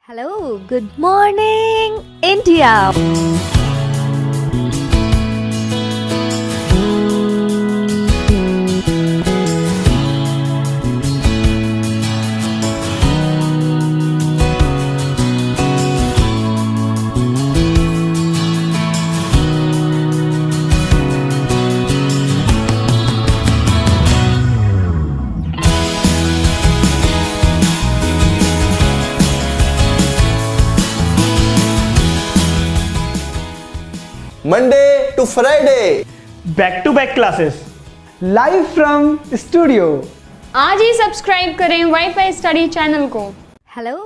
Hello, good morning, India. Monday to Friday, back to back classes live from studio. आज ही subscribe करें WiFi study channel को। Hello.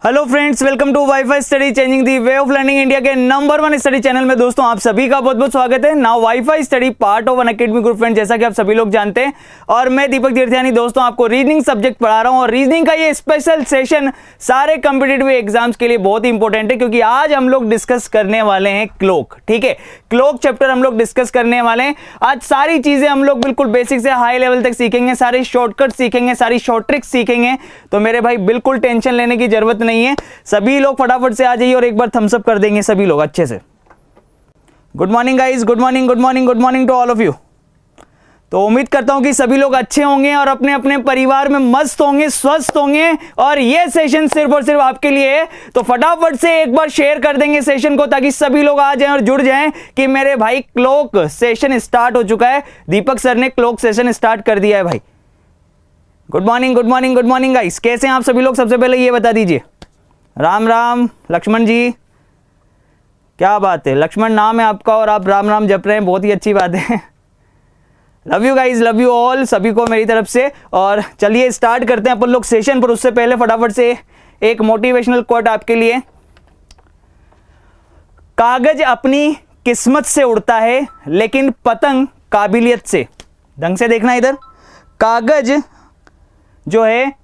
Hello friends, welcome to WiFi study changing the way of learning India के number 1 study channel में दोस्तों आप सभी का बहुत बहुत स्वागत है। Now WiFi study part of Unacademy group friend, जैसा कि आप सभी लोग जानते हैं, और मैं दीपक तीर्थयानी दोस्तों आपको रीजनिंग सब्जेक्ट पढ़ा रहा हूं। और रीजनिंग का ये स्पेशल सेशन सारे कॉम्पिटिटिव एग्जाम्स के लिए बहुत इंपॉर्टेंट है, क्योंकि आज हम लोग डिस्कस करने वाले हैं क्लोक। ठीक है, क्लोक चैप्टर हम लोग डिस्कस करने वाले हैं। आज सारी चीजें हम लोग बिल्कुल बेसिक से हाई लेवल तक सीखेंगे, सारे शॉर्टकट सीखेंगे, सारी शॉर्ट ट्रिक्स सीखेंगे। तो मेरे भाई बिल्कुल टेंशन लेने की जरूरत नहीं है। सभी लोग फटाफट से आ जाइए और एक बार थम्स अप कर देंगे सभी लोग अच्छे से। Good morning guys, good morning, good morning, good morning to all of you. तो उम्मीद करता हूं कि सभी लोग अच्छे होंगे और अपने अपने परिवार में मस्त होंगे, स्वस्थ होंगे, और ये सेशन सिर्फ और सिर्फ आपके लिए है। तो फटाफट से एक बार शेयर कर देंगे सेशन को, ताकि सभी लोग आ जाएं और जुड़ जाएं कि मेरे भाई क्लोक सेशन स्टार्ट हो चुका है। दीपक सर ने क्लोक सेशन स्टार्ट कर दिया है भाई। Good morning, good morning, good morning guys. कैसे हैं आप सभी लोग? सबसे पहले ये बता दीजिए। राम राम लक्ष्मण जी, क्या बात है, लक्ष्मण नाम है आपका और आप राम राम जप रहे हैं, बहुत ही अच्छी बात है। Love you guys, love you all, सभी को मेरी तरफ से। और चलिए स्टार्ट करते हैं अपन लोग सेशन पर। उससे पहले फटाफट से एक मोटिवेशनल कोट आपके लिए। कागज अपनी किस्मत से उड़ता है, लेकिन पतंग काबिलियत से। ढंग से देखना इधर। कागज जो है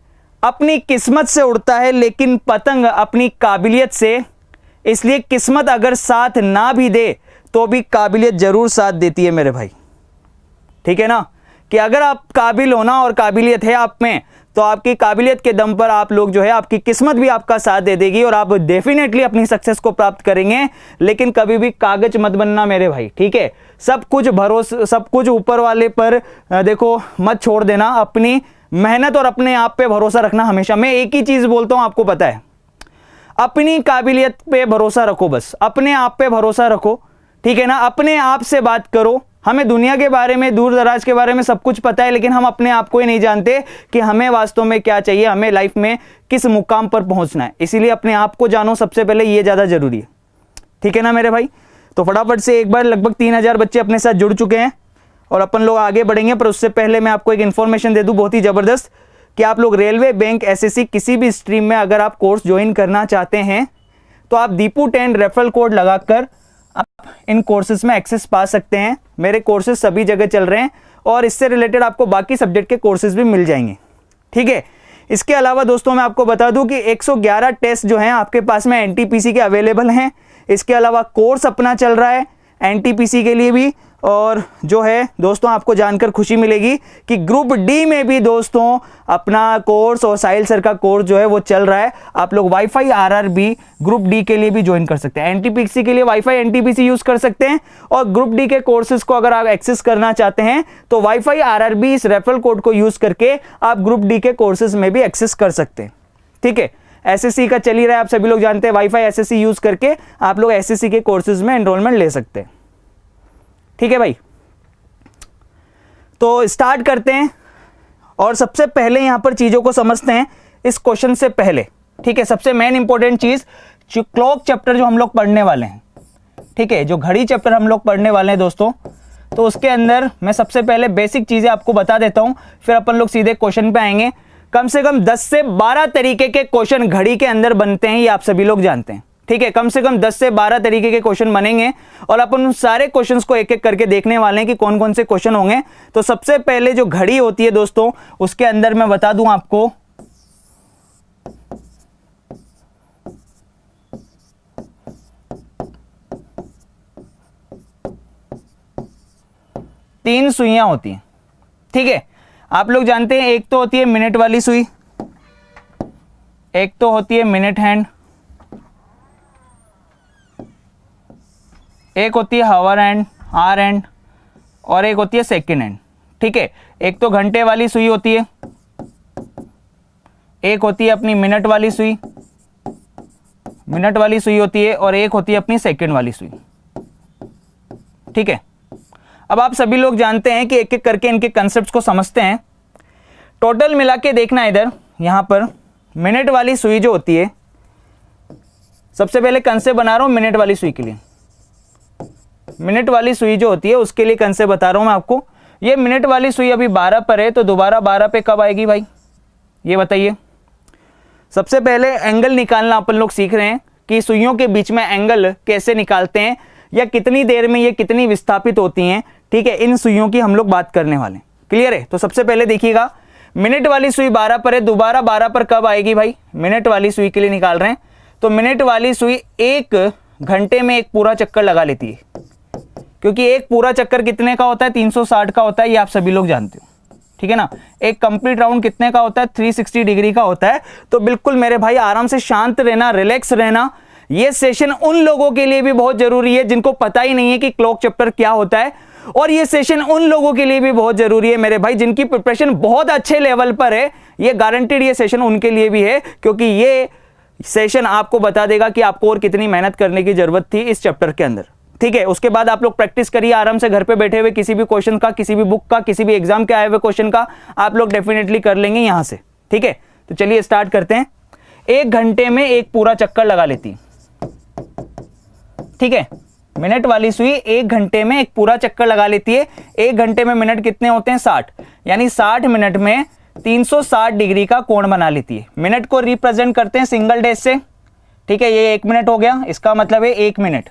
अपनी किस्मत से उड़ता है, लेकिन पतंग अपनी काबिलियत से। इसलिए किस्मत अगर साथ ना भी दे तो भी काबिलियत जरूर साथ देती है मेरे भाई। ठीक है ना, कि अगर आप काबिल हो ना और काबिलियत है आप में, तो आपकी काबिलियत के दम पर आप लोग जो है, आपकी किस्मत भी आपका साथ दे देगी और आप डेफिनेटली अपनी सक्सेस को प्राप्त करेंगे। लेकिन कभी भी कागज मत बनना मेरे भाई। ठीक है, सब कुछ भरोसा, सब कुछ ऊपर वाले पर देखो मत छोड़ देना। अपनी मेहनत और अपने आप पे भरोसा रखना हमेशा। मैं एक ही चीज बोलता हूं, आपको पता है, अपनी काबिलियत पे भरोसा रखो, बस अपने आप पे भरोसा रखो। ठीक है ना, अपने आप से बात करो। हमें दुनिया के बारे में, दूर दराज के बारे में सब कुछ पता है, लेकिन हम अपने आप को ही नहीं जानते कि हमें वास्तव में क्या चाहिए, हमें लाइफ में किस मुकाम पर पहुंचना है। इसीलिए अपने आप को जानो सबसे पहले, ये ज्यादा जरूरी है। ठीक है ना मेरे भाई। तो फटाफट से एक बार लगभग 3000 बच्चे अपने साथ जुड़ चुके हैं और अपन लोग आगे बढ़ेंगे। पर उससे पहले मैं आपको एक इंफॉर्मेशन दे दूं बहुत ही जबरदस्त, कि आप लोग रेलवे, बैंक, एसएससी किसी भी स्ट्रीम में अगर आप कोर्स ज्वाइन करना चाहते हैं, तो आप दीपू 10 रेफरल कोड लगाकर आप इन कोर्सेज में एक्सेस पा सकते हैं। मेरे कोर्सेज सभी जगह चल रहे हैं और इससे रिलेटेड आपको बाकी सब्जेक्ट के कोर्सेज भी मिल जाएंगे। ठीक है, इसके अलावा दोस्तों मैं आपको बता दूं कि 111 टेस्ट जो हैं आपके पास में एनटीपीसी के अवेलेबल हैं। इसके अलावा कोर्स अपना चल रहा है एनटीपीसी के लिए भी। और जो है दोस्तों, आपको जानकर खुशी मिलेगी कि ग्रुप डी में भी दोस्तों अपना कोर्स और साहिल सर का कोर्स जो है वो चल रहा है। आप लोग वाईफाई आरआरबी ग्रुप डी के लिए भी ज्वाइन कर सकते हैं। एनटीपीसी के लिए वाईफाई एनटीपीसी यूज कर सकते हैं, और ग्रुप डी के कोर्सेज को अगर आप एक्सेस करना चाहते हैं तो वाईफाई आरआरबी इस रेफरल कोड को यूज करके आप ग्रुप डी के कोर्सेज में भी एक्सेस कर सकते हैं। ठीक है, एसएससी का चल ही रहा है, आप सभी लोग जानते हैं। वाईफाई एसएससी यूज करके आप लोग एसएससी के कोर्सेज में एनरोलमेंट ले सकते हैं। ठीक है भाई, तो स्टार्ट करते हैं और सबसे पहले यहां पर चीजों को समझते हैं इस क्वेश्चन से पहले। ठीक है, सबसे मेन इंपॉर्टेंट चीज, क्लॉक चैप्टर जो हम लोग पढ़ने वाले हैं, ठीक है, जो घड़ी चैप्टर हम लोग पढ़ने वाले हैं दोस्तों, तो उसके अंदर मैं सबसे पहले बेसिक चीजें आपको बता देता हूं, फिर अपन लोग सीधे क्वेश्चन पे आएंगे। कम से कम 10 से 12 तरीके के क्वेश्चन घड़ी के अंदर बनते हैं, ये आप सभी लोग जानते हैं। ठीक है, कम से कम 10 से 12 तरीके के क्वेश्चन बनेंगे और अपन उन सारे क्वेश्चंस को एक एक करके देखने वाले हैं कि कौन कौन से क्वेश्चन होंगे। तो सबसे पहले जो घड़ी होती है दोस्तों, उसके अंदर मैं बता दूं आपको, तीन सुइयां होती हैं। ठीक है, आप लोग जानते हैं एक तो होती है मिनट वाली सुई, एक तो होती है मिनट हैंड, एक होती है हावर हैंड, आर हैंड, और एक होती है सेकंड हैंड। ठीक है, एक तो घंटे वाली सुई होती है, एक होती है अपनी मिनट वाली सुई, मिनट वाली सुई होती है, और एक होती है अपनी सेकंड वाली सुई। ठीक है, अब आप सभी लोग जानते हैं कि एक एक करके इनके कंसेप्ट्स को समझते हैं। टोटल मिला के देखना इधर, यहां पर मिनट वाली सुई जो होती है, सबसे पहले कंसेप्ट बना रहा हूं मिनट वाली सुई के लिए। मिनट वाली सुई जो होती है उसके लिए कंसेप्ट बता रहा हूं मैं आपको। ये मिनट वाली सुई अभी 12 पर है, तो दोबारा 12 पे कब आएगी भाई, ये बताइए। सबसे पहले एंगल निकालना अपन लोग सीख रहे हैं कि सुइयों के बीच में एंगल कैसे निकालते हैं, या कितनी देर में ये कितनी विस्थापित होती हैं। ठीक है, इन सुइयों की हम लोग बात करने वाले हैं। क्लियर है? तो सबसे पहले देखिएगा, मिनट वाली सुई 12 पर है, दोबारा 12 पर कब आएगी भाई, मिनट वाली सुई के लिए निकाल रहे हैं। तो मिनट वाली सुई 1 घंटे में एक पूरा चक्कर लगा लेती है, क्योंकि एक पूरा चक्कर कितने का होता है, 360 का होता है, ये आप सभी लोग जानते हो। ठीक है ना, एक कंप्लीट राउंड कितने का होता है, 360 डिग्री का होता है। तो बिल्कुल मेरे भाई आराम से शांत रहना, रिलैक्स रहना। ये सेशन उन लोगों के लिए भी बहुत जरूरी है जिनको पता ही नहीं है कि क्लॉक चैप्टर क्या होता है, और ये सेशन उन लोगों के लिए भी बहुत जरूरी है मेरे भाई जिनकी प्रिपरेशन बहुत अच्छे लेवल पर है। ये गारंटेड ये सेशन उनके लिए भी है, क्योंकि ये सेशन आपको बता देगा कि आपको और कितनी मेहनत करने की जरूरत थी इस चैप्टर के अंदर। ठीक है, उसके बाद आप लोग प्रैक्टिस करिए आराम से घर पे बैठे हुए, किसी भी क्वेश्चन का, किसी भी बुक का, किसी भी एग्जाम के आए हुए क्वेश्चन का आप लोग डेफिनेटली कर लेंगे यहां से। ठीक है, तो चलिए स्टार्ट करते हैं। 1 घंटे में एक पूरा चक्कर लगा लेती है। ठीक है, मिनट वाली सुई 1 घंटे में एक पूरा चक्कर लगा लेती है। 1 घंटे में मिनट कितने होते हैं, 60, यानी 60 मिनट में 360 डिग्री का कोण बना लेती है। मिनट को रिप्रेजेंट करते हैं सिंगल डैश से। ठीक है, ये 1 मिनट हो गया, इसका मतलब है 1 मिनट।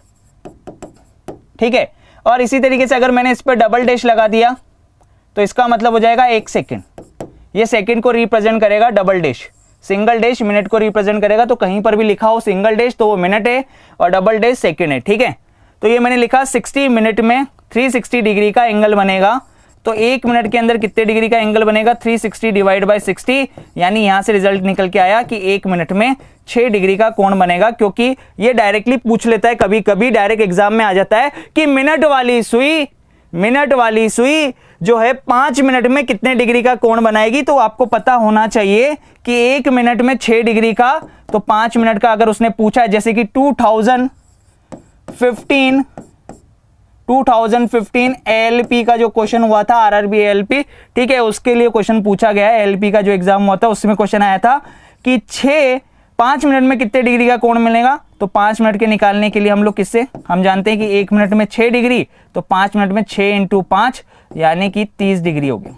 ठीक है, और इसी तरीके से अगर मैंने इस पर डबल डैश लगा दिया तो इसका मतलब हो जाएगा 1 सेकेंड। ये सेकेंड को रिप्रेजेंट करेगा double dash, single dash minute को रिप्रेजेंट करेगा। तो कहीं पर भी लिखा हो सिंगल डैश तो वो मिनट है और डबल डैश सेकेंड है। ठीक है, तो ये मैंने लिखा 60 मिनट में 360 डिग्री का एंगल बनेगा। तो 1 मिनट के अंदर कितने डिग्री का एंगल बनेगा, 360 डिवाइड बाय 60, यानी यहां से रिजल्ट निकल के आया कि 1 मिनट में 6 डिग्री का कोण बनेगा। क्योंकि ये डायरेक्टली पूछ लेता है, कभी कभी डायरेक्ट एग्जाम में आ जाता है कि मिनट वाली सुई जो है 5 मिनट में कितने डिग्री का कोण बनाएगी। तो आपको पता होना चाहिए कि 1 मिनट में 6 डिग्री का, तो 5 मिनट का अगर उसने पूछा है, जैसे कि 2015 एएलपी का जो क्वेश्चन हुआ था, आरआरबी एएलपी, ठीक है, उसके लिए क्वेश्चन पूछा गया है। एएलपी का जो एग्जाम हुआ था उसमें क्वेश्चन आया था कि 5 मिनट में कितने डिग्री का कोण मिलेगा। तो 5 मिनट के निकालने के लिए हम लोग किससे, हम जानते हैं कि 1 मिनट में 6 डिग्री, तो 5 मिनट में 6 × 5 यानी कि 30 डिग्री हो गया।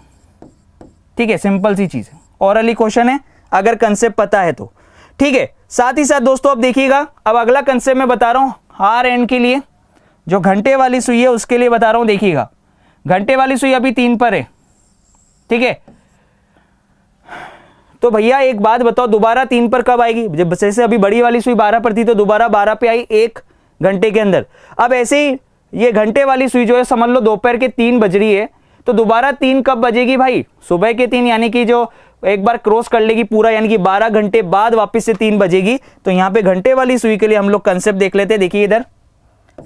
ठीक है, सिंपल सी चीज है, ओरली क्वेश्चन है अगर कंसेप्ट पता है तो। ठीक है, साथ ही साथ दोस्तों अब देखिएगा, अब अगला कंसेप्ट मैं बता रहा हूं हार एंड के लिए, जो घंटे वाली सुई है उसके लिए बता रहा हूं। देखिएगा, घंटे वाली सुई अभी 3 पर है। ठीक है, तो भैया एक बात बताओ, दोबारा 3 पर कब आएगी। जब जैसे अभी बड़ी वाली सुई 12 पर थी तो दोबारा 12 पे आई 1 घंटे के अंदर। अब ऐसे ही ये घंटे वाली सुई जो है समझ लो दोपहर के 3 बज रही है, तो दोबारा 3 कब बजेगी भाई, सुबह के 3, यानी कि जो एक बार क्रॉस कर लेगी पूरा, यानी कि 12 घंटे बाद वापस से 3 बजेगी। तो यहां पे घंटे वाली सुई के लिए हम लोग कंसेप्ट देख लेते हैं। देखिए इधर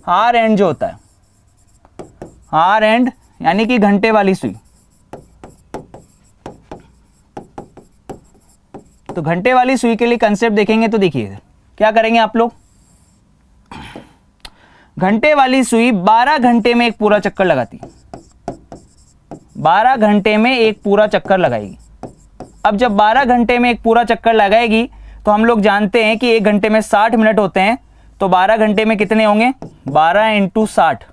हार एंड जो होता है, हार एंड यानी कि घंटे वाली सुई। तो घंटे वाली सुई के लिए कंसेप्ट देखेंगे तो देखिए क्या करेंगे आप लोग। घंटे वाली सुई 12 घंटे में एक पूरा चक्कर लगाती है, 12 घंटे में एक पूरा चक्कर लगाएगी। अब जब 12 घंटे में एक पूरा चक्कर लगाएगी तो हम लोग जानते हैं कि 1 घंटे में 60 मिनट होते हैं, तो 12 घंटे में कितने होंगे, 12 × 60,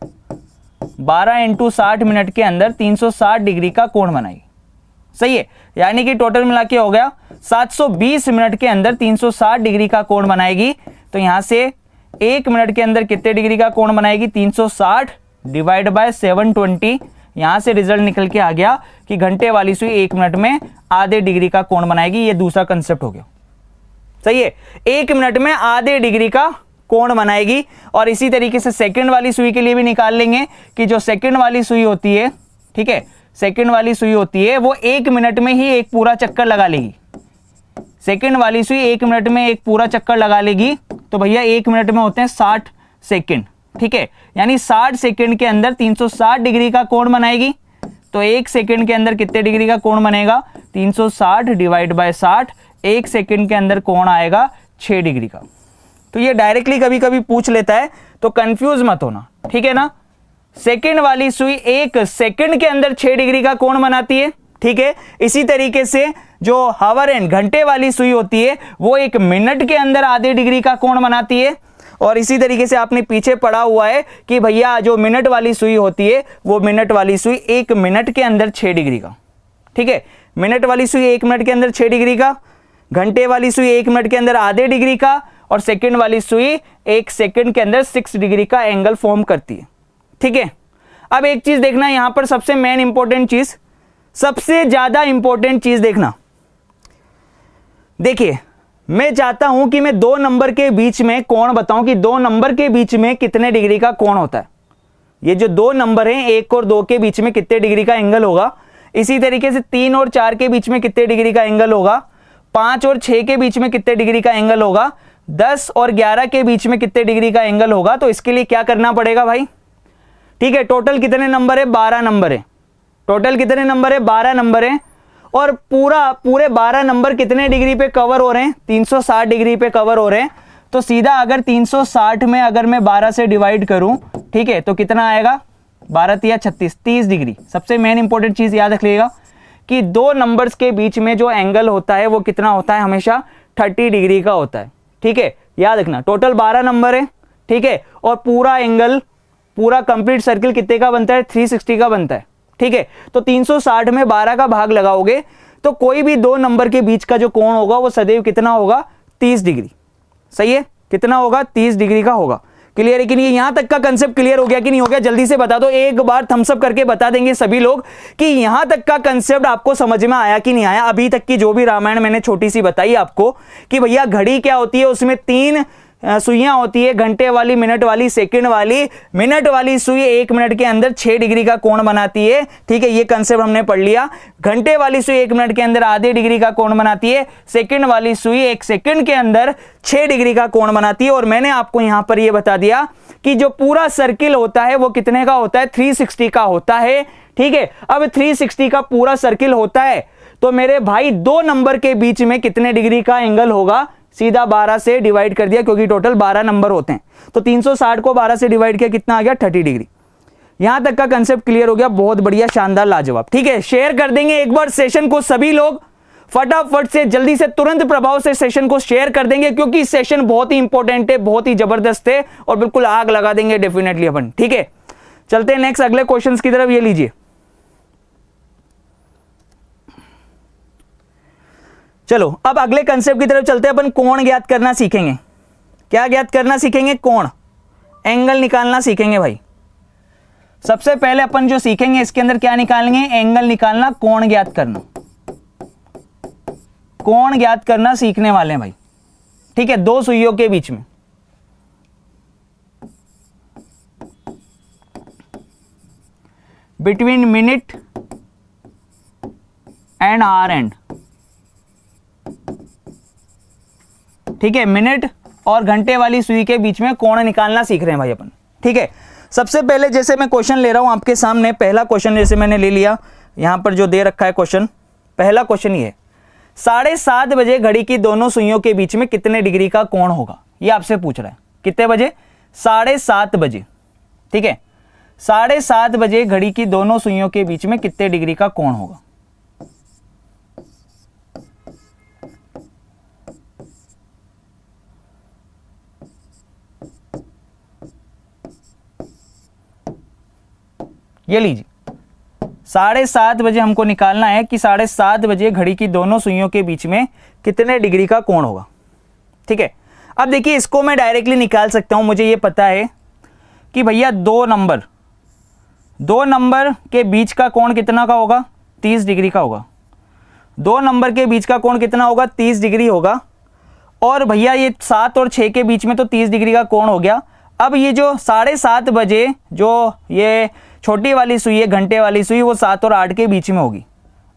12 × 60 मिनट के अंदर 360 डिग्री का कोण बनाएगी। सही है, यानी कि टोटल मिला के हो गया 720 मिनट के अंदर 360 डिग्री का कोण बनाएगी। तो यहां से 1 मिनट के अंदर कितने डिग्री का कोण बनाएगी? 360 डिवाइड बाय 720। यहां से रिजल्ट निकल के आ गया कि घंटे वाली सुई 1 मिनट में आधे डिग्री का कोण बनाएगी। ये दूसरा कंसेप्ट हो गया, सही है, 1 मिनट में आधे डिग्री का कोण बनाएगी। और इसी तरीके से सेकंड वाली सुई के लिए भी निकाल लेंगे कि जो सेकंड वाली सुई होती है, ठीक है, सेकंड वाली सुई होती है वो 1 मिनट में ही एक पूरा चक्कर लगा लेगी। सेकंड वाली सुई 1 मिनट में एक पूरा चक्कर लगा लेगी। तो भैया 1 मिनट में होते हैं 60 सेकंड, ठीक है, यानी 60 सेकंड के अंदर 360 डिग्री का कोण बनाएगी। तो 1 सेकंड के अंदर कितने डिग्री का कोण बनेगा? 360 डिवाइड बाय 60। 1 सेकंड के अंदर कोण आएगा 6 डिग्री का। तो ये डायरेक्टली कभी कभी पूछ लेता है, तो कंफ्यूज मत होना, ठीक है ना। सेकंड वाली सुई 1 सेकंड के अंदर 6 डिग्री का कोण बनाती है, ठीक है। इसी तरीके से जो हावर एंड घंटे वाली सुई होती है वो 1 मिनट के अंदर आधे डिग्री का कोण बनाती है। और इसी तरीके से आपने पीछे पढ़ा हुआ है कि भैया जो मिनट वाली सुई होती है वो मिनट वाली सुई 1 मिनट के अंदर 6 डिग्री का, ठीक है। मिनट वाली सुई 1 मिनट के अंदर 6 डिग्री का, घंटे वाली सुई 1 मिनट के अंदर आधे डिग्री का, और सेकंड वाली सुई 1 सेकंड के अंदर 6 डिग्री का एंगल फॉर्म करती है, ठीक है। अब एक चीज देखना यहां पर, सबसे मेन इंपॉर्टेंट चीज, सबसे ज्यादा इंपॉर्टेंट चीज देखना। देखिए मैं चाहता हूं कि मैं 2 नंबर के बीच में कोण बताऊं कि 2 नंबर के बीच में कितने डिग्री का कोण होता है। ये जो 2 नंबर हैं 1 और 2 के बीच में कितने डिग्री का एंगल होगा। इसी तरीके से 3 और 4 के बीच में कितने डिग्री का एंगल होगा। 5 और 6 के बीच में कितने डिग्री का एंगल होगा। 10 और 11 के बीच में कितने डिग्री का एंगल होगा। तो इसके लिए क्या करना पड़ेगा भाई, ठीक है। टोटल कितने नंबर है? 12 नंबर है। टोटल कितने नंबर है? 12 नंबर है। और पूरे 12 नंबर कितने डिग्री पे कवर हो रहे हैं? 360 डिग्री पे कवर हो रहे हैं। तो सीधा अगर 360 में अगर मैं 12 से डिवाइड करूं, ठीक है, तो कितना आएगा? 12 या 36, 30 डिग्री। सबसे मेन इंपॉर्टेंट चीज याद रखिएगा कि 2 नंबर्स के बीच में जो एंगल होता है वो कितना होता है? हमेशा 30 डिग्री का होता है, ठीक है, याद रखना। टोटल 12 नंबर है, ठीक है, और पूरा एंगल, पूरा कंप्लीट सर्किल कितने का बनता है? 360 का बनता है, ठीक है। तो 360 में 12 का भाग लगाओगे तो कोई भी 2 नंबर के बीच का जो कोण होगा वो सदैव कितना होगा? 30 डिग्री, सही है। कितना होगा? 30 डिग्री का होगा। क्लियर है कि नहीं? यहां तक का कंसेप्ट क्लियर हो गया कि नहीं हो गया? जल्दी से बता दो, एक बार थम्स अप करके बता देंगे सभी लोग कि यहां तक का कंसेप्ट आपको समझ में आया कि नहीं आया। अभी तक की जो भी रामायण मैंने छोटी सी बताई आपको कि भैया घड़ी क्या होती है, उसमें 3 सुइयां होती है, घंटे वाली, मिनट वाली, सेकंड वाली। मिनट वाली सुई 1 मिनट के अंदर 6 डिग्री का कोण बनाती है, ठीक है, ये कंसेप्ट हमने पढ़ लिया। घंटे वाली सुई 1 मिनट के अंदर आधे डिग्री का कोण बनाती है। सेकंड वाली सुई 1 सेकंड के अंदर 6 डिग्री का कोण बनाती है। और मैंने आपको यहां पर यह बता दिया कि जो पूरा सर्किल होता है वो कितने का होता है? 360 का होता है, ठीक है। अब 360 का पूरा सर्किल होता है तो मेरे भाई 2 नंबर के बीच में कितने डिग्री का एंगल होगा? सीधा 12 से डिवाइड कर दिया, क्योंकि टोटल 12 नंबर होते हैं। तो 360 को 12 से डिवाइड किया, कितना आ गया? 30 डिग्री। यहां तक का कंसेप्ट क्लियर हो गया? बहुत बढ़िया, शानदार, लाजवाब, ठीक है। शेयर कर देंगे एक बार सेशन को सभी लोग, फटाफट से, जल्दी से, तुरंत प्रभाव से सेशन को शेयर कर देंगे, क्योंकि सेशन बहुत ही इंपॉर्टेंट है, बहुत ही जबरदस्त है और बिल्कुल आग लगा देंगे डेफिनेटली अपन, ठीक है। चलते हैं नेक्स्ट अगले क्वेश्चन की तरफ। ये लीजिए, चलो अब अगले कंसेप्ट की तरफ चलते हैं। अपन कोण ज्ञात करना सीखेंगे। क्या ज्ञात करना सीखेंगे? कोण, एंगल निकालना सीखेंगे भाई। सबसे पहले अपन जो सीखेंगे इसके अंदर क्या निकालेंगे? एंगल निकालना, कोण ज्ञात करना। कोण ज्ञात करना सीखने वाले हैं भाई, ठीक है, 2 सुइयों के बीच में। Between minute and our and, ठीक है, मिनट और घंटे वाली सुई के बीच में कोण निकालना सीख रहे हैं भाई अपन, ठीक है। सबसे पहले जैसे मैं क्वेश्चन ले रहा हूं आपके सामने, पहला क्वेश्चन जैसे मैंने ले लिया, यहां पर जो दे रखा है क्वेश्चन, पहला क्वेश्चन ये है, 7:30 बजे घड़ी की दोनों सुइयों के बीच में कितने डिग्री का कोण होगा? ये आपसे पूछ रहा है। कितने बजे? 7:30 बजे, ठीक है। 7:30 बजे घड़ी की दोनों सुइयों के बीच में कितने डिग्री का कोण होगा? ये लीजिए, 7:30 बजे हमको निकालना है कि 7:30 बजे घड़ी की दोनों सुइयों के बीच में कितने डिग्री का कोण होगा, ठीक है। अब देखिए इसको मैं डायरेक्टली निकाल सकता हूं, मुझे ये पता है कि भैया दो नंबर के बीच का कोण कितना का होगा, 30 डिग्री का होगा। दो नंबर के बीच का कोण कितना होगा, 30 डिग्री होगा। और भैया ये 7 और 6 के बीच में तो 30 डिग्री का कोण हो गया। अब ये जो 7:30 बजे जो ये छोटी वाली सुई है, घंटे वाली सुई, वो 7 और 8 के बीच में होगी।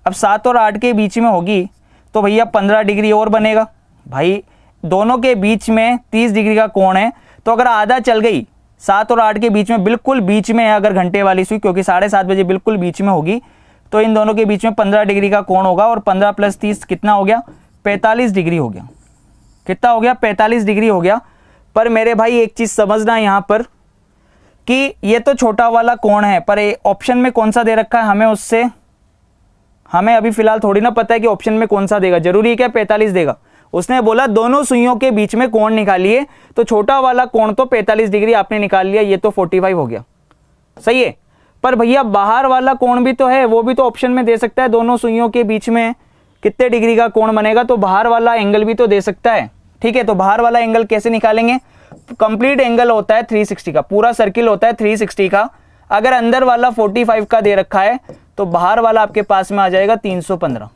अब 7 और 8 के बीच में होगी तो भैया 15 डिग्री और बनेगा। भाई दोनों के बीच में 30 डिग्री का कोण है, तो अगर आधा चल गई 7 और 8 के बीच में, बिल्कुल बीच में है अगर घंटे वाली सुई, क्योंकि 7:30 बजे बिल्कुल बीच में होगी, तो इन दोनों के बीच में 15 डिग्री का कोण होगा। और 15 + 30 कितना हो गया, 45 डिग्री हो गया। कितना हो गया, 45 डिग्री हो गया। पर मेरे भाई एक चीज समझना यहाँ पर कि ये तो छोटा वाला कोण है, पर ऑप्शन में कौन सा दे रखा है, हमें अभी फिलहाल थोड़ी ना पता है कि ऑप्शन में कौन सा देगा। जरूरी है क्या 45 देगा? उसने बोला दोनों सुइयों के बीच में कोण निकालिए, तो छोटा वाला कोण तो 45 डिग्री आपने निकाल लिया, ये तो 45 हो गया। सही है। पर भैया बाहर वाला कोण भी तो है, वो भी तो ऑप्शन में दे सकता है। दोनों सुइयों के बीच में कितने डिग्री का कोण बनेगा, तो बाहर वाला एंगल भी तो दे सकता है। ठीक है, तो बाहर वाला एंगल कैसे निकालेंगे? कंप्लीट एंगल होता है 360 का, पूरा सर्किल होता है 360 का। अगर अंदर वाला 45 का दे रखा है तो बाहर वाला आपके पास में आ जाएगा 315।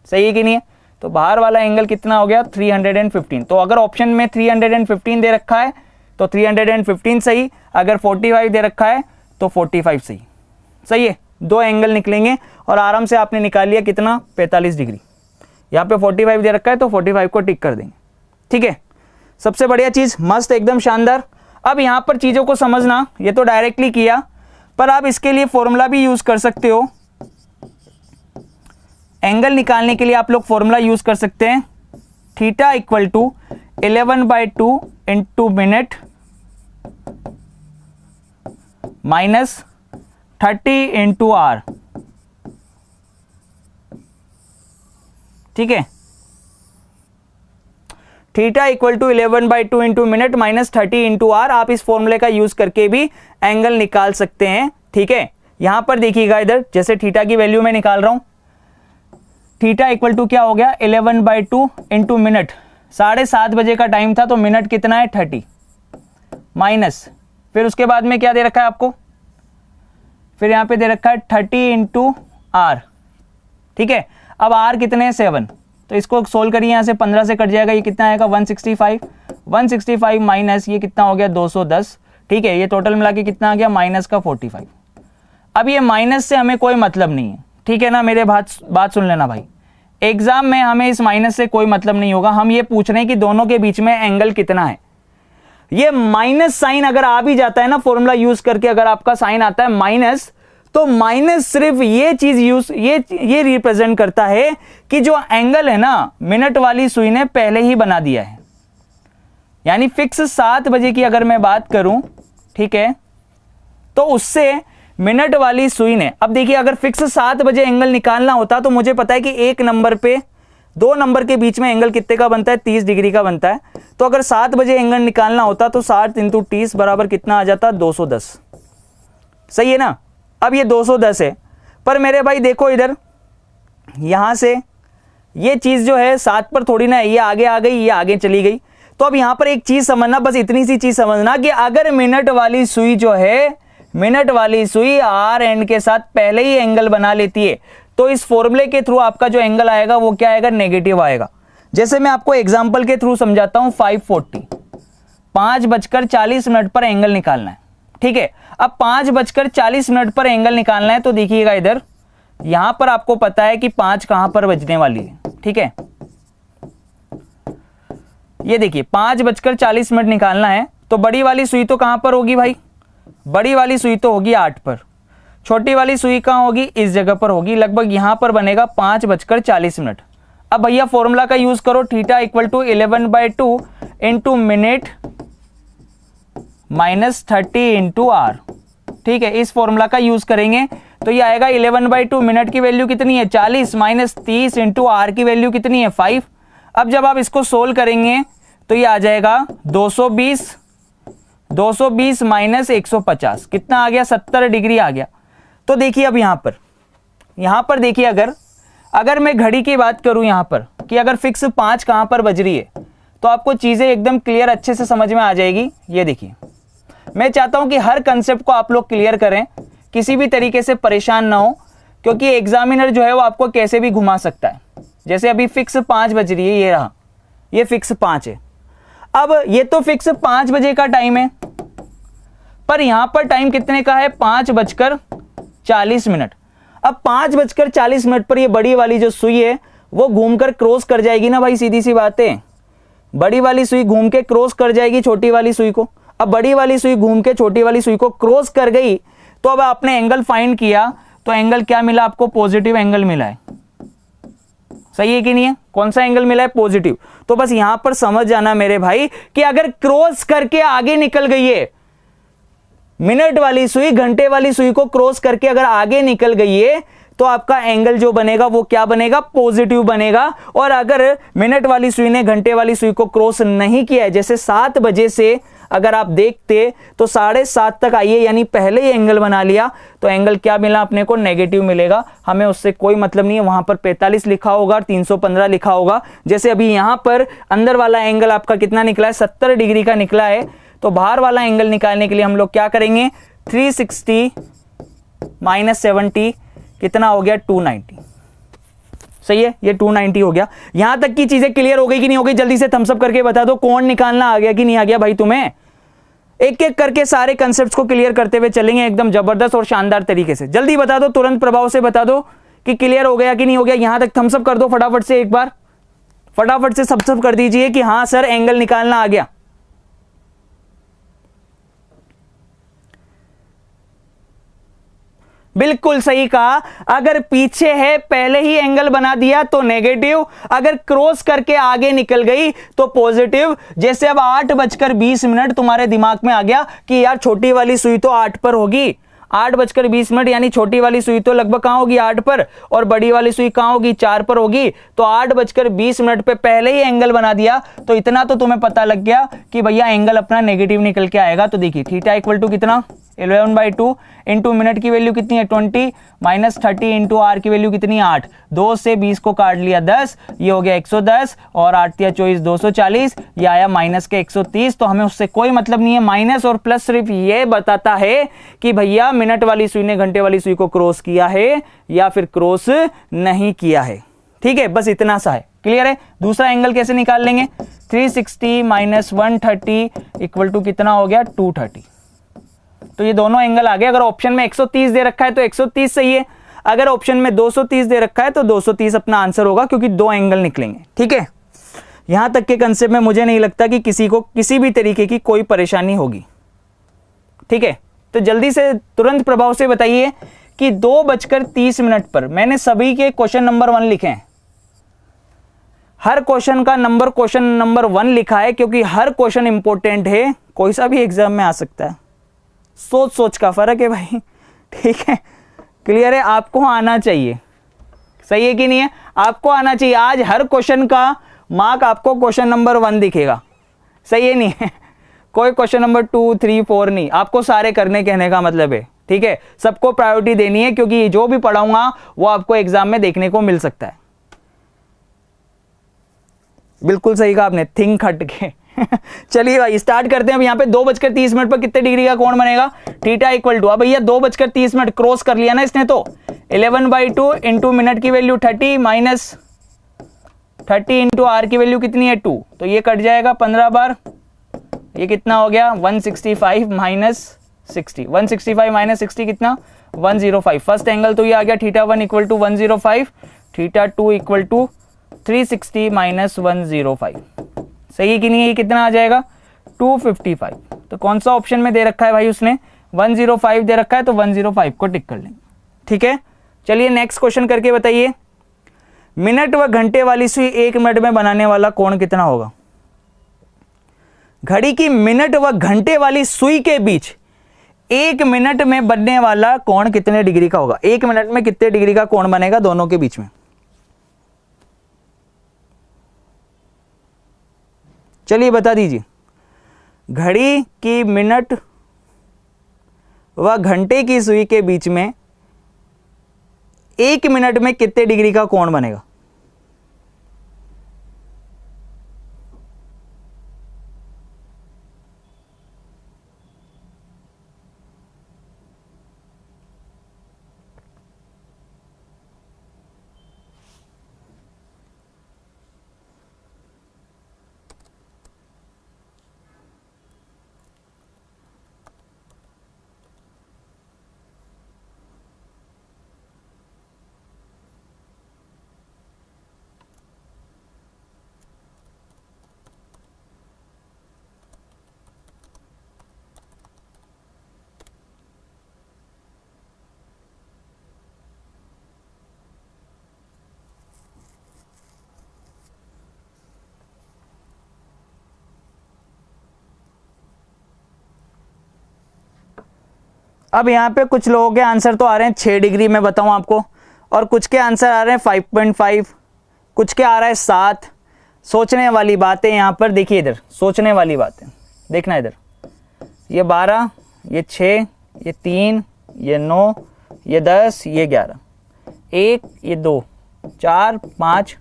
सही है कि नहीं है? तो बाहर वाला एंगल कितना हो गया, 315। तो अगर ऑप्शन में 315 दे रखा है तो 315 सही, अगर 45 दे रखा है तो 45 सही। सही है, दो एंगल निकलेंगे और आराम से आपने निकाल लिया कितना, 45 डिग्री। यहाँ पे 45 दे रखा है तो 45 को टिक कर देंगे। ठीक है, सबसे बढ़िया चीज, मस्त एकदम शानदार। अब यहां पर चीजों को समझना, ये तो डायरेक्टली किया, पर आप इसके लिए फॉर्मूला भी यूज कर सकते हो। एंगल निकालने के लिए आप लोग फॉर्मूला यूज कर सकते हैं, theta equal to 11/2 into minute minus 30 into R. ठीक है, theta equal to 11/2 into minute minus 30 into R. आप इस फॉर्मूले का यूज करके भी एंगल निकाल सकते हैं। ठीक है, यहां पर देखिएगा, इधर जैसे थीटा की वैल्यू मैं निकाल रहा हूं, थीटा इक्वल टू क्या हो गया, 11/2 इंटू मिनट। 7:30 बजे का टाइम था तो मिनट कितना है, 30 माइनस, फिर उसके बाद में क्या दे रखा है आपको, फिर यहां पे दे रखा है 30 इंटू आर। ठीक है, अब आर कितने हैं, 7, तो इसको सोल्व करिए, यहां से 15 से कट जाएगा, ये कितना आएगा 165 माइनस ये कितना हो गया 210। ठीक है, ये टोटल मिला के कितना आ गया, माइनस का 45। अब ये माइनस से हमें कोई मतलब नहीं है। ठीक है ना, मेरे बात सुन लेना भाई, एग्जाम में हमें इस माइनस से कोई मतलब नहीं होगा। हम ये पूछ रहे हैं कि दोनों के बीच में एंगल कितना है। ये माइनस साइन अगर आ भी जाता है ना फॉर्मूला यूज करके, अगर आपका साइन आता है माइनस, तो माइनस सिर्फ ये चीज ये रिप्रेजेंट करता है कि जो एंगल है ना, मिनट वाली सुई ने पहले ही बना दिया है। यानी फिक्स 7 बजे की अगर मैं बात करूं, ठीक है, तो उससे मिनट वाली सुई ने, अब देखिए अगर फिक्स 7 बजे एंगल निकालना होता तो मुझे पता है कि एक नंबर पे दो नंबर के बीच में एंगल कितने का बनता है, 30 डिग्री का बनता है। तो अगर 7 बजे एंगल निकालना होता तो 7 × 30 बराबर कितना आ जाता, 210। सही है ना। अब ये 210 है, पर मेरे भाई देखो इधर, यहां से ये चीज जो है 7 पर थोड़ी ना है, ये आगे आ गई, ये आगे चली गई। तो अब यहां पर एक चीज समझना, बस इतनी सी चीज समझना कि अगर मिनट वाली सुई जो है, मिनट वाली सुई आर एंड के साथ पहले ही एंगल बना लेती है, तो इस फॉर्मूले के थ्रू आपका जो एंगल आएगा वो क्या आएगा, नेगेटिव आएगा। जैसे मैं आपको एग्जांपल के थ्रू समझाता हूं, 5:40, 5:40 पर एंगल निकालना है। ठीक है, अब 5:40 पर एंगल निकालना है, तो देखिएगा इधर, यहां पर आपको पता है कि 5 कहां पर बजने वाली है। ठीक है, ये देखिए 5:40 निकालना है, तो बड़ी वाली सुई तो कहां पर होगी भाई, बड़ी वाली सुई तो होगी 8 पर, छोटी वाली सुई कहां होगी, इस जगह पर होगी, लगभग यहां पर बनेगा 5:40। अब भैया फॉर्मूला का यूज करो, theta equal to 11/2 into minute minus 30 into R. ठीक है, इस फॉर्मूला का यूज करेंगे तो ये आएगा 11/2, मिनट की वैल्यू कितनी है 40, माइनस 30 इंटू आर की वैल्यू कितनी है 5। अब जब आप इसको सोल्व करेंगे तो ये आ जाएगा 220 माइनस 150, कितना आ गया, 70 डिग्री आ गया। तो देखिए अब यहां पर देखिए, अगर मैं घड़ी की बात करूं यहां पर कि अगर फिक्स 5 कहां पर बज रही है, तो आपको चीजें एकदम क्लियर अच्छे से समझ में आ जाएगी। ये देखिए, मैं चाहता हूं कि हर कंसेप्ट को आप लोग क्लियर करें, किसी भी तरीके से परेशान ना हो, क्योंकि एग्जामिनर जो है वो आपको कैसे भी घुमा सकता है। जैसे अभी फिक्स 5 बज रही है, ये रहा, ये फिक्स 5 है। अब ये तो फिक्स 5 बजे का टाइम है, पर यहां पर टाइम कितने का है, 5:40। अब 5:40 पर ये बड़ी वाली जो सुई है वो घूमकर क्रॉस कर जाएगी ना भाई, सीधी सी बात है। बड़ी वाली सुई घूम के क्रॉस कर जाएगी छोटी वाली सुई को। अब बड़ी वाली सुई घूम के छोटी वाली सुई को क्रॉस कर गई, तो अब आपने एंगल फाइंड किया, तो एंगल क्या मिला आपको, पॉजिटिव एंगल मिला है। सही है कि नहीं है? कौन सा एंगल मिला है, पॉजिटिव। तो बस यहां पर समझ जाना मेरे भाई कि अगर क्रॉस करके आगे निकल गई है, मिनट वाली सुई घंटे वाली सुई को क्रॉस करके अगर आगे निकल गई है, तो आपका एंगल जो बनेगा वो क्या बनेगा, पॉजिटिव बनेगा। और अगर मिनट वाली सुई ने घंटे वाली सुई को क्रॉस नहीं किया है, जैसे 7 बजे से अगर आप देखते तो 7:30 तक आइए, यानी पहले ही एंगल बना लिया, तो एंगल क्या मिला अपने को, नेगेटिव मिलेगा। हमें उससे कोई मतलब नहीं है। वहां पर 45 लिखा होगा, 315 लिखा होगा। जैसे अभी यहां पर अंदर वाला एंगल आपका कितना निकला है, 70 डिग्री का निकला है। तो बाहर वाला एंगल निकालने के लिए हम लोग क्या करेंगे, 360 - 70 कितना हो गया, 290। सही है, ये 290 हो गया। यहां तक की चीजें क्लियर हो गई कि नहीं हो गई, जल्दी से थम्स अप करके बता दो। कोण निकालना आ गया कि नहीं आ गया भाई तुम्हें? एक एक करके सारे कंसेप्ट्स को क्लियर करते हुए चलेंगे एकदम जबरदस्त और शानदार तरीके से। जल्दी बता दो, तुरंत प्रभाव से बता दो कि क्लियर हो गया कि नहीं हो गया। यहां तक थम्स अप कर दो फटाफट से, एक बार फटाफट से सब कर दीजिए कि हां सर एंगल निकालना आ गया। बिल्कुल सही कहा। अगर पीछे है पहले ही एंगल बना दिया तो नेगेटिव, अगर क्रॉस करके आगे निकल गई तो पॉजिटिव। जैसे अब 8:20 तुम्हारे दिमाग में आ गया कि यार छोटी वाली सुई तो 8 पर होगी, 8:20 यानी छोटी वाली सुई तो लगभग कहां होगी, 8 पर, और बड़ी वाली सुई कहां होगी, 4 पर होगी। तो 8:20 पे पहले ही एंगल बना दिया, तो इतना तो तुम्हें पता लग गया कि भैया एंगल अपना नेगेटिव निकल के आएगा। तो देखिए थीटा इक्वल टू कितना, 11/2 इंटू मिनट की वैल्यू कितनी है, 20 - 30 इंटू आर की वैल्यू कितनी है, 8। 2 से 20 को काट लिया 10, ये हो गया 110, और 8 या 24 240, ये आया माइनस के 130। तो हमें उससे कोई मतलब नहीं है। माइनस और प्लस सिर्फ ये बताता है कि भैया मिनट वाली सुई ने घंटे वाली सुई को क्रॉस किया है या फिर क्रॉस नहीं किया है। ठीक है, बस इतना सा है। क्लियर है? दूसरा एंगल कैसे निकाल लेंगे, 360 - 130 इक्वल टू कितना हो गया, 230। तो ये दोनों एंगल आ गए। अगर ऑप्शन में 130 दे रखा है तो 130 सही है, अगर ऑप्शन में 230 दे रखा है तो 230 अपना आंसर होगा, क्योंकि 2 एंगल निकलेंगे। ठीक है, यहां तक के कंसेप्ट में मुझे नहीं लगता कि किसी को किसी भी तरीके की कोई परेशानी होगी। ठीक है, तो जल्दी से तुरंत प्रभाव से बताइए कि 2:30 पर मैंने सभी के क्वेश्चन नंबर 1 लिखे हैं। हर क्वेश्चन का नंबर क्वेश्चन नंबर 1 लिखा है, क्योंकि हर क्वेश्चन इंपॉर्टेंट है, कोई सा भी एग्जाम में आ सकता है। सोच सोच का फर्क है भाई। ठीक है, क्लियर है? आपको आना चाहिए। सही है कि नहीं है? आपको आना चाहिए। आज हर क्वेश्चन का मार्क आपको क्वेश्चन नंबर 1 दिखेगा। सही है नहीं है? कोई क्वेश्चन नंबर 2, 3, 4 नहीं, आपको सारे करने कहने का मतलब है। ठीक है, सबको प्रायोरिटी देनी है, क्योंकि जो भी पढ़ाऊंगा वो आपको एग्जाम में देखने को मिल सकता है। बिल्कुल सही कहा आपने, थिंक हट के। चलिए भाई स्टार्ट करते हैं। अब यहाँ पे 2:30 पर कितने डिग्री का कोण बनेगा, थीटा इक्वल टू, अब भैया 2:30 क्रॉस कर लिया ना इसने, तो 11/2 इंटू मिनट की वैल्यू 30 माइनस 30 इंटू आर की वैल्यू कितनी है, 2। तो ये कट जाएगा 15 बार, ये कितना हो गया, 165 - 60। 165 - 60 कितना, 105। फर्स्ट एंगल तो ये आ गया, θ1 इक्वल टू 105, θ2 इक्वल टू 360 - 105। सही है कि नहीं है? ये कितना आ जाएगा, 255। तो कौन सा ऑप्शन में दे रखा है भाई उसने, 105 दे रखा है, तो 105 को टिक कर लेंगे। ठीक है, चलिए नेक्स्ट क्वेश्चन करके बताइए। मिनट व घंटे वाली सुई 1 मिनट में बनाने वाला कोण कितना होगा। घड़ी की मिनट व घंटे वाली सुई के बीच 1 मिनट में बनने वाला कोण कितने डिग्री का होगा। 1 मिनट में कितने डिग्री का कोण बनेगा दोनों के बीच में। चलिए बता दीजिए। घड़ी की मिनट व घंटे की सुई के बीच में 1 मिनट में कितने डिग्री का कोण बनेगा। अब यहाँ पे कुछ लोगों के आंसर तो आ रहे हैं 6 डिग्री में बताऊँ आपको, और कुछ के आंसर आ रहे हैं 5.5, कुछ के आ रहा है 7। सोचने वाली बात है यहाँ पर, देखिए इधर सोचने वाली बात है, देखना इधर, ये 12, ये 6, ये 3, ये 9, ये 10, ये 11, 1, ये 2, 4, 5,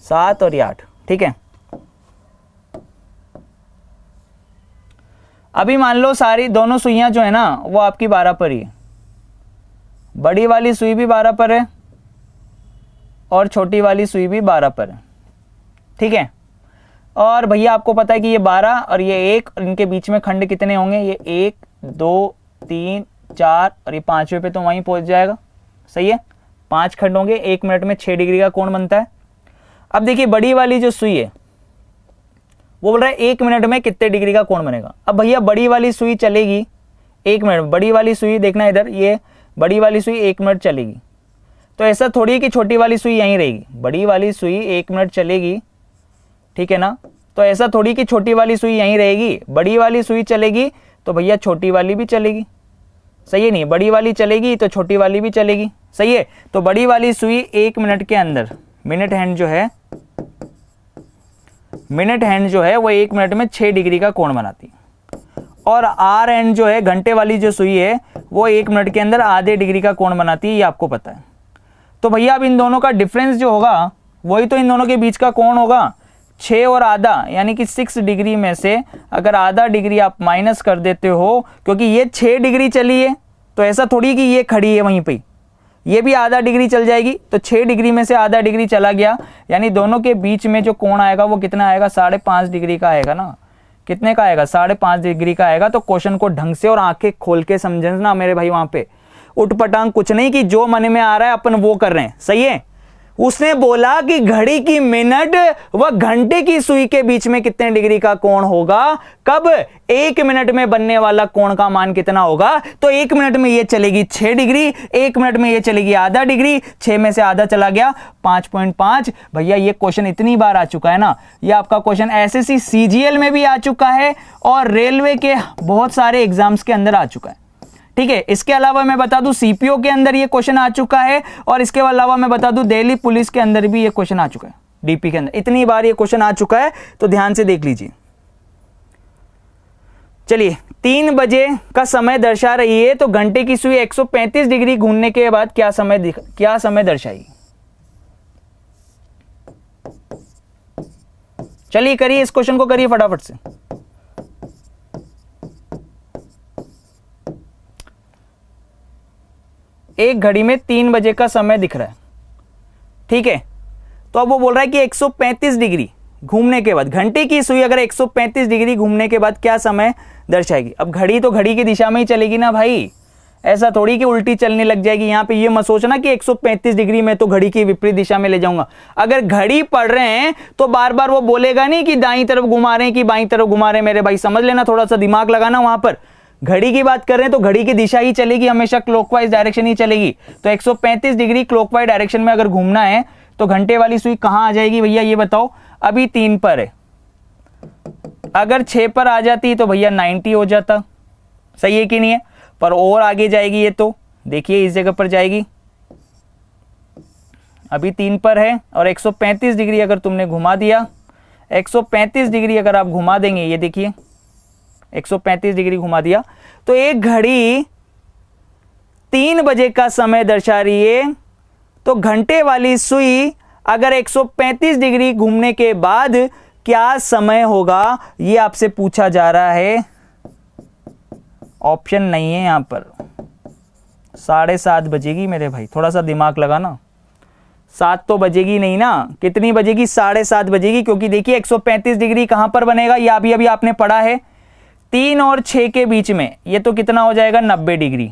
7 और ये 8, ठीक है। अभी मान लो सारी दोनों सुइयां जो है ना वो आपकी 12 पर ही है, बड़ी वाली सुई भी 12 पर है और छोटी वाली सुई भी 12 पर है, ठीक है। और भैया आपको पता है कि ये 12 और ये 1 और इनके बीच में खंड कितने होंगे, ये 1, 2, 3, 4 और ये 5वें पे तो वहीं पहुंच जाएगा, सही है। 5 खंड होंगे, 1 मिनट में 6 डिग्री का कोण बनता है। अब देखिए बड़ी वाली जो सुई है वो बोल रहा है 1 मिनट में कितने डिग्री का कोण बनेगा। अब भैया बड़ी वाली सुई चलेगी 1 मिनट में, बड़ी वाली सुई देखना इधर, ये बड़ी वाली सुई 1 मिनट चलेगी, तो ऐसा थोड़ी है कि छोटी वाली सुई यहीं रहेगी, बड़ी वाली सुई 1 मिनट चलेगी, ठीक है ना। तो ऐसा थोड़ी कि छोटी वाली सुई यहीं रहेगी, बड़ी वाली सुई चलेगी तो भैया छोटी वाली भी चलेगी, सही है नहीं, बड़ी वाली चलेगी तो छोटी वाली भी चलेगी, सही है। तो बड़ी वाली सुई 1 मिनट के अंदर, मिनट हैंड जो है वो 1 मिनट में 6 डिग्री का कोण बनाती है। और आर एंड जो है घंटे वाली जो सुई है वो 1 मिनट के अंदर आधे डिग्री का कोण बनाती है, ये आपको पता है। तो भैया अब इन दोनों का डिफरेंस जो होगा वही तो इन दोनों के बीच का कोण होगा, 6 और आधा, यानी कि 6 डिग्री में से अगर आधा डिग्री आप माइनस कर देते हो, क्योंकि ये 6 डिग्री चली है तो ऐसा थोड़ी कि ये खड़ी है वहीं पे, ये भी आधा डिग्री चल जाएगी, तो 6 डिग्री में से आधा डिग्री चला गया, यानी दोनों के बीच में जो कोण आएगा वो कितना आएगा, 5.5 डिग्री का आएगा ना। कितने का आएगा, 5.5 डिग्री का आएगा। तो क्वेश्चन को ढंग से और आंखें खोल के समझना मेरे भाई, वहां पे उठपटांग कुछ नहीं कि जो मन में आ रहा है अपन वो कर रहे हैं, सही है। उसने बोला कि घड़ी की मिनट व घंटे की सुई के बीच में कितने डिग्री का कोण होगा, कब, 1 मिनट में बनने वाला कोण का मान कितना होगा। तो 1 मिनट में ये चलेगी 6 डिग्री, 1 मिनट में ये चलेगी आधा डिग्री, 6 में से आधा चला गया 5.5। भैया ये क्वेश्चन इतनी बार आ चुका है ना, ये आपका क्वेश्चन एसएससी सीजीएल में भी आ चुका है और रेलवे के बहुत सारे एग्जाम्स के अंदर आ चुका है, ठीक है। इसके अलावा मैं बता दूं सीपीओ के अंदर ये क्वेश्चन आ चुका है, और इसके अलावा मैं बता दूं दिल्ली पुलिस के अंदर भी ये क्वेश्चन आ चुका है, डीपी के अंदर इतनी बार ये क्वेश्चन आ चुका है, तो ध्यान से देख लीजिए। चलिए 3 बजे का समय दर्शा रही है, तो घंटे की सुई 135 डिग्री घूमने के बाद क्या समय दर्शाएगी। चलिए करिए, इस क्वेश्चन को करिए फटाफट से। एक घड़ी में 3 बजे का समय दिख रहा है, ठीक है। तो अब वो बोल रहा है कि 135 डिग्री घूमने के बाद, घंटे की सुई अगर 135 डिग्री घूमने के बाद क्या समय दर्शाएगी। अब घड़ी तो घड़ी की दिशा में ही चलेगी ना भाई, ऐसा थोड़ी कि उल्टी चलने लग जाएगी। यहां पे ये मत सोचना कि 135 डिग्री में तो घड़ी की विपरीत दिशा में ले जाऊंगा। अगर घड़ी पढ़ रहे हैं तो बार बार वो बोलेगा नहीं कि दाईं तरफ घुमा रहे हैं कि बाईं तरफ घुमा रहे हैं, मेरे भाई समझ लेना, थोड़ा सा दिमाग लगाना। वहां पर घड़ी की बात कर रहे हैं तो घड़ी की दिशा ही चलेगी, हमेशा क्लॉकवाइज डायरेक्शन ही चलेगी। तो 135 डिग्री क्लॉकवाइज डायरेक्शन में अगर घूमना है तो घंटे वाली सुई कहां आ जाएगी भैया, ये बताओ। अभी 3 पर है, अगर 6 पर आ जाती तो भैया 90 हो जाता, सही है कि नहीं है। पर और आगे जाएगी ये, तो देखिए इस जगह पर जाएगी, अभी 3 पर है और 135 डिग्री अगर तुमने घुमा दिया, 135 डिग्री अगर आप घुमा देंगे, ये देखिए 135 डिग्री घुमा दिया, तो एक घड़ी 3 बजे का समय दर्शा रही है। तो घंटे वाली सुई अगर 135 डिग्री घूमने के बाद क्या समय होगा, ये आपसे पूछा जा रहा है। ऑप्शन नहीं है यहां पर। 7:30 बजेगी मेरे भाई, थोड़ा सा दिमाग लगाना। 7 तो बजेगी नहीं ना, कितनी बजेगी, 7:30 बजेगी, क्योंकि देखिए 135 डिग्री कहां पर बनेगा, ये अभी आपने पढ़ा है 3 और 6 के बीच में, ये तो कितना हो जाएगा 90 डिग्री,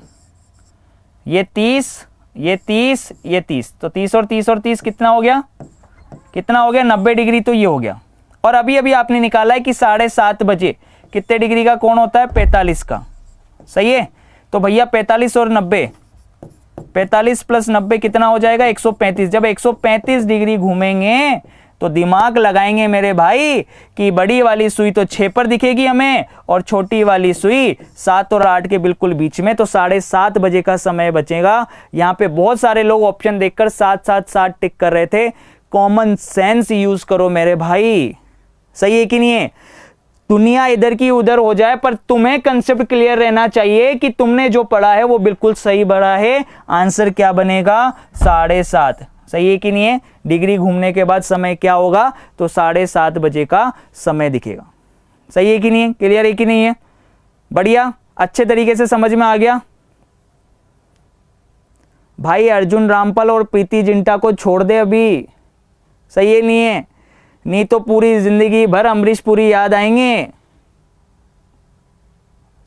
ये 30, ये 30, ये 30, तो 30 और 30 और 30 कितना हो गया, 90 डिग्री, तो ये हो गया। और अभी आपने निकाला है कि 7:30 बजे कितने डिग्री का कोण होता है, 45 का, सही है। तो भैया 45 और 90, 45 प्लस 90 कितना हो जाएगा, 135। जब 135 डिग्री घूमेंगे तो दिमाग लगाएंगे मेरे भाई कि बड़ी वाली सुई तो 6 पर दिखेगी हमें और छोटी वाली सुई 7 और 8 के बिल्कुल बीच में, तो 7:30 बजे का समय बचेगा। यहाँ पे बहुत सारे लोग ऑप्शन देखकर 7-7-7 टिक कर रहे थे। कॉमन सेंस यूज करो मेरे भाई, सही है कि नहीं है? दुनिया इधर की उधर हो जाए पर तुम्हें कंसेप्ट क्लियर रहना चाहिए कि तुमने जो पढ़ा है वो बिल्कुल सही पढ़ा है। आंसर क्या बनेगा? 7:30। सही है कि नहीं है? डिग्री घूमने के बाद समय क्या होगा? तो 7:30 बजे का समय दिखेगा। सही है कि नहीं है? क्लियर है कि नहीं है? बढ़िया, अच्छे तरीके से समझ में आ गया भाई। अर्जुन रामपाल और प्रीति जिंटा को छोड़ दे अभी, सही है नहीं है? नहीं तो पूरी जिंदगी भर अमरीश पुरी याद आएंगे।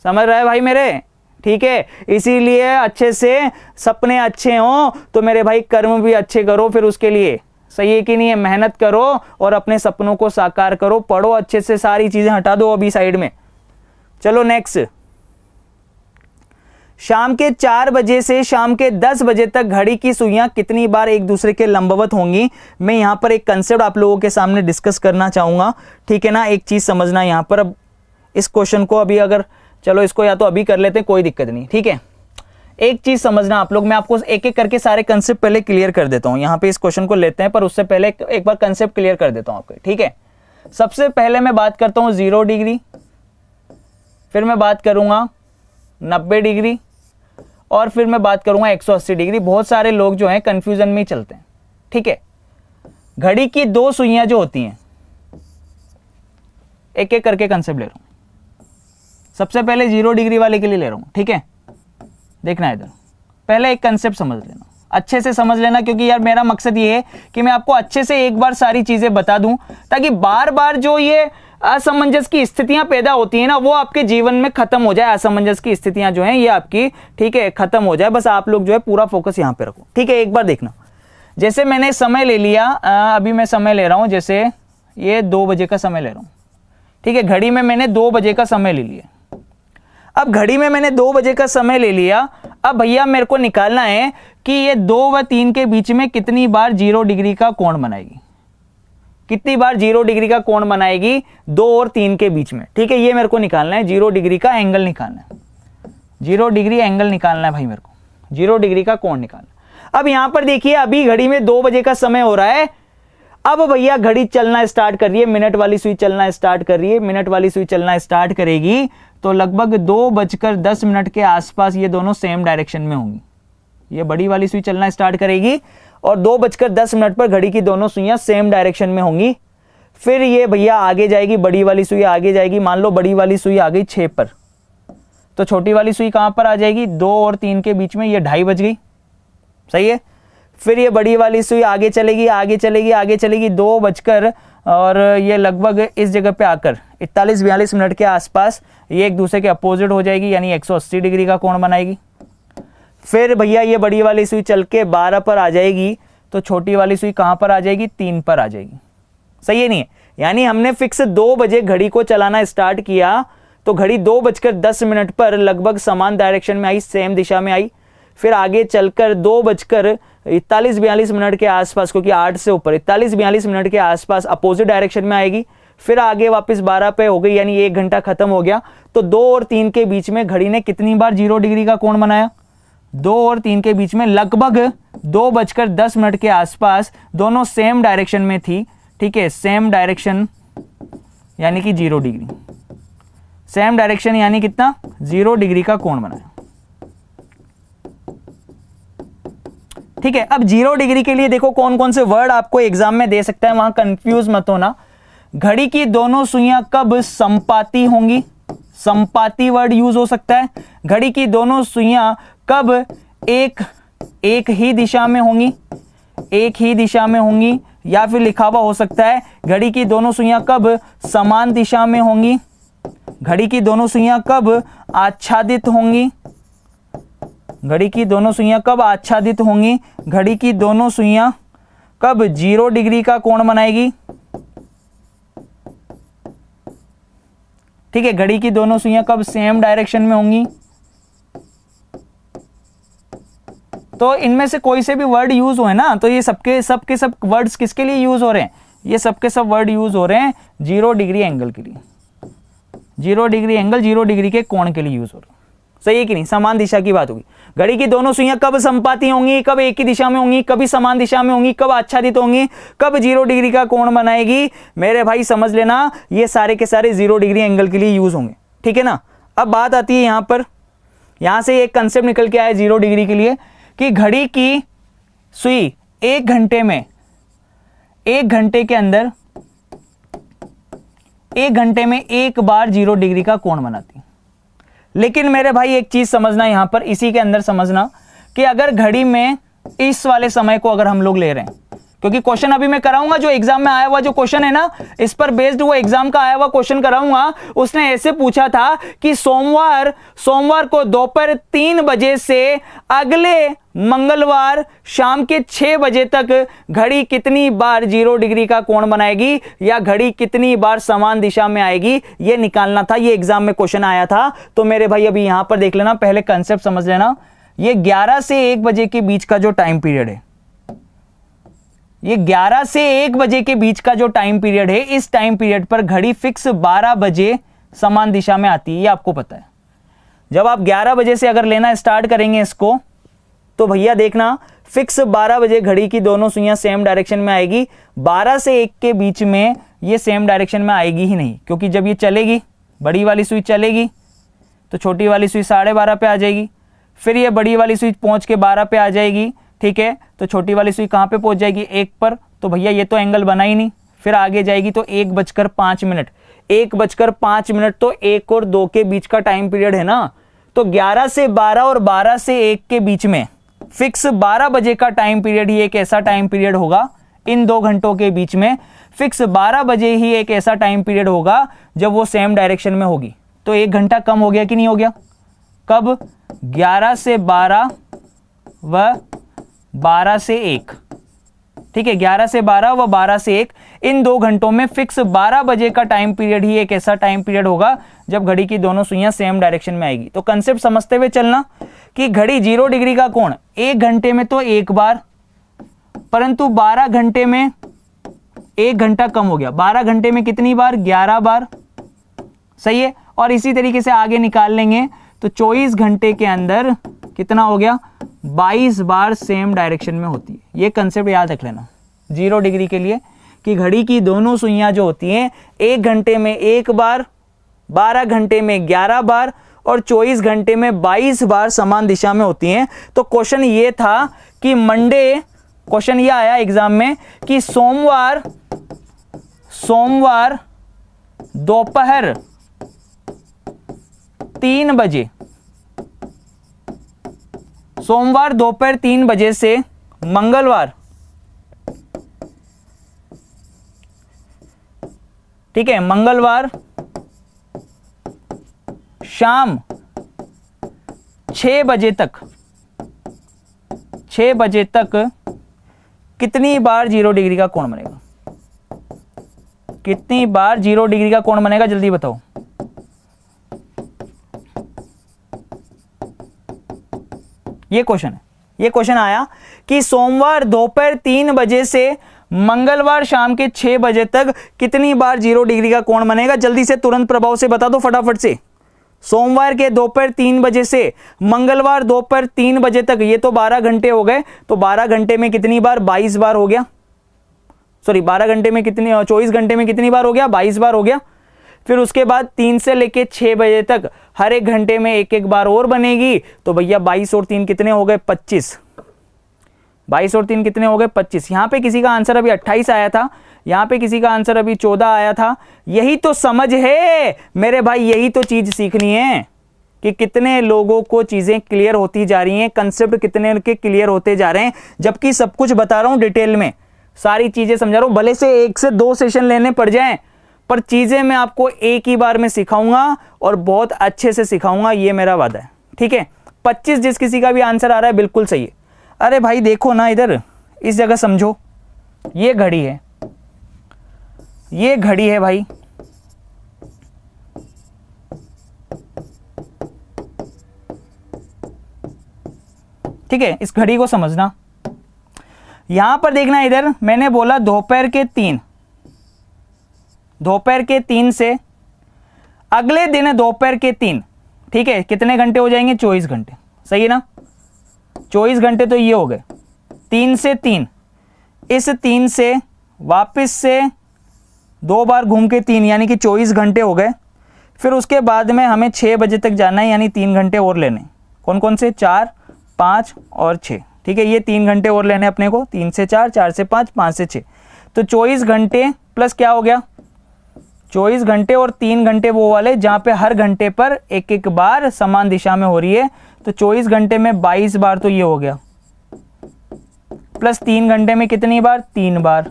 समझ रहे भाई मेरे? ठीक है, इसीलिए अच्छे से सपने अच्छे हों तो मेरे भाई कर्म भी अच्छे करो फिर उसके लिए। सही है कि नहीं है? मेहनत करो और अपने सपनों को साकार करो, पढ़ो अच्छे से, सारी चीजें हटा दो अभी साइड में। चलो नेक्स्ट। शाम के 4 बजे से शाम के 10 बजे तक घड़ी की सुइयां कितनी बार एक दूसरे के लंबवत होंगी? मैं यहां पर एक कंसेप्ट आप लोगों के सामने डिस्कस करना चाहूंगा, ठीक है ना? एक चीज समझना यहां पर। अब इस क्वेश्चन को अभी अगर, चलो इसको या तो अभी कर लेते हैं, कोई दिक्कत नहीं, ठीक है? एक चीज समझना आप लोग, मैं आपको एक एक करके सारे कंसेप्ट पहले क्लियर कर देता हूं। यहां पे इस क्वेश्चन को लेते हैं पर उससे पहले एक बार कंसेप्ट क्लियर कर देता हूं आपको, ठीक है? सबसे पहले मैं बात करता हूं 0 डिग्री, फिर मैं बात करूंगा 90 डिग्री और फिर मैं बात करूंगा 180 डिग्री। बहुत सारे लोग जो हैं कंफ्यूजन में ही चलते हैं, ठीक है? घड़ी की 2 सुइयां जो होती हैं, एक एक करके कंसेप्ट ले रहा हूं। सबसे पहले 0 डिग्री वाले के लिए ले रहा हूं, ठीक है? देखना इधर, पहले एक कंसेप्ट समझ लेना, अच्छे से समझ लेना, क्योंकि यार मेरा मकसद ये है कि मैं आपको अच्छे से एक बार सारी चीजें बता दूं ताकि बार बार जो ये असमंजस की स्थितियां पैदा होती है ना वो आपके जीवन में खत्म हो जाए। असमंजस की स्थितियां जो हैं ये आपकी, ठीक है, खत्म हो जाए। बस आप लोग जो है पूरा फोकस यहां पे रखो, ठीक है? एक बार देखना, जैसे मैंने समय ले लिया, अभी मैं समय ले रहा हूं, जैसे ये 2 बजे का समय ले रहा हूं, ठीक है? घड़ी में मैंने 2 बजे का समय ले लिया। अब घड़ी में मैंने 2 बजे का समय ले लिया। अब भैया मेरे को निकालना है कि ये 2 व 3 के बीच में कितनी बार 0 डिग्री का कोण बनाएगी। कितनी बार 0 डिग्री का कोण बनाएगी 2 और 3 के बीच में, ठीक है? ये मेरे को निकालना है, 0 डिग्री का एंगल निकालना है। 0 डिग्री एंगल निकालना है भाई मेरे को, 0 डिग्री का कोण निकालना। अब यहां पर देखिए अभी घड़ी में 2 बजे का समय हो रहा है। अब भैया घड़ी चलना स्टार्ट कर रही है, मिनट वाली सुई चलना स्टार्ट कर रही है। मिनट वाली सुई चलना स्टार्ट करेगी तो लगभग 2:10 के आसपास ये दोनों सेम डायरेक्शन में होंगी। ये बड़ी वाली सुई चलना स्टार्ट करेगी और 2:10 पर घड़ी की दोनों सुइयां सेम डायरेक्शन में होंगी। फिर ये भैया आगे जाएगी, बड़ी वाली सुई आगे जाएगी। मान लो बड़ी वाली सुई आ गई 6 पर, तो छोटी वाली सुई कहां पर आ जाएगी? 2 और 3 के बीच में, ये 2:30 बज गई, सही है? फिर ये बड़ी वाली सुई आगे चलेगी, आगे चलेगी, आगे चलेगी 2 बजकर और ये लगभग इस जगह पे आकर 41-42 मिनट के आसपास ये एक दूसरे के अपोजिट हो जाएगी, यानी 180 डिग्री का कोण बनाएगी। फिर भैया ये बड़ी वाली सुई चल के 12 पर आ जाएगी, तो छोटी वाली सुई कहां पर आ जाएगी? 3 पर आ जाएगी। सही है नहीं है? यानी हमने फिक्स 2 बजे घड़ी को चलाना स्टार्ट किया तो घड़ी 2:10 पर लगभग समान डायरेक्शन में आई, सेम दिशा में आई। फिर आगे चलकर 2:41-42 के आसपास, क्योंकि 8 से ऊपर 41-42 के आसपास अपोजिट डायरेक्शन में आएगी। फिर आगे वापस 12 पे हो गई, यानी 1 घंटा खत्म हो गया। तो 2 और 3 के बीच में घड़ी ने कितनी बार 0 डिग्री का कोण बनाया? 2 और 3 के बीच में लगभग 2:10 के आसपास दोनों सेम डायरेक्शन में थी, ठीक है? सेम डायरेक्शन यानी कि 0 डिग्री, सेम डायरेक्शन यानी कितना? 0 डिग्री का कोण बनाया, ठीक है? अब 0 डिग्री के लिए देखो कौन कौन से वर्ड आपको एग्जाम में दे सकता है, वहां कंफ्यूज मत होना। घड़ी की दोनों सुइयां कब संपाती होंगी? संपाती वर्ड यूज हो सकता है। घड़ी की दोनों सुइयां कब एक ही दिशा में होंगी? एक ही दिशा में होंगी। या फिर लिखा हुआ हो सकता है घड़ी की दोनों सुइयां कब समान दिशा में होंगी? घड़ी की दोनों सुइयां कब आच्छादित होंगी? घड़ी की दोनों सुइयां कब आच्छादित होंगी? घड़ी की दोनों सुइयां कब 0 डिग्री का कोण बनाएगी? ठीक है, घड़ी की दोनों सुइयां कब सेम डायरेक्शन में होंगी? तो इनमें से कोई से भी वर्ड यूज हुए ना, तो ये सब वर्ड्स किसके लिए यूज हो रहे हैं? ये सबके सब वर्ड यूज हो रहे हैं 0 डिग्री एंगल के लिए, 0 डिग्री एंगल 0 डिग्री के कोण के लिए यूज हो रहा है। सही है कि नहीं? समान दिशा की बात होगी। घड़ी की दोनों सुइयां कब समपाती होंगी, कब एक ही दिशा में होंगी, कभी समान दिशा में होंगी, कब आच्छादित होंगी, कब 0 डिग्री का कोण बनाएगी। मेरे भाई समझ लेना, ये सारे के सारे 0 डिग्री एंगल के लिए यूज होंगे। ठीक है ना? अब बात आती है यहां पर, यहां से एक कंसेप्ट निकल के आया 0 डिग्री के लिए कि घड़ी की सुई 1 घंटे में, 1 घंटे के अंदर, 1 घंटे में एक बार 0 डिग्री का कोण बनाती है। लेकिन मेरे भाई एक चीज समझना यहां पर, इसी के अंदर समझना कि अगर घड़ी में इस वाले समय को अगर हम लोग ले रहे हैं, क्योंकि क्वेश्चन अभी मैं कराऊंगा जो एग्जाम में आया हुआ जो क्वेश्चन है ना, इस पर बेस्ड वो एग्जाम का आया हुआ क्वेश्चन कराऊंगा। उसने ऐसे पूछा था कि सोमवार को दोपहर 3 बजे से अगले मंगलवार शाम के 6 बजे तक घड़ी कितनी बार 0 डिग्री का कोण बनाएगी, या घड़ी कितनी बार समान दिशा में आएगी, यह निकालना था। यह एग्जाम में क्वेश्चन आया था। तो मेरे भाई अभी यहां पर देख लेना, पहले कंसेप्ट समझ लेना। ये 11 से 1 बजे के बीच का जो टाइम पीरियड है, ये 11 से 1 बजे के बीच का जो टाइम पीरियड है, इस टाइम पीरियड पर घड़ी फिक्स 12 बजे समान दिशा में आती है। ये आपको पता है। जब आप 11 बजे से अगर लेना स्टार्ट करेंगे इसको, तो भैया देखना फिक्स 12 बजे घड़ी की दोनों सुइयां सेम डायरेक्शन में आएगी। 12 से 1 के बीच में ये सेम डायरेक्शन में आएगी ही नहीं, क्योंकि जब ये चलेगी, बड़ी वाली सुई चलेगी, तो छोटी वाली सुई 12:30 पे आ जाएगी। फिर ये बड़ी वाली सुई पहुंच के 12 पे आ जाएगी। ठीक है, तो छोटी वाली सुई कहां पे पहुंच जाएगी? 1 पर। तो भैया ये तो एंगल बना ही नहीं। फिर आगे जाएगी तो 1:05, 1:05 तो 1 और 2 के बीच का टाइम पीरियड है ना। तो 11 से 12 और 12 से 1 के बीच में फिक्स 12 बजे का टाइम पीरियड ही एक ऐसा टाइम पीरियड होगा, इन 2 घंटों के बीच में फिक्स 12 बजे ही एक ऐसा टाइम पीरियड होगा जब वो सेम डायरेक्शन में होगी। तो 1 घंटा कम हो गया कि नहीं हो गया? कब? 11 से 12 व 12 से 1। ठीक है, 11 से 12 व 12 से 1, इन 2 घंटों में फिक्स 12 बजे का टाइम पीरियड ही एक ऐसा टाइम पीरियड होगा जब घड़ी की दोनों सुइयां सेम डायरेक्शन में आएगी। तो कंसेप्ट समझते हुए चलना कि घड़ी 0 डिग्री का कोण 1 घंटे में तो 1 बार, परंतु 12 घंटे में 1 घंटा कम हो गया। 12 घंटे में कितनी बार? 11 बार। सही है। और इसी तरीके से आगे निकाल लेंगे तो 24 घंटे के अंदर कितना हो गया? 22 बार सेम डायरेक्शन में होती है। ये कंसेप्ट याद रख लेना 0 डिग्री के लिए, कि घड़ी की दोनों सुइयां जो होती हैं 1 घंटे में 1 बार, 12 घंटे में 11 बार और 24 घंटे में 22 बार समान दिशा में होती हैं। तो क्वेश्चन ये था कि मंडे, क्वेश्चन ये आया एग्जाम में कि सोमवार दोपहर 3 बजे, सोमवार दोपहर 3 बजे से मंगलवार, ठीक है, मंगलवार शाम 6 बजे तक, 6 बजे तक कितनी बार 0 डिग्री का कोण बनेगा? कितनी बार 0 डिग्री का कोण बनेगा? जल्दी बताओ। ये क्वेश्चन है। ये क्वेश्चन आया कि सोमवार दोपहर 3 बजे से मंगलवार शाम के 6 बजे तक कितनी बार 0 डिग्री का कोण बनेगा? जल्दी से तुरंत प्रभाव से बता दो फटाफट से। सोमवार के दोपहर 3 बजे से मंगलवार दोपहर 3 बजे तक, ये तो 12 घंटे हो गए। तो 12 घंटे में कितनी बार? 22 बार हो गया। सॉरी, 12 घंटे में कितनी, 24 घंटे में कितनी बार हो गया? 22 बार हो गया। फिर उसके बाद 3 से लेके 6 बजे तक हर एक घंटे में एक एक बार और बनेगी। तो भैया 22 और 3 कितने हो गए? 25। 22 और 3 कितने हो गए? 25। यहां पे किसी का आंसर अभी 28 आया था, यहां पे किसी का आंसर अभी 14 आया था। यही तो समझ है मेरे भाई, यही तो चीज सीखनी है कि कितने लोगों को चीजें क्लियर होती जा रही हैं, कंसेप्ट कितने के क्लियर होते जा रहे हैं, जबकि सब कुछ बता रहा हूं डिटेल में, सारी चीजें समझा रहा हूं। भले से 1 से 2 सेशन लेने पड़ जाएं, पर चीजें मैं आपको एक ही बार में सिखाऊंगा और बहुत अच्छे से सिखाऊंगा, ये मेरा वादा है। ठीक है, 25 जिस किसी का भी आंसर आ रहा है बिल्कुल सही है। अरे भाई देखो ना, इधर इस जगह समझो, ये घड़ी है, ये घड़ी है भाई, ठीक है, इस घड़ी को समझना। यहां पर देखना, इधर मैंने बोला दोपहर के 3, दोपहर के 3 से अगले दिन दोपहर के 3, ठीक है, कितने घंटे हो जाएंगे? 24 घंटे, सही है ना? 24 घंटे तो ये हो गए। 3 से 3, इस 3 से वापस से 2 बार घूम के 3, यानी कि 24 घंटे हो गए। फिर उसके बाद में हमें 6 बजे तक जाना है, यानी 3 घंटे और लेने। कौन कौन से? 4, 5 और 6, ठीक है, ये 3 घंटे और लेने अपने को। 3 से 4, 4 से 5, 5 से 6, तो 24 घंटे प्लस क्या हो गया? 24 घंटे और 3 घंटे वो वाले जहाँ पे हर घंटे पर एक एक बार समान दिशा में हो रही है, तो 24 घंटे में 22 बार तो ये हो गया, प्लस 3 घंटे में कितनी बार? 3 बार,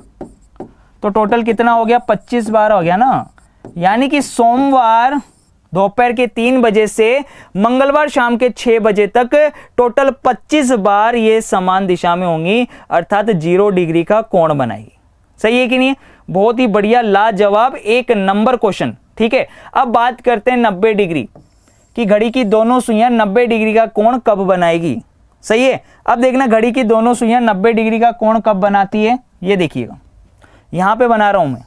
तो टोटल कितना हो गया? 25 बार हो गया ना। यानी कि सोमवार दोपहर के 3 बजे से मंगलवार शाम के 6 बजे तक टोटल 25 बार ये समान दिशा में होंगी, अर्थात 0 डिग्री का कोण बनाएगी। सही है कि नहीं? बहुत ही बढ़िया, लाजवाब, 1 नंबर क्वेश्चन। ठीक है, अब बात करते हैं 90 डिग्री की। घड़ी की दोनों सुइयां 90 डिग्री का कोण कब बनाएगी? सही है, अब देखना घड़ी की दोनों सुइयां 90 डिग्री का कोण कब बनाती है। ये देखिएगा, यहां पे बना रहा हूं मैं।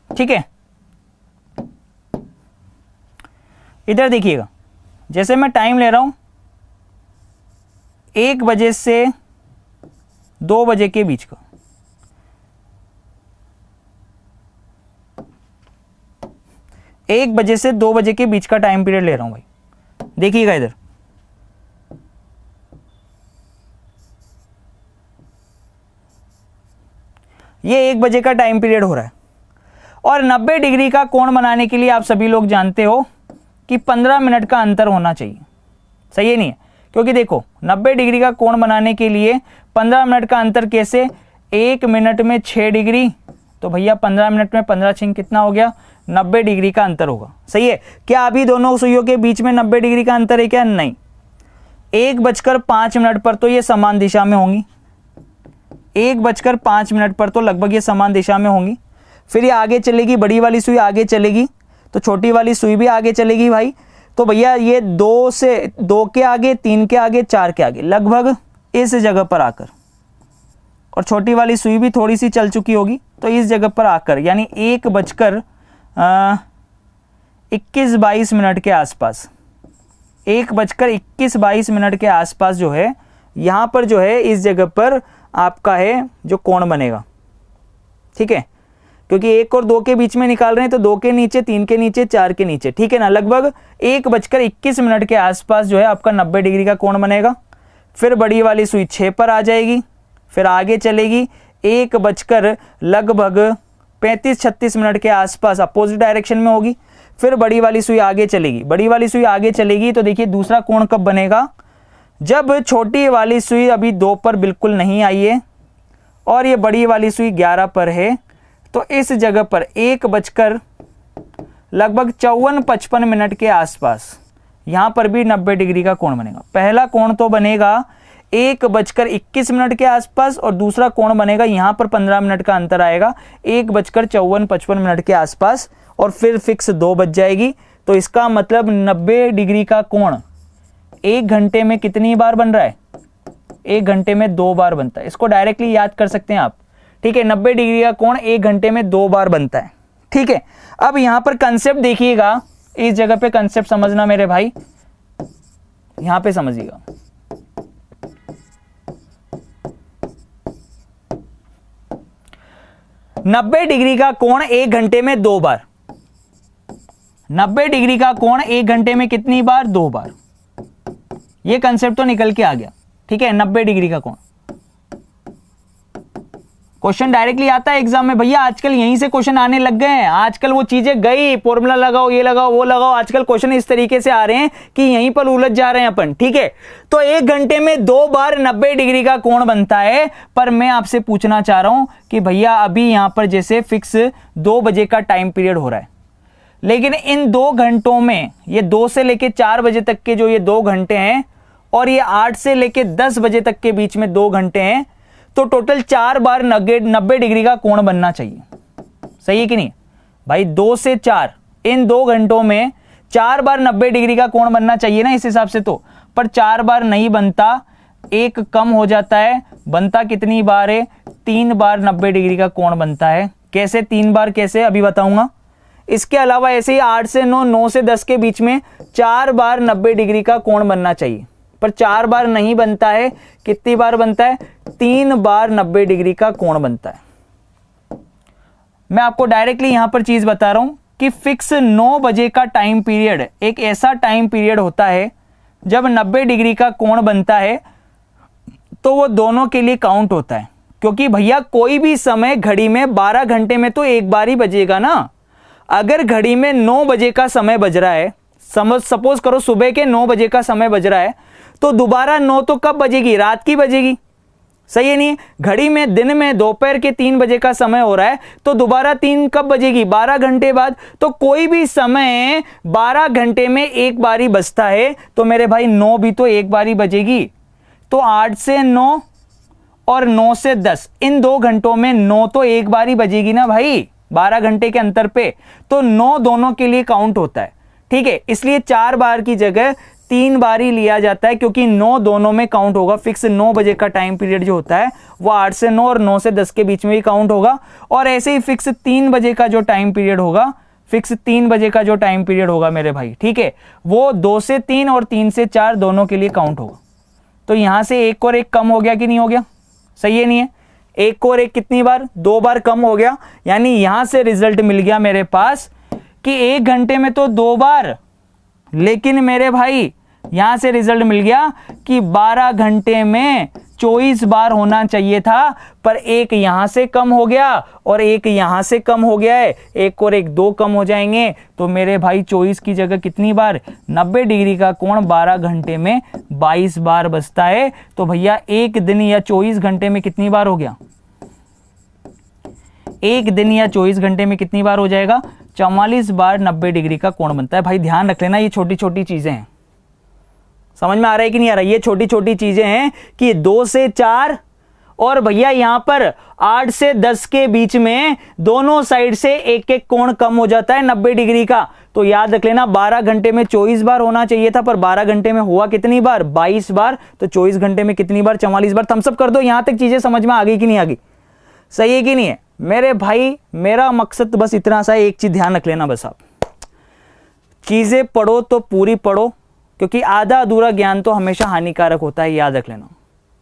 ठीक है, इधर देखिएगा, जैसे मैं टाइम ले रहा हूं 1 बजे से 2 बजे के बीच का, एक बजे से 2 बजे के बीच का टाइम पीरियड ले रहा हूं भाई। देखिएगा इधर, ये 1 बजे का टाइम पीरियड हो रहा है। और 90 डिग्री का कोण बनाने के लिए आप सभी लोग जानते हो कि 15 मिनट का अंतर होना चाहिए। सही है नहीं है? क्योंकि देखो 90 डिग्री का कोण बनाने के लिए 15 मिनट का अंतर कैसे? 1 मिनट में 6 डिग्री, तो भैया 15 मिनट में 15 6 कितना हो गया? 90 डिग्री का अंतर होगा। सही है, क्या अभी दोनों सुइयों के बीच में 90 डिग्री का अंतर है क्या? नहीं। 1:05 पर तो ये समान दिशा में होंगी, 1:05 पर तो लगभग ये समान दिशा में होंगी। फिर ये आगे चलेगी, बड़ी वाली सुई आगे चलेगी, तो छोटी वाली सुई भी आगे चलेगी भाई। तो भैया ये 2 के आगे, 3 के आगे, 4 के आगे, लगभग इस जगह पर आकर, और छोटी वाली सुई भी थोड़ी सी चल चुकी होगी, तो इस जगह पर आकर, यानी 1:21-22 के आसपास, 1:21-22 के आसपास जो है, यहाँ पर जो है इस जगह पर आपका है जो कोण बनेगा। ठीक है, क्योंकि 1 और 2 के बीच में निकाल रहे हैं, तो 2 के नीचे, 3 के नीचे, 4 के नीचे, ठीक है ना। लगभग 1:21 के आसपास जो है आपका 90 डिग्री का कोण बनेगा। फिर बड़ी वाली सुई 6 पर आ जाएगी, फिर आगे चलेगी 1:35-36 के आसपास अपोजिट डायरेक्शन में होगी। फिर बड़ी वाली सुई आगे चलेगी, बड़ी वाली सुई आगे चलेगी, तो देखिए दूसरा कोण कब बनेगा? जब छोटी वाली सुई अभी 2 पर बिल्कुल नहीं आई है और ये बड़ी वाली सुई 11 पर है, तो इस जगह पर 1:54-55 के आसपास यहां पर भी 90 डिग्री का कोण बनेगा। पहला कोण तो बनेगा 1:21 के आसपास, और दूसरा कोण बनेगा यहां पर 15 मिनट का अंतर आएगा 1:54-55 के आसपास, और फिर फिक्स 2 बज जाएगी। तो इसका मतलब 90 डिग्री का कोण 1 घंटे में कितनी बार बन रहा है? 1 घंटे में 2 बार बनता है। इसको डायरेक्टली याद कर सकते हैं आप। ठीक है, 90 डिग्री का कोण 1 घंटे में 2 बार बनता है। ठीक है, अब यहां पर कंसेप्ट देखिएगा, इस जगह पे कंसेप्ट समझना मेरे भाई, यहां पे समझिएगा। नब्बे डिग्री का कोण 1 घंटे में 2 बार, 90 डिग्री का कोण 1 घंटे में कितनी बार? 2 बार। ये कंसेप्ट तो निकल के आ गया। ठीक है, 90 डिग्री का कोण क्वेश्चन डायरेक्टली आता है एग्जाम में भैया। आजकल यहीं से क्वेश्चन आने लग गए हैं। आजकल वो चीजें गई, फॉर्मूला लगाओ, ये लगाओ, वो लगाओ, आजकल क्वेश्चन इस तरीके से आ रहे हैं कि यहीं पर उलझ जा रहे हैं अपन। ठीक है, तो 1 घंटे में 2 बार 90 डिग्री का कोण बनता है। पर मैं आपसे पूछना चाह रहा हूं कि भैया अभी यहां पर जैसे फिक्स 2 बजे का टाइम पीरियड हो रहा है, लेकिन इन 2 घंटों में, ये 2 से लेके 4 बजे तक के जो ये 2 घंटे हैं, और ये 8 से लेके 10 बजे तक के बीच में 2 घंटे हैं, तो टोटल 4 बार 90 डिग्री का कोण बनना चाहिए। सही है कि नहीं भाई? 2 से 4, इन 2 घंटों में 4 बार 90 डिग्री का कोण बनना चाहिए ना इस हिसाब से तो, पर 4 बार नहीं बनता, एक कम हो जाता है। बनता कितनी बार है? 3 बार 90 डिग्री का कोण बनता है। कैसे 3 बार, कैसे अभी बताऊंगा। इसके अलावा ऐसे ही 8 से 9, 9 से 10 के बीच में 4 बार 90 डिग्री का कोण बनना चाहिए, पर 4 बार नहीं बनता है। कितनी बार बनता है? 3 बार 90 डिग्री का कोण बनता है। मैं आपको डायरेक्टली यहां पर चीज बता रहा हूं कि फिक्स 9 बजे का टाइम पीरियड एक ऐसा टाइम पीरियड होता है जब 90 डिग्री का कोण बनता है, तो वो दोनों के लिए काउंट होता है। क्योंकि भैया कोई भी समय घड़ी में 12 घंटे में तो एक बार ही बजेगा ना। अगर घड़ी में 9 बजे का समय बज रहा है, सपोज करो सुबह के 9 बजे का समय बज रहा है, तो दोबारा 9 तो कब बजेगी? रात की बजेगी, सही है नहीं? घड़ी में दिन में दोपहर के 3 बजे का समय हो रहा है, तो दोबारा 3 कब बजेगी? 12 घंटे बाद। तो कोई भी समय 12 घंटे में एक बार ही बजता है, तो मेरे भाई 9 भी तो एक बार ही बजेगी। तो 8 से 9 और 9 से 10, इन 2 घंटों में 9 तो एक बार ही बजेगी ना भाई, 12 घंटे के अंतर पे। तो 9 दोनों के लिए काउंट होता है, ठीक है। इसलिए 4 बार की जगह 3 बार ही लिया जाता है, क्योंकि 9 दोनों में काउंट होगा। फिक्स 9 बजे का टाइम पीरियड जो होता है वो 8 से 9 और 9 से 10 के बीच में ही काउंट होगा। और ऐसे ही फिक्स 3 बजे का जो टाइम पीरियड होगा, फिक्स 3 बजे का जो टाइम पीरियड होगा मेरे भाई, ठीक है, वो 2 से 3 और 3 से 4 दोनों के लिए काउंट होगा। तो यहां से एक और एक कम हो गया कि नहीं हो गया? सही है नहीं है? एक और एक कितनी बार? 2 बार कम हो गया। यानी यहां से रिजल्ट मिल गया मेरे पास कि 1 घंटे में तो 2 बार, लेकिन मेरे भाई यहां से रिजल्ट मिल गया कि 12 घंटे में 24 बार होना चाहिए था, पर एक यहां से कम हो गया और एक यहां से कम हो गया है। एक और एक 2 कम हो जाएंगे, तो मेरे भाई 24 की जगह कितनी बार? 90 डिग्री का कोण 12 घंटे में 22 बार बजता है। तो भैया एक दिन या 24 घंटे में कितनी बार हो गया? एक दिन या 24 घंटे में कितनी बार हो जाएगा? 44 बार 90 डिग्री का कोण बनता है। भाई ध्यान रख लेना, ये छोटी छोटी चीजें हैं। समझ में आ रहा है कि नहीं आ रहा? ये छोटी छोटी चीजें हैं कि 2 से 4 और भैया यहां पर 8 से 10 के बीच में दोनों साइड से एक एक कोण कम हो जाता है 90 डिग्री का। तो याद रख लेना, 12 घंटे में 24 बार होना चाहिए था, पर 12 घंटे में हुआ कितनी बार? 22 बार। तो 24 घंटे में कितनी बार? 44 बार। थम्स अप कर दो। यहां तक चीजें समझ में आ गई कि नहीं आ गई? सही है कि नहीं है? मेरे भाई मेरा मकसद बस इतना सा है, एक चीज ध्यान रख लेना बस, आप चीजें पढ़ो तो पूरी पढ़ो, क्योंकि आधा अधूरा ज्ञान तो हमेशा हानिकारक होता है, याद रख लेना,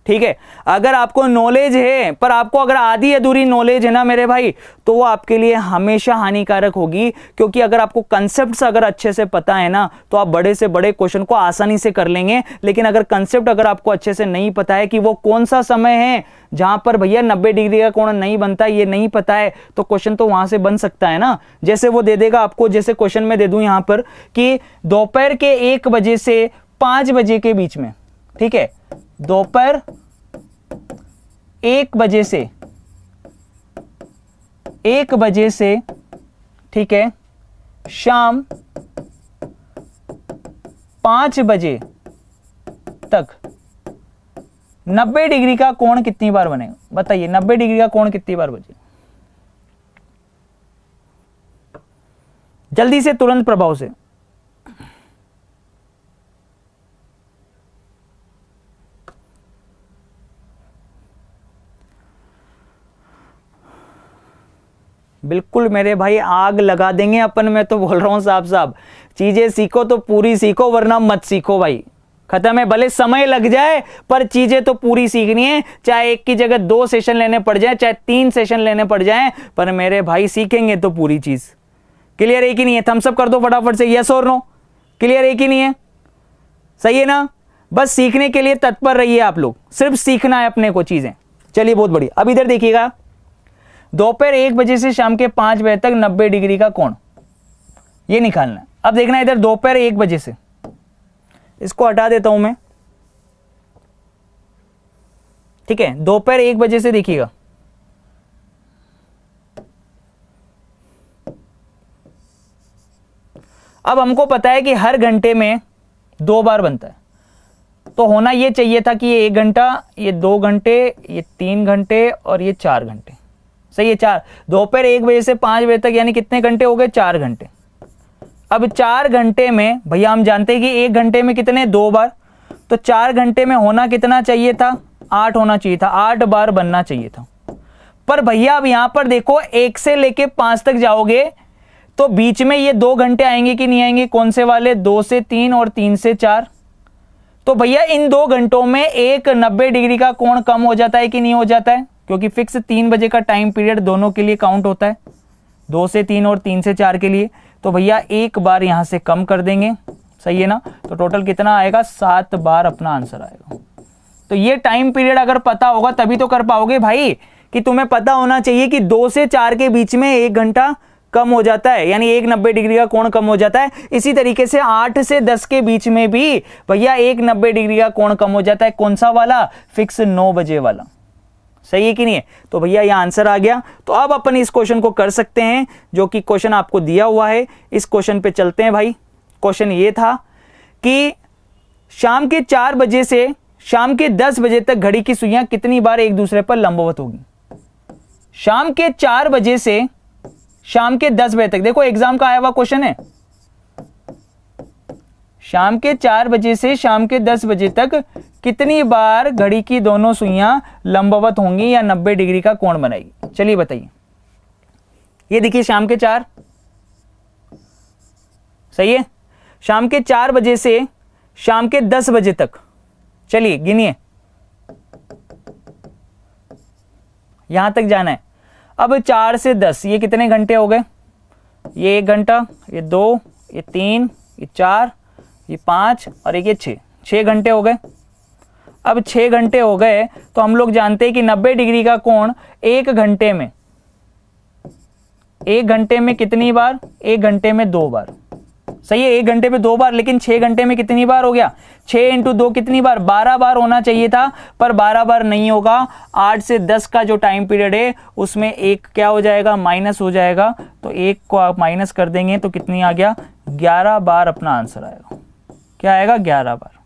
ठीक है। अगर आपको नॉलेज है, पर आपको अगर आधी अधूरी नॉलेज है ना मेरे भाई, तो वो आपके लिए हमेशा हानिकारक होगी। क्योंकि अगर आपको कंसेप्ट अगर अच्छे से पता है ना, तो आप बड़े से बड़े क्वेश्चन को आसानी से कर लेंगे। लेकिन अगर कंसेप्ट अगर आपको अच्छे से नहीं पता है कि वो कौन सा समय है जहां पर भैया 90 डिग्री का कोण नहीं बनता, ये नहीं पता है, तो क्वेश्चन तो वहां से बन सकता है ना। जैसे वो दे देगा आपको, जैसे क्वेश्चन में दे दूं यहां पर कि दोपहर के 1 बजे से 5 बजे के बीच में, ठीक है, दोपहर 1 बजे से 1 बजे से, ठीक है, शाम 5 बजे तक 90 डिग्री का कोण कितनी बार बनेगा? बताइए, 90 डिग्री का कोण कितनी बार बजेगा? जल्दी से, तुरंत प्रभाव से। बिल्कुल मेरे भाई, आग लगा देंगे अपन। मैं तो बोल रहा हूं साहब साहब, चीजें सीखो तो पूरी सीखो, वरना मत सीखो भाई, खत्म है। भले समय लग जाए, पर चीजें तो पूरी सीखनी है। चाहे एक की जगह 2 सेशन लेने पड़ जाए, चाहे 3 सेशन लेने पड़ जाए, पर मेरे भाई सीखेंगे तो पूरी चीज। क्लियर है कि नहीं है? थम्स अप कर दो फटाफट से, यस और नो। क्लियर है कि नहीं है? सही है ना? बस सीखने के लिए तत्पर रहिए आप लोग, सिर्फ सीखना है अपने को चीजें। चलिए बहुत बढ़िया। अब इधर देखिएगा, दोपहर 1 बजे से शाम के 5 बजे तक 90 डिग्री का कोण, ये निकालना है। अब देखना इधर दोपहर 1 बजे से, इसको हटा देता हूं मैं, ठीक है। दोपहर 1 बजे से देखिएगा, अब हमको पता है कि हर घंटे में 2 बार बनता है, तो होना ये चाहिए था कि ये 1 घंटा, ये 2 घंटे, ये 3 घंटे और ये 4 घंटे। सही है, 4। दोपहर 1 बजे से 5 बजे तक यानी कितने घंटे हो गए? 4 घंटे। अब 4 घंटे में भैया हम जानते हैं कि 1 घंटे में कितने 2 बार, तो 4 घंटे में होना कितना चाहिए था 8 होना चाहिए था, 8 बार बनना चाहिए था। पर भैया अब यहां पर देखो 1 से लेके 5 तक जाओगे तो बीच में ये 2 घंटे आएंगे कि नहीं आएंगे, कौन से वाले 2 से 3 और 3 से 4। तो भैया इन 2 घंटों में एक 90 डिग्री का कोण कम हो जाता है कि नहीं हो जाता है, क्योंकि फिक्स 3 बजे का टाइम पीरियड दोनों के लिए काउंट होता है, 2 से 3 और 3 से 4 के लिए। तो भैया एक बार यहां से कम कर देंगे, सही है ना, तो टोटल कितना आएगा 7 बार अपना आंसर आएगा। तो ये टाइम पीरियड अगर पता होगा तभी तो कर पाओगे भाई, कि तुम्हें पता होना चाहिए कि 2 से 4 के बीच में 1 घंटा कम हो जाता है, यानी एक 90 डिग्री का कोण कम हो जाता है। इसी तरीके से 8 से 10 के बीच में भी भैया एक 90 डिग्री का कोण कम हो जाता है, कौन सा वाला, फिक्स 9 बजे वाला, सही है कि नहीं है। तो भैया यह आंसर आ गया। तो अब अपन इस क्वेश्चन को कर सकते हैं, जो कि क्वेश्चन आपको दिया हुआ है। इस क्वेश्चन पे चलते हैं भाई। क्वेश्चन ये था कि शाम के 4 बजे से शाम के 10 बजे तक घड़ी की सुइयां कितनी बार एक दूसरे पर लंबवत होगी। शाम के 4 बजे से शाम के 10 बजे तक, देखो एग्जाम का आया हुआ क्वेश्चन है, शाम के 4 बजे से शाम के 10 बजे तक कितनी बार घड़ी की दोनों सुइयां लंबवत होंगी या 90 डिग्री का कोण बनाएगी। चलिए बताइए। ये देखिए शाम के 4, सही है, शाम के 4 बजे से शाम के 10 बजे तक, चलिए गिनिए, यहां तक जाना है। अब 4 से 10 ये कितने घंटे हो गए, ये 1 घंटा, ये 2, ये 3, ये 4, ये 5 और एक ये 6 घंटे हो गए। अब 6 घंटे हो गए तो हम लोग जानते हैं कि 90 डिग्री का कोण 1 घंटे में, 1 घंटे में कितनी बार, 1 घंटे में 2 बार, सही है, 1 घंटे में 2 बार। लेकिन 6 घंटे में कितनी बार हो गया, 6 इंटू 2 कितनी बार, 12 बार होना चाहिए था, पर 12 बार नहीं होगा। 8 से 10 का जो टाइम पीरियड है उसमें एक क्या हो जाएगा, माइनस हो जाएगा। तो एक को आप माइनस कर देंगे तो कितनी आ गया, 11 बार अपना आंसर आएगा। क्या आएगा, 11 बार,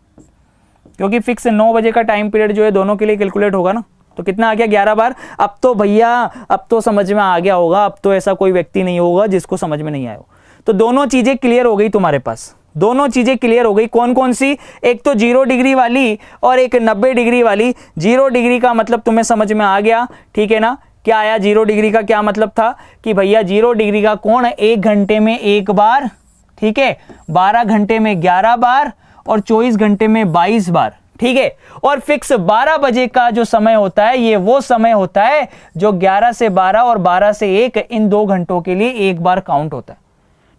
क्योंकि फिक्स 9 बजे का टाइम पीरियड जो है दोनों के लिए कैलकुलेट होगा ना। तो कितना आ गया, 11 बार। अब तो भैया अब तो समझ में आ गया होगा, अब तो ऐसा कोई व्यक्ति नहीं होगा जिसको समझ में नहीं आया हो। तो दोनों चीजें क्लियर हो गई तुम्हारे पास, दोनों चीजें क्लियर हो गई। कौन कौन सी, एक तो 0 डिग्री वाली और एक 90 डिग्री वाली। 0 डिग्री का मतलब तुम्हें समझ में आ गया, ठीक है ना। क्या आया, 0 डिग्री का क्या मतलब था कि भैया 0 डिग्री का कोण 1 घंटे में 1 बार, ठीक है, 12 घंटे में 11 बार और 24 घंटे में 22 बार, ठीक है। और फिक्स 12 बजे का जो समय होता है ये वो समय होता है जो 11 से 12 और 12 से 1 इन 2 घंटों के लिए एक बार काउंट होता है,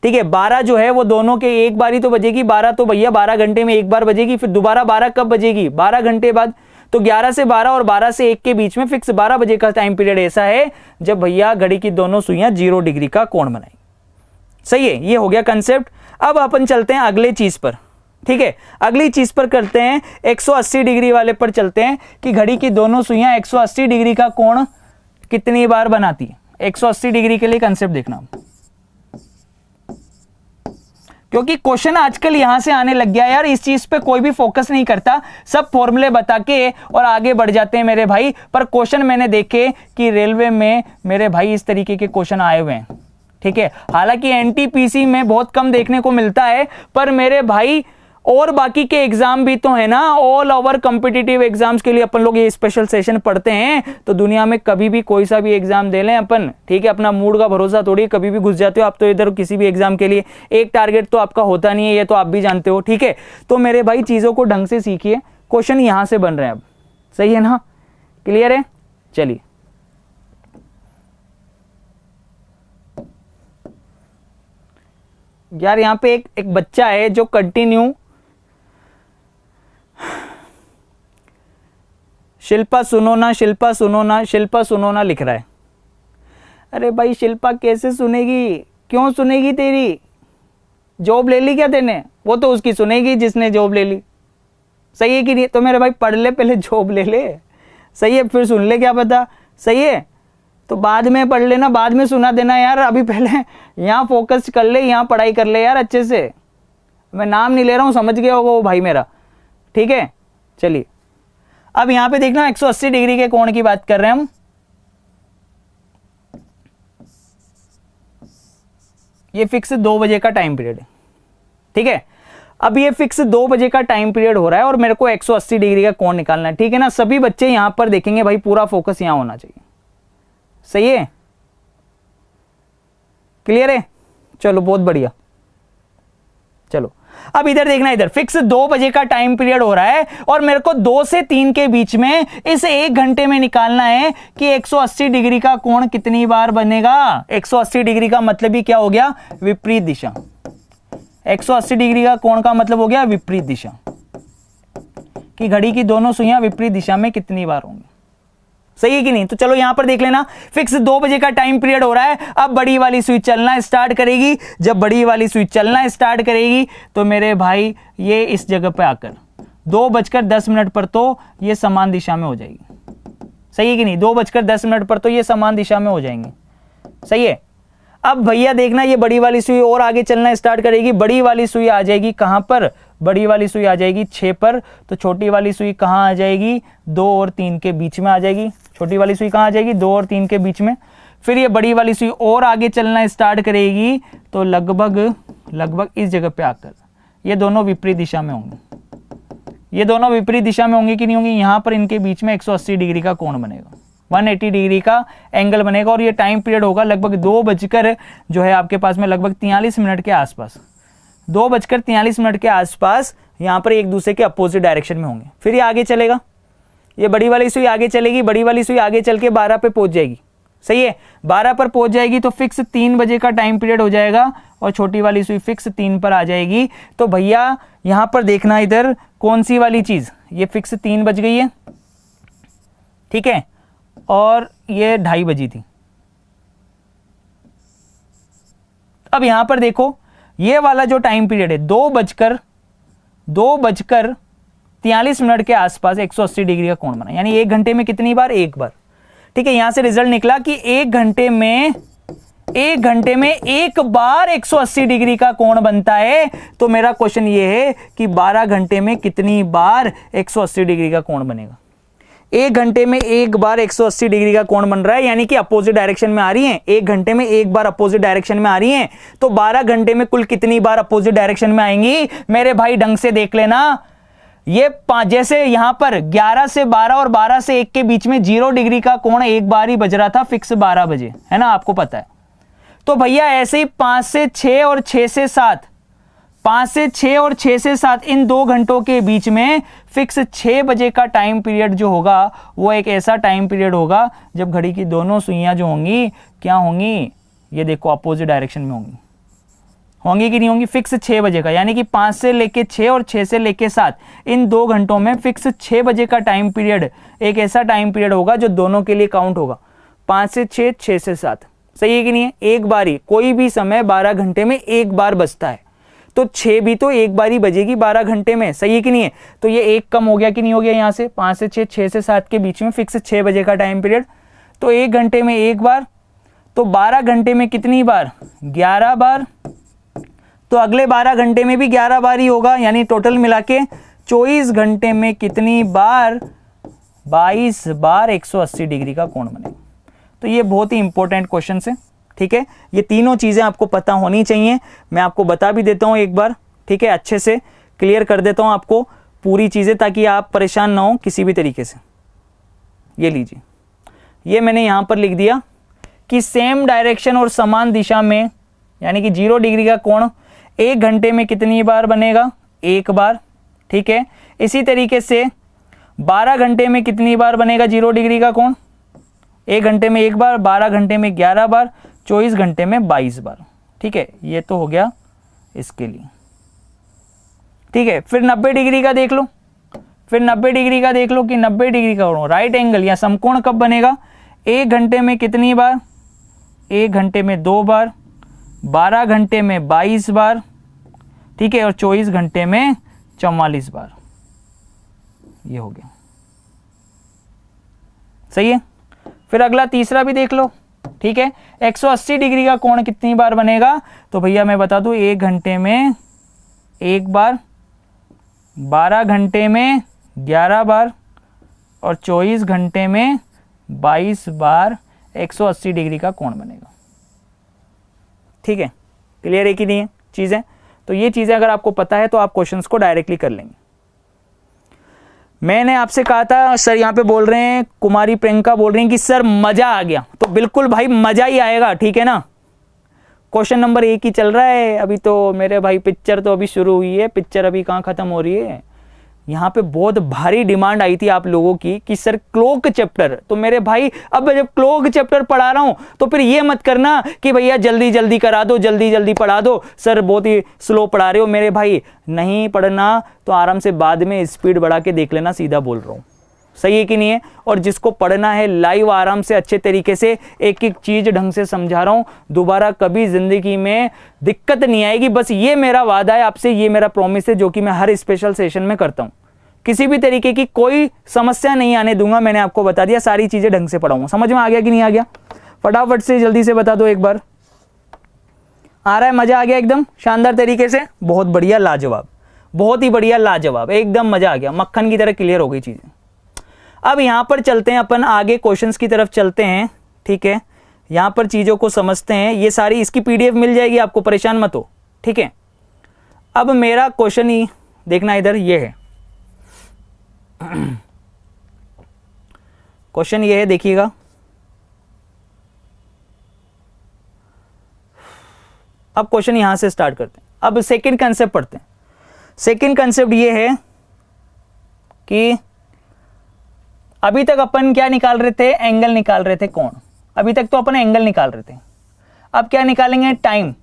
ठीक है। 12 जो है वो दोनों के एक बार ही तो बजेगी, 12 तो भैया 12 घंटे में एक बार बजेगी, फिर दोबारा 12 कब बजेगी, 12 घंटे बाद। तो 11 से 12 और 12 से 1 के बीच में फिक्स 12 बजे का टाइम पीरियड ऐसा है जब भैया घड़ी की दोनों सुइयां 0 डिग्री का कोण बनाएंगी, सही है। ये हो गया कंसेप्ट। अब अपन चलते हैं अगले चीज पर, ठीक है। अगली चीज पर करते हैं 180 डिग्री वाले पर चलते हैं कि घड़ी की दोनों सुइयां 180 डिग्री का कोण कितनी बार बनाती है। 180 डिग्री के लिए कंसेप्ट देखना, क्योंकि क्वेश्चन आजकल यहां से आने लग गया यार, इस चीज पे कोई भी फोकस नहीं करता, सब फॉर्मूले बता के और आगे बढ़ जाते हैं मेरे भाई। पर क्वेश्चन मैंने देखे कि रेलवे में मेरे भाई इस तरीके के क्वेश्चन आए हुए हैं, ठीक है। हालांकि एनटीपीसी में बहुत कम देखने को मिलता है, पर मेरे भाई और बाकी के एग्जाम भी तो है ना, ऑल ओवर कॉम्पिटिटिव एग्जाम्स के लिए अपन लोग ये स्पेशल सेशन पढ़ते हैं। तो दुनिया में कभी भी कोई सा भी एग्जाम दे लें अपन, ठीक है, अपना मूड का भरोसा थोड़ी, कभी भी घुस जाते हो आप तो इधर किसी भी एग्जाम के लिए। एक टारगेट तो आपका होता नहीं है, ये तो आप भी जानते हो, ठीक है। तो मेरे भाई चीजों को ढंग से सीखिए, क्वेश्चन यहां से बन रहे हैं अब, सही है ना, क्लियर है। चलिए यार, यहां पे एक बच्चा है जो कंटिन्यू शिल्पा सुनो ना, शिल्पा सुनो ना, शिल्पा सुनो ना लिख रहा है। अरे भाई शिल्पा कैसे सुनेगी, क्यों सुनेगी, तेरी जॉब ले ली क्या तेने, वो तो उसकी सुनेगी जिसने जॉब ले ली, सही है कि नहीं। तो मेरे भाई पढ़ ले, पहले जॉब ले ले, सही है, फिर सुन ले, क्या पता, सही है। तो बाद में पढ़ लेना, बाद में सुना देना यार, अभी पहले यहाँ फोकस कर ले, यहाँ पढ़ाई कर ले यार अच्छे से। मैं नाम नहीं ले रहा हूँ, समझ गया होगा वो भाई मेरा, ठीक है। चलिए अब यहां पे देखना 180 डिग्री के कोण की बात कर रहे हैं हम। ये फिक्स 2 बजे का टाइम पीरियड है, ठीक है। अब ये फिक्स 2 बजे का टाइम पीरियड हो रहा है और मेरे को 180 डिग्री का कोण निकालना है, ठीक है ना। सभी बच्चे यहां पर देखेंगे भाई, पूरा फोकस यहां होना चाहिए, सही है, क्लियर है। चलो बहुत बढ़िया। चलो अब इधर देखना, इधर फिक्स 2 बजे का टाइम पीरियड हो रहा है और मेरे को 2 से 3 के बीच में इस 1 घंटे में निकालना है कि 180 डिग्री का कोण कितनी बार बनेगा। 180 डिग्री का मतलब ही क्या हो गया, विपरीत दिशा। 180 डिग्री का कोण का मतलब हो गया विपरीत दिशा, कि घड़ी की दोनों सुइयां विपरीत दिशा में कितनी बार होंगी, सही है कि नहीं। तो चलो यहां पर देख लेना, फिक्स 2 बजे का टाइम पीरियड हो रहा है। अब बड़ी वाली सुई चलना स्टार्ट करेगी। जब बड़ी वाली सुई चलना स्टार्ट करेगी तो मेरे भाई ये इस जगह पे आकर 2:10 पर तो ये समान दिशा में हो जाएगी, सही है कि नहीं। 2:10 पर तो ये समान दिशा में हो जाएंगे, सही है। अब भैया देखना, ये बड़ी वाली सुई और आगे चलना स्टार्ट करेगी। बड़ी वाली सुई आ जाएगी कहां पर, बड़ी वाली सुई आ जाएगी 6 पर। तो छोटी वाली सुई कहां आ जाएगी, 2 और 3 के बीच में आ जाएगी। छोटी वाली सुई कहां आ जाएगी, 2 और 3 के बीच में। फिर ये बड़ी वाली सुई और आगे चलना स्टार्ट करेगी तो लगभग इस जगह पे आकर ये दोनों विपरीत दिशा में होंगे। ये दोनों विपरीत दिशा में होंगे कि नहीं होंगे, यहां पर इनके बीच में 180 डिग्री का कोण बनेगा, 180 डिग्री का एंगल बनेगा। और ये टाइम पीरियड होगा लगभग 2 बजकर जो है आपके पास में लगभग 43 मिनट के आसपास, 2:43 मिनट के आसपास यहां पर एक दूसरे के अपोजिट डायरेक्शन में होंगे। फिर ये आगे चलेगा, ये बड़ी वाली सुई आगे चलेगी। बड़ी वाली सुई आगे चल के 12 पे पहुंच जाएगी, सही है। 12 पर पहुंच जाएगी तो फिक्स 3 बजे का टाइम पीरियड हो जाएगा और छोटी वाली सुई फिक्स 3 पर आ जाएगी। तो भैया यहां पर देखना, इधर कौन सी वाली चीज, ये फिक्स 3 बज गई है, ठीक है, और ये 2:30 बजी थी। अब यहां पर देखो, ये वाला जो टाइम पीरियड है 2:43 मिनट के आसपास 180 डिग्री का कोण बना, यानी 1 घंटे में कितनी बार, 1 बार, ठीक है। यहां से रिजल्ट निकला कि 1 घंटे में 1 बार 180 डिग्री का कोण बनता है। तो मेरा क्वेश्चन ये है कि 12 घंटे में कितनी बार 180 डिग्री का कोण बनेगा। 1 घंटे में 1 बार 180 डिग्री का कोण बन रहा है, यानी कि अपोजिट डायरेक्शन में आ रही हैं। 1 घंटे में 1 बार अपोजिट डायरेक्शन में आ रही हैं, तो 12 घंटे में कुल कितनी बार अपोजिट डायरेक्शन में आएंगी। मेरे भाई ढंग से देख लेना, ये जैसे यहां पर 11 से 12 और 12 से 1 के बीच में 0 डिग्री का कोण एक बार ही बज रहा था, फिक्स 12 बजे, है ना, आपको पता है। तो भैया ऐसे ही 5 से 6 और 6 से 7, 5 से 6 और 6 से 7 इन 2 घंटों के बीच में फिक्स 6 बजे का टाइम पीरियड जो होगा वो एक ऐसा टाइम पीरियड होगा जब घड़ी की दोनों सुइयां जो होंगी क्या होंगी, ये देखो अपोजिट डायरेक्शन में होंगी कि नहीं होंगी। फिक्स 6 बजे का, यानी कि 5 से लेके 6 और 6 से लेके 7 इन 2 घंटों में फिक्स 6 बजे का टाइम पीरियड एक ऐसा टाइम पीरियड होगा जो दोनों के लिए काउंट होगा। 5 से 6, 6 से 7, सही है कि नहीं है। एक बार ही, कोई भी समय 12 घंटे में एक बार बजता है, तो 6 भी तो एक बार ही बजेगी 12 घंटे में, सही है कि नहीं है। तो ये एक कम हो गया कि नहीं हो गया, यहां से 5 से 6, 6 से 7 के बीच में फिक्स 6 बजे का टाइम पीरियड, तो 1 घंटे में एक बार, तो 12 घंटे में कितनी बार, 11 बार। तो अगले 12 घंटे में भी 11 बार ही होगा, यानी टोटल मिला के 24 घंटे में कितनी बार, 22 बार 180 डिग्री का कोण बनेगा। तो ये बहुत ही इंपॉर्टेंट क्वेश्चन है, ठीक है। ये तीनों चीजें आपको पता होनी चाहिए। मैं आपको बता भी देता हूं एक बार, ठीक है, अच्छे से क्लियर कर देता हूं आपको पूरी चीजें, ताकि आप परेशान ना हो किसी भी तरीके से। ये लीजिए, ये मैंने यहां पर लिख दिया कि सेम डायरेक्शन और समान दिशा में, यानी कि 0 डिग्री का कोण 1 घंटे में कितनी बार बनेगा, 1 बार, ठीक है। इसी तरीके से 12 घंटे में कितनी बार बनेगा 0 डिग्री का कोण, 1 घंटे में 1 बार, 12 घंटे में 11 बार, 24 घंटे में 22 बार, ठीक है। ये तो हो गया इसके लिए, ठीक है। फिर 90 डिग्री का देख लो, फिर 90 डिग्री का देख लो कि 90 डिग्री का राइट एंगल या समकोण कब बनेगा, 1 घंटे में कितनी बार, 1 घंटे में 2 बार, 12 घंटे में 22 बार, ठीक है, और 24 घंटे में 44 बार। ये हो गया, सही है। फिर अगला तीसरा भी देख लो, ठीक है। 180 डिग्री का कोण कितनी बार बनेगा, तो भैया मैं बता दूं 1 घंटे में 1 बार, 12 घंटे में 11 बार और 24 घंटे में 22 बार 180 डिग्री का कोण बनेगा, ठीक है। क्लियर है कि नहीं है चीजें। तो ये चीज़ें अगर आपको पता है तो आप क्वेश्चंस को डायरेक्टली कर लेंगे। मैंने आपसे कहा था सर, यहाँ पे बोल रहे हैं कुमारी प्रियंका बोल रही हैं कि सर मजा आ गया, तो बिल्कुल भाई मजा ही आएगा, ठीक है ना। क्वेश्चन नंबर 1 ही चल रहा है अभी तो मेरे भाई, पिक्चर तो अभी शुरू हुई है, पिक्चर अभी कहाँ खत्म हो रही है। यहाँ पे बहुत भारी डिमांड आई थी आप लोगों की कि सर क्लोक चैप्टर, तो मेरे भाई अब जब क्लोक चैप्टर पढ़ा रहा हूं तो फिर ये मत करना कि भैया जल्दी जल्दी करा दो, जल्दी जल्दी पढ़ा दो, सर बहुत ही स्लो पढ़ा रहे हो। मेरे भाई नहीं पढ़ना तो आराम से बाद में स्पीड बढ़ा के देख लेना, सीधा बोल रहा हूं, सही है कि नहीं है। और जिसको पढ़ना है लाइव आराम से अच्छे तरीके से एक एक चीज ढंग से समझा रहा हूं, दोबारा कभी जिंदगी में दिक्कत नहीं आएगी। बस ये मेरा वादा है आपसे, ये मेरा प्रॉमिस है जो कि मैं हर स्पेशल सेशन में करता हूं। किसी भी तरीके की कोई समस्या नहीं आने दूंगा, मैंने आपको बता दिया, सारी चीजें ढंग से पढ़ाऊंगा। समझ में आ गया कि नहीं आ गया? फटाफट से जल्दी से बता दो एक बार। आ रहा है? मजा आ गया एकदम शानदार तरीके से? बहुत बढ़िया, लाजवाब, बहुत ही बढ़िया, लाजवाब, एकदम मजा आ गया, मक्खन की तरह क्लियर हो गई चीजें। अब यहां पर चलते हैं अपन आगे, क्वेश्चंस की तरफ चलते हैं, ठीक है। यहां पर चीजों को समझते हैं, ये सारी इसकी पीडीएफ मिल जाएगी आपको, परेशान मत हो, ठीक है। अब मेरा क्वेश्चन ही देखना इधर, ये है क्वेश्चन, ये है, देखिएगा। अब क्वेश्चन यहां से स्टार्ट करते हैं। अब सेकंड कंसेप्ट पढ़ते हैं। सेकंड कंसेप्ट ये है कि अभी तक अपन क्या निकाल रहे थे? एंगल निकाल रहे थे, कोण। अभी तक तो अपन एंगल निकाल रहे थे। अब क्या निकालेंगे? टाइम।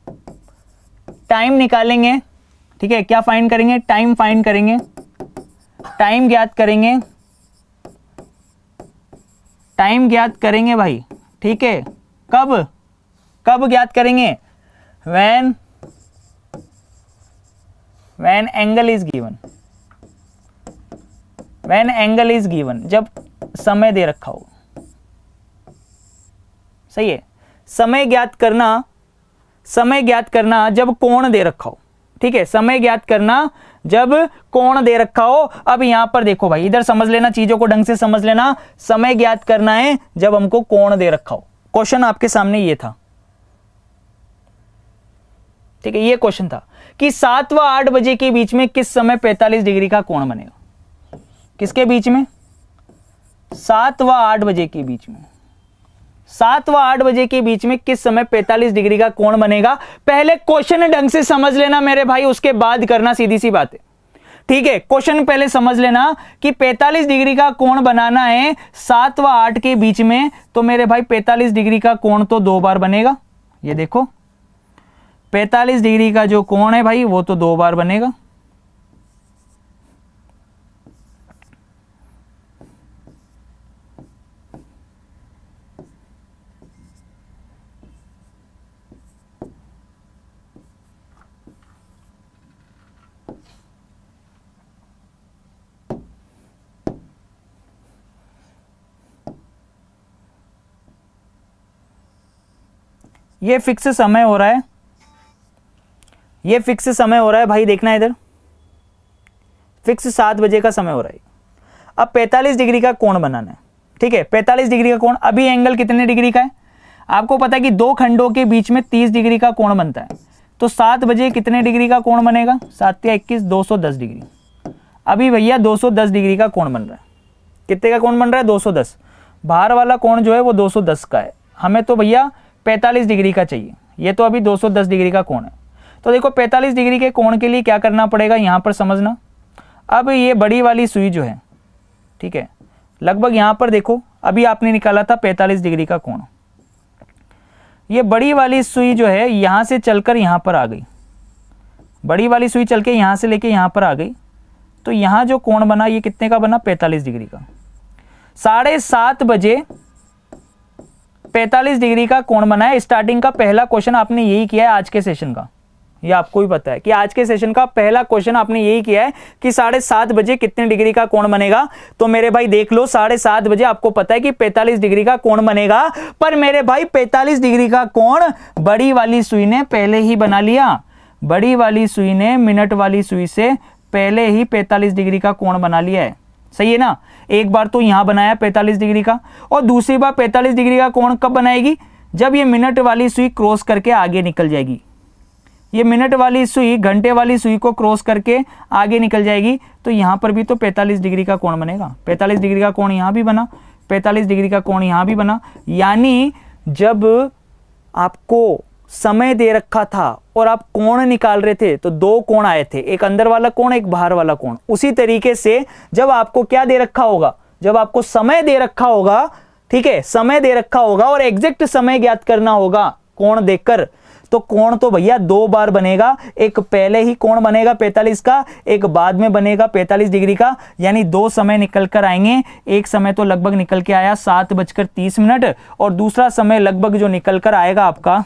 टाइम निकालेंगे, ठीक है। क्या फाइंड करेंगे? टाइम फाइंड करेंगे, टाइम ज्ञात करेंगे, टाइम ज्ञात करेंगे भाई, ठीक है। कब? कब ज्ञात करेंगे? when angle is given, when angle is given, जब समय दे रखा हो, सही है। समय ज्ञात करना, समय ज्ञात करना जब कोण दे रखा हो, ठीक है। समय ज्ञात करना जब कोण दे रखा हो। अब यहां पर देखो भाई, इधर समझ लेना, चीजों को ढंग से समझ लेना। समय ज्ञात करना है जब हमको कोण दे रखा हो। क्वेश्चन आपके सामने ये था, ठीक है। ये क्वेश्चन था कि 7 व 8 बजे के बीच में किस समय 45 डिग्री का कोण बनेगा? किसके बीच में? 7 व 8 बजे के बीच में। 7 व 8 बजे के बीच में किस समय 45 डिग्री का कोण बनेगा? पहले क्वेश्चन ढंग से समझ लेना मेरे भाई, उसके बाद करना, सीधी सी बात है, ठीक है। क्वेश्चन पहले समझ लेना कि 45 डिग्री का कोण बनाना है 7 व 8 के बीच में, तो मेरे भाई 45 डिग्री का कोण तो 2 बार बनेगा। ये देखो 45 डिग्री का जो कोण है भाई वो तो 2 बार बनेगा। ये फिक्स समय हो रहा है, ये फिक्स समय हो रहा है भाई, देखना इधर, फिक्स 7 बजे का समय हो रहा है। अब 45 डिग्री का कोण बनाना है, ठीक है। 45 डिग्री का कोण, अभी एंगल कितने डिग्री का है आपको पता है कि 2 खंडों के बीच में 30 डिग्री का कोण बनता है। तो 7 बजे कितने डिग्री का कोण बनेगा? 7 या 21, 210 डिग्री। अभी भैया 210 डिग्री का कोण बन रहा है। कितने का कोण बन रहा है? 210। बाहर वाला कोण जो है वो 210 का है, हमें तो भैया 45 डिग्री का चाहिए। ये तो अभी 210 डिग्री का कोण है। तो देखो 45 डिग्री के कोण के लिए क्या करना पड़ेगा यहां पर समझना। अब ये बड़ी वाली सुई जो है, ठीक है, लगभग यहां पर देखो अभी आपने निकाला था 45 डिग्री का कोण। ये बड़ी वाली सुई जो है यहां से चलकर यहां पर आ गई, बड़ी वाली सुई चल के यहां से लेके यहां पर आ गई। तो यहां जो कोण बना ये कितने का बना? 45 डिग्री का। 7:30 बजे 45 डिग्री का कोण बना है। स्टार्टिंग का पहला क्वेश्चन आपने यही किया है आज के सेशन का, ये आपको भी पता है कि आज के सेशन का पहला क्वेश्चन आपने यही किया है कि 7:30 बजे कितने डिग्री का कोण बनेगा। तो मेरे भाई देख लो 7:30 बजे आपको पता है कि 45 डिग्री का कोण बनेगा। पर मेरे भाई 45 डिग्री का कोण बड़ी वाली सुई ने पहले ही बना लिया। बड़ी वाली सुई ने मिनट वाली सुई से पहले ही 45 डिग्री का कोण बना लिया है, सही है ना। एक बार तो यहां बनाया 45 डिग्री का, और दूसरी बार 45 डिग्री का कोण कब बनाएगी? जब ये मिनट वाली सुई क्रॉस करके आगे निकल जाएगी। ये मिनट वाली सुई घंटे वाली सुई को क्रॉस करके आगे निकल जाएगी, तो यहाँ पर भी तो 45 डिग्री का कोण बनेगा। 45 डिग्री का कोण यहाँ भी बना, 45 डिग्री का कोण यहाँ भी बना। यानी जब आपको समय दे रखा था और आप कोण निकाल रहे थे तो दो कोण आए थे, एक अंदर वाला कोण, एक बाहर वाला कोण। उसी तरीके से जब आपको क्या दे रखा होगा, जब आपको समय दे रखा होगा, ठीक है, समय दे रखा होगा और एग्जैक्ट समय ज्ञात करना होगा कोण देखकर, तो कोण तो भैया दो बार बनेगा। एक पहले ही कोण बनेगा 45 का, एक बाद में बनेगा 45 डिग्री का। यानी दो समय निकल कर आएंगे। एक समय तो लगभग निकल के आया 7:30 और दूसरा समय लगभग जो निकल कर आएगा आपका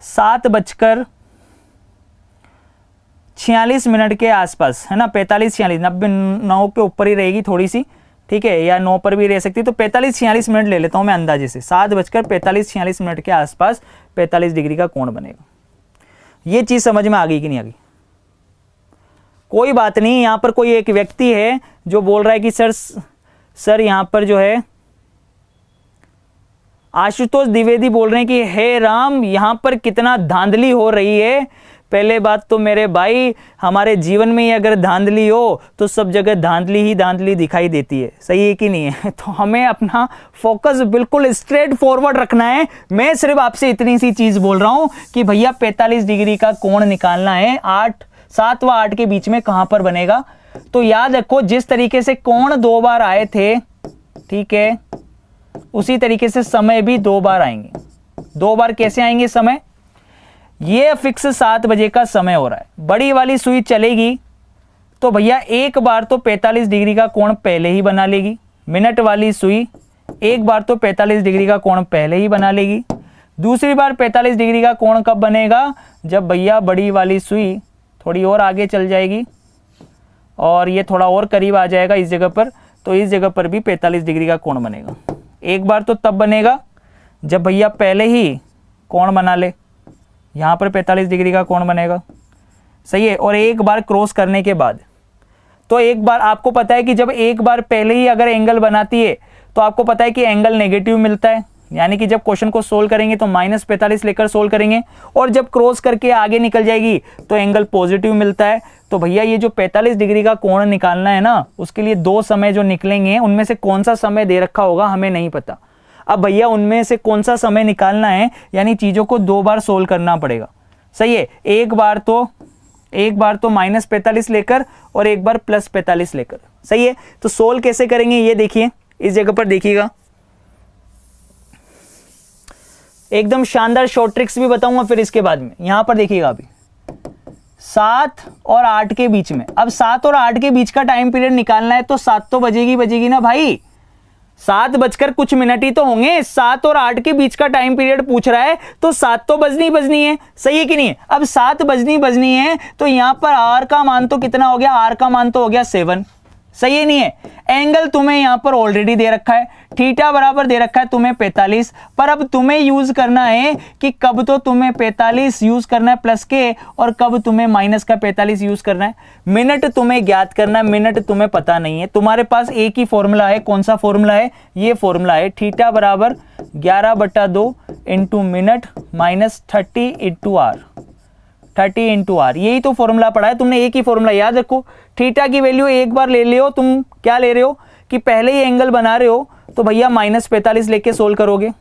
7:46 के आसपास, है ना। 45-46, 90 के ऊपर ही रहेगी थोड़ी सी, ठीक है, या 9 पर भी रह सकती है। तो 45-46 मिनट ले लेता हूं मैं अंदाजे से। 7:45-46 के आसपास 45 डिग्री का कोण बनेगा। ये चीज समझ में आ गई कि नहीं आ गई? कोई बात नहीं। यहां पर कोई एक व्यक्ति है जो बोल रहा है कि सर यहां पर जो है आशुतोष द्विवेदी बोल रहे हैं कि हे राम, यहां पर कितना धांधली हो रही है। पहले बात तो मेरे भाई, हमारे जीवन में ही अगर धांधली हो तो सब जगह धांधली ही धांधली दिखाई देती है। सही है कि नहीं है? तो हमें अपना फोकस बिल्कुल स्ट्रेट फॉरवर्ड रखना है। मैं सिर्फ आपसे इतनी सी चीज बोल रहा हूं कि भैया 45 डिग्री का कोण निकालना है। 7 व 8 के बीच में कहां पर बनेगा? तो याद रखो, जिस तरीके से कोण 2 बार आए थे, ठीक है, उसी तरीके से समय भी 2 बार आएंगे। 2 बार कैसे आएंगे समय? ये फिक्स 7 बजे का समय हो रहा है, बड़ी वाली सुई चलेगी तो भैया एक बार तो 45 डिग्री का कोण पहले ही बना लेगी। मिनट वाली सुई एक बार तो 45 डिग्री का कोण पहले ही बना लेगी। दूसरी बार 45 डिग्री का कोण कब बनेगा? जब भैया बड़ी वाली सुई थोड़ी और आगे चल जाएगी और ये थोड़ा और करीब आ जाएगा इस जगह पर, तो इस जगह पर भी 45 डिग्री का कोण बनेगा। एक बार तो तब बनेगा जब भैया पहले ही कोण बना ले, यहां पर 45 डिग्री का कोण बनेगा। सही है। और एक बार क्रॉस करने के बाद, तो एक बार आपको पता है कि जब एक बार पहले ही अगर एंगल बनाती है तो आपको पता है कि एंगल नेगेटिव मिलता है। यानी कि जब क्वेश्चन को सोल्व करेंगे तो -45 लेकर सोल्व करेंगे, और जब क्रॉस करके आगे निकल जाएगी तो एंगल पॉजिटिव मिलता है। तो भैया ये जो 45 डिग्री का कोण निकालना है ना, उसके लिए 2 समय जो निकलेंगे, उनमें से कौन सा समय दे रखा होगा हमें नहीं पता। अब भैया उनमें से कौन सा समय निकालना है, यानी चीजों को 2 बार सोल्व करना पड़ेगा। सही है। एक बार तो -45 लेकर और एक बार +45 लेकर। सही है। तो सोल्व कैसे करेंगे ये देखिए, इस जगह पर देखिएगा, एकदम शानदार शॉर्ट ट्रिक्स भी बताऊंगा फिर इसके बाद में। यहां पर देखिएगा, अभी 7 और 8 के बीच में, अब 7 और 8 के बीच का टाइम पीरियड निकालना है तो 7 तो बजेगी ना भाई। 7 बजकर कुछ मिनट ही तो होंगे। 7 और 8 के बीच का टाइम पीरियड पूछ रहा है तो 7 तो बजनी है। सही है कि नहीं? अब 7 बजनी है तो यहां पर आर का मान तो कितना हो गया? आर का मान तो हो गया 7। सही है नहीं है? एंगल तुम्हें यहां पर ऑलरेडी दे रखा है, थीटा बराबर दे रखा है तुम्हें 45। पर अब तुम्हें यूज करना है कि कब तो तुम्हें 45 यूज करना है प्लस के, और कब तुम्हें माइनस का 45 यूज करना है। मिनट तुम्हें ज्ञात करना है, मिनट तुम्हें पता नहीं है। तुम्हारे पास एक ही फॉर्मूला है। कौन सा फॉर्मूला है? ये फॉर्मूला है, थीटा बराबर 11/2 into minute minus 30 into R. 30 into R, यही तो फॉर्मूला पढ़ा है तुमने। एक ही फॉर्मूला याद रखो। थीटा की वैल्यू एक बार ले लियो, तुम क्या ले रहे हो कि पहले ही एंगल बना रहे हो, तो भैया -45 लेके सोल्व करोगे।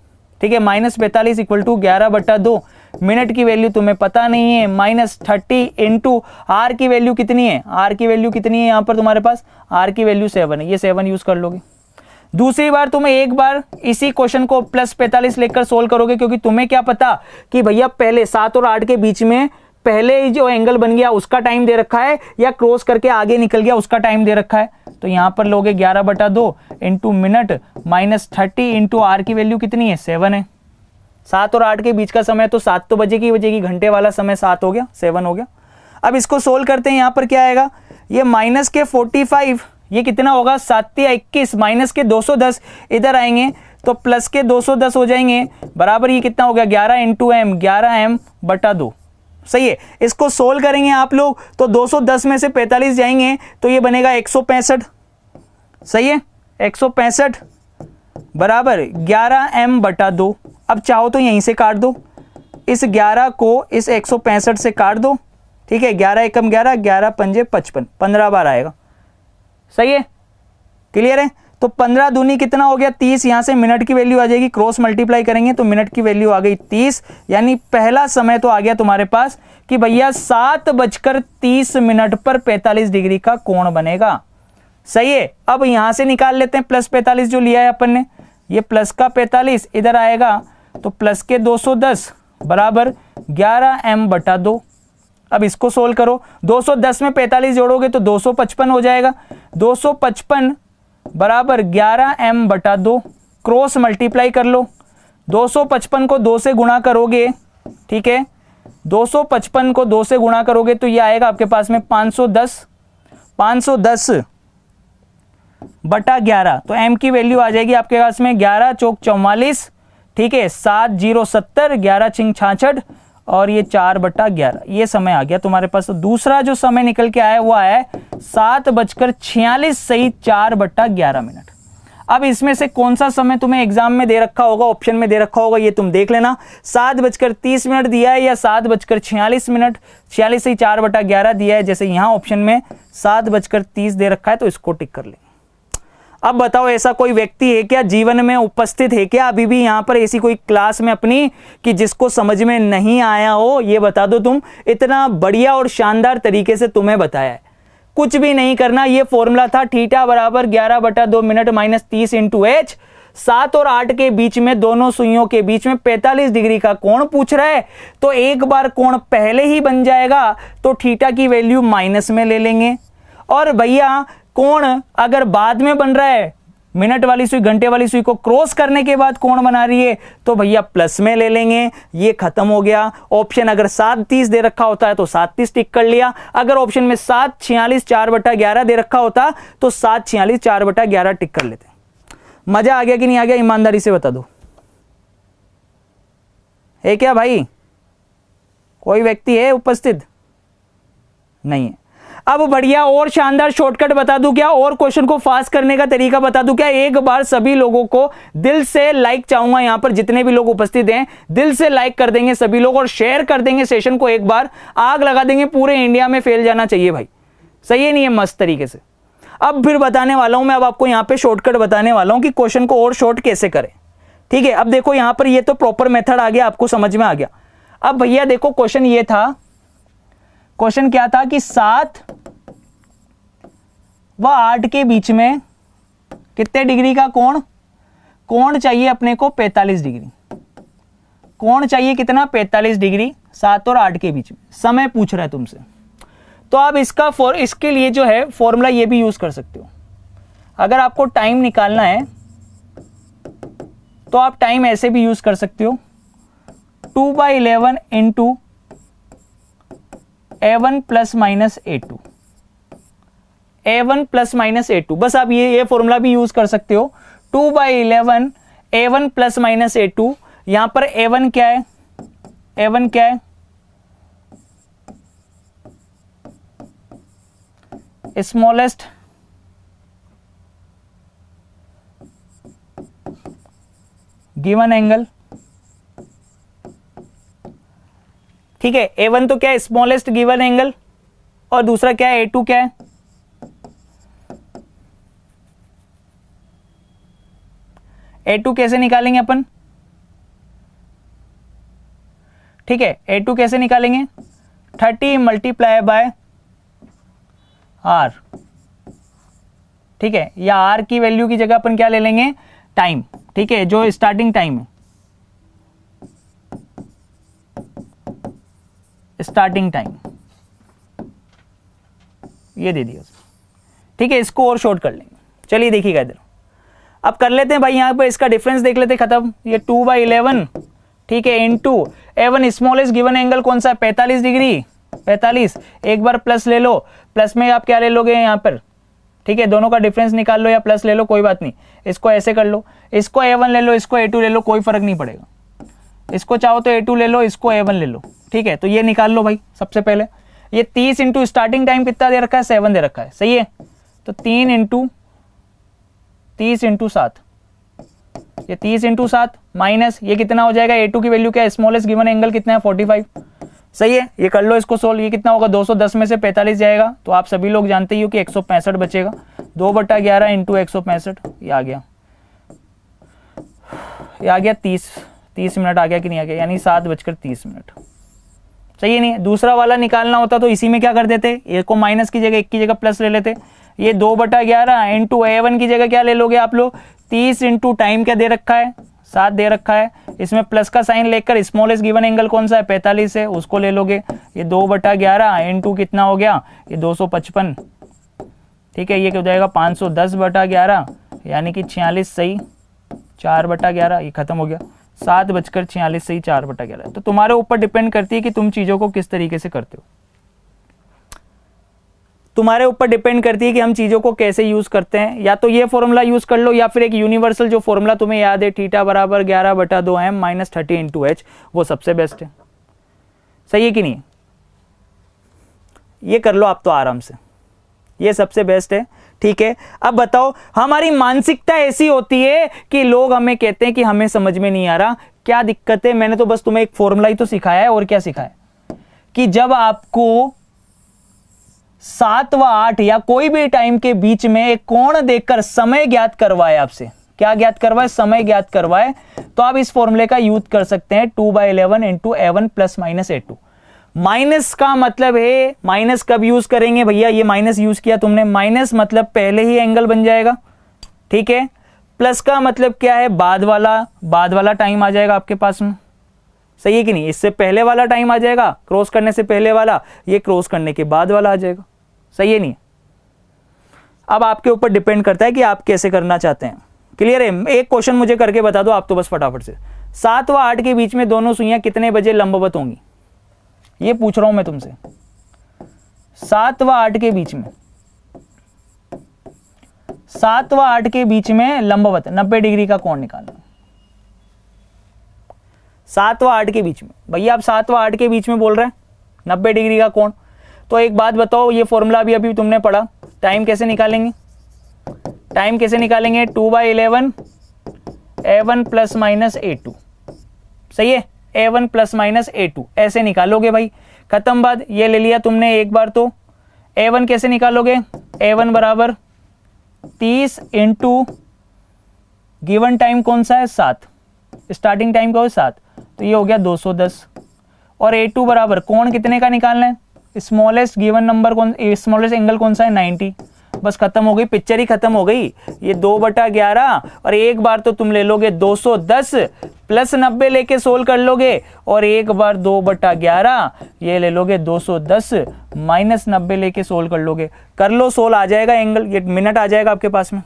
ठीक है, -45 इक्वल टू 11/2। मिनट की वैल्यू तुम्हें पता नहीं है, -30 इंटू आर की वैल्यू कितनी है? आर की वैल्यू कितनी है यहां पर तुम्हारे पास? आर की वैल्यू 7 है, ये 7 यूज कर लोगे। दूसरी बार तुम्हें एक बार इसी क्वेश्चन को +45 लेकर सोल्व करोगे, क्योंकि तुम्हें क्या पता कि भैया पहले 7 और 8 के बीच में पहले ही जो एंगल बन गया उसका टाइम दे रखा है, या क्रॉस करके आगे निकल गया उसका टाइम दे रखा है। तो यहां पर लोगे 11/2 इंटू मिनट -30 इंटू आर की वैल्यू कितनी है? 7 है। 7 और 8 के बीच का समय तो 7 तो बजेगी, घंटे वाला समय 7 हो गया, 7 हो गया। अब इसको सोल्व करते हैं। यहां पर क्या आएगा? ये माइनस के 45, ये कितना होगा? 7 या 21, माइनस के 210 इधर आएंगे तो प्लस के 210 हो जाएंगे, बराबर ये कितना हो गया? 11 इंटू एम, 11m/2। सही है। इसको सोल्व करेंगे आप लोग तो 210 में से 45 जाएंगे तो ये बनेगा 165। सही है, 165 बराबर 11m/2। अब चाहो तो यहीं से काट दो, इस 11 को इस 165 से काट दो, ठीक है, 11 एकम 11, 11 पंजे 55, 15 बार आएगा। सही है, क्लियर है। तो 15 दूनी कितना हो गया 30, यहां से मिनट की वैल्यू आ जाएगी, क्रॉस मल्टीप्लाई करेंगे तो मिनट की वैल्यू आ गई 30, यानी पहला समय तो आ गया तुम्हारे पास कि भैया 7:30 पर 45 डिग्री का कोण बनेगा। सही है। अब यहां से निकाल लेते हैं प्लस 45 जो लिया है अपन ने, ये प्लस का 45 इधर आएगा तो प्लस के 210 बराबर 11m/2। अब इसको सोल्व करो, 210 में 45 जोड़ोगे तो 255 हो जाएगा, 255 बराबर 11m/2, क्रॉस मल्टीप्लाई कर लो, 255 को 2 से गुणा करोगे, ठीक है, 255 को 2 से गुणा करोगे तो ये आएगा आपके पास में 510/11, तो m की वैल्यू आ जाएगी आपके पास में 11 चौक 44, ठीक है, 7/070, 11 छिंग 66 और ये 4/11, ये समय आ गया तुम्हारे पास। तो दूसरा जो समय निकल के आया वो आया है 7:46 सही 4/11। अब इसमें से कौन सा समय तुम्हें एग्जाम में दे रखा होगा, ऑप्शन में दे रखा होगा, ये तुम देख लेना, 7:30 दिया है या 7:46, 46 सही 4/11 दिया है, जैसे यहां ऑप्शन में 7:30 दे रखा है तो इसको टिक कर ले। अब बताओ ऐसा कोई व्यक्ति है क्या जीवन में उपस्थित है क्या अभी भी यहां पर ऐसी कोई क्लास में अपनी कि जिसको समझ में नहीं आया हो, ये बता दो तुम। इतना बढ़िया और शानदार तरीके से तुम्हें बताया है, कुछ भी नहीं करना। ये फॉर्मूला था थीटा बराबर 11/2 मिनट माइनस 30 इंटू एच, 7 और 8 के बीच में दोनों सुइयों के बीच में 45 डिग्री का कोण पूछ रहा है, तो एक बार कोण पहले ही बन जाएगा तो थीटा की वैल्यू माइनस में ले लेंगे, और भैया कोण अगर बाद में बन रहा है, मिनट वाली सुई घंटे वाली सुई को क्रॉस करने के बाद कोण बना रही है तो भैया प्लस में ले लेंगे। ये खत्म हो गया। ऑप्शन अगर 7:30 दे रखा होता है तो 7:30 टिक कर लिया, अगर ऑप्शन में 7:46 4/11 दे रखा होता तो 7:46 4/11 टिक कर लेते। मजा आ गया कि नहीं आ गया, ईमानदारी से बता दो, है क्या भाई? कोई व्यक्ति है उपस्थित? नहीं है। अब बढ़िया और शानदार शॉर्टकट बता दूं क्या, और क्वेश्चन को फास्ट करने का तरीका बता दूं क्या? एक बार सभी लोगों को दिल से लाइक चाहूंगा, यहां पर जितने भी लोग उपस्थित हैं दिल से लाइक कर देंगे सभी लोग और शेयर कर देंगे सेशन को, एक बार आग लगा देंगे, पूरे इंडिया में फैल जाना चाहिए भाई। सही है नहीं है? मस्त तरीके से। अब फिर बताने वाला हूं मैं, अब आपको यहां पर शॉर्टकट बताने वाला हूं कि क्वेश्चन को और शॉर्ट कैसे करें। ठीक है, अब देखो यहां पर ये तो प्रॉपर मेथड आ गया, आपको समझ में आ गया। अब भैया देखो क्वेश्चन ये था, क्वेश्चन क्या था कि 7 व 8 के बीच में कितने डिग्री का कोण चाहिए अपने को? 45 डिग्री। कोण चाहिए कितना? 45 डिग्री 7 और 8 के बीच में। समय पूछ रहा है तुमसे, तो आप इसके लिए जो है फॉर्मूला ये भी यूज कर सकते हो। अगर आपको टाइम निकालना है तो आप टाइम ऐसे भी यूज कर सकते हो, 2/11 into A1 plus minus A2, A1 plus minus A2, बस आप ये फॉर्मूला भी यूज कर सकते हो। 2/11 A1 प्लस माइनस A2, यहां पर A1 क्या है? A1 क्या है? स्मॉलेस्ट गिवन एंगल, ठीक है। A1 तो क्या है? स्मॉलेस्ट गिवन एंगल, और दूसरा क्या है? A2 क्या है? A2 कैसे निकालेंगे अपन? ठीक है, A2 कैसे निकालेंगे? 30 मल्टीप्लाई बाय R, ठीक है, या R की वैल्यू की जगह अपन क्या ले लेंगे? टाइम, ठीक है, जो स्टार्टिंग टाइम है, स्टार्टिंग टाइम ये दे दिया, ठीक है। इसको और शॉर्ट कर लेंगे। चलिए देखिएगा इधर, अब कर लेते हैं भाई, यहां पर इसका डिफरेंस देख लेते हैं, खत्म। ये 2/11, ठीक है, into A1 smallest given angle कौन सा है? 45 डिग्री, 45। एक बार प्लस ले लो, प्लस में आप क्या ले लोगे यहां पर? ठीक है, दोनों का डिफरेंस निकाल लो या प्लस ले लो, कोई बात नहीं। इसको ऐसे कर लो, इसको A1 ले लो, इसको A2 ले लो, कोई फर्क नहीं पड़ेगा। इसको चाहो तो A2 ले लो, इसको A1 ले लो, ठीक है। तो ये निकाल लो भाई सबसे पहले। ये 30 इंटू स्टार्टिंग टाइम कितना दे रखा है? 7 दे रखा है, सही है। तो 3 इंटू 30 इंटू 7, ये 30 इंटू 7 माइनस ये कितना हो जाएगा, A2 की वैल्यू क्या है, स्मॉलेस्ट गिवन एंगल कितना है 45। सही है, ये कर लो इसको सोल्व, ये कितना होगा 210 में से 45 जाएगा तो आप सभी लोग जानते ही हो कि 165 बचेगा। 2/11 इंटू 165 ये आ गया 30 मिनट आ गया कि नहीं आ गया, यानी 7:30। सही है नहीं। दूसरा वाला निकालना होता तो इसी में क्या कर देते, एक को माइनस की जगह 1 की जगह प्लस ले लेते। ये 2/11 इंटू A1 की जगह क्या ले लोगे आप लोग, 30 इंटू टाइम क्या दे रखा है 7 दे रखा है, इसमें प्लस का साइन लेकर स्मॉलेस्ट गिवन एंगल कौन सा है 45 है, उसको ले लोगे। ये 2/11 इंटू कितना हो गया, ये 255। ठीक है, ये क्या हो जाएगा 510/11 यानी कि 46 सही 4/11, ये खत्म हो गया। 7:46 सही 4/11। तो तुम्हारे ऊपर डिपेंड करती है कि तुम चीजों को किस तरीके से करते हो, तुम्हारे ऊपर डिपेंड करती है कि हम चीजों को कैसे यूज करते हैं। या तो ये फॉर्मूला यूज कर लो या फिर एक यूनिवर्सल जो फॉर्मूला तुम्हें याद है, थीटा बराबर 11/2m माइनस 30 इंटू एच, वो सबसे बेस्ट है। सही है कि नहीं, ये कर लो आप तो आराम से, ये सबसे बेस्ट है। ठीक है, अब बताओ, हमारी मानसिकता ऐसी होती है कि लोग हमें कहते हैं कि हमें समझ में नहीं आ रहा, क्या दिक्कत है। मैंने तो बस तुम्हें एक फॉर्मूला ही तो सिखाया है, और क्या सिखाया कि जब आपको 7 व 8 या कोई भी टाइम के बीच में एक कोण देखकर समय ज्ञात करवाए, आपसे क्या ज्ञात करवाए, समय ज्ञात करवाए, तो आप इस फॉर्मूले का यूज कर सकते हैं 2/11 into A1 plus minus A2। Minus का मतलब है, माइनस कब यूज करेंगे भैया, ये माइनस यूज किया तुमने, माइनस मतलब पहले ही एंगल बन जाएगा। ठीक है, प्लस का मतलब क्या है, बाद वाला टाइम आ जाएगा आपके पास में। सही है कि नहीं, इससे पहले वाला टाइम आ जाएगा, क्रॉस करने से पहले वाला, ये क्रॉस करने के बाद वाला आ जाएगा। सही है नहीं। अब आपके ऊपर डिपेंड करता है कि आप कैसे करना चाहते हैं। क्लियर है। एक क्वेश्चन मुझे करके बता दो आप तो बस फटाफट से, 7 व 8 के बीच में दोनों सुइयां कितने बजे लंबवत होंगी, ये पूछ रहा हूं मैं तुमसे। 7 व 8 के बीच में, 7 व 8 के बीच में लंबवत 90 डिग्री का कोण निकालना। 7 व 8 के बीच में, भैया आप 7 व 8 के बीच में बोल रहे हैं 90 डिग्री का कोण, तो एक बात बताओ, ये फॉर्मूला भी अभी तुमने पढ़ा, टाइम कैसे निकालेंगे, टाइम कैसे निकालेंगे, 2/11 A1 प्लस माइनस A2। सही है, A1 प्लस माइनस A2 ऐसे निकालोगे भाई। खत्म बात, ये ले लिया तुमने एक बार। तो A1 कैसे निकालोगे, A1 बराबर 30 इंटू गिवन टाइम कौन सा है 7, स्टार्टिंग टाइम का हो 7, तो ये हो गया 210। और A2 बराबर कोण कितने का निकालना है, स्मॉलेस्ट गिवन नंबर कौन, स्मॉलेस्ट एंगल कौन सा है 90। बस खत्म हो गई, पिक्चर ही खत्म हो गई। ये 2/11 और एक बार तो तुम ले लोगे 210 प्लस 90 लेके सोल्व कर लोगे, और एक बार 2/11 ये ले लोगे 210 माइनस 90 लेके सोल्व कर लोगे। कर लो सोल्व, आ जाएगा एंगल, ये मिनट आ जाएगा आपके पास में,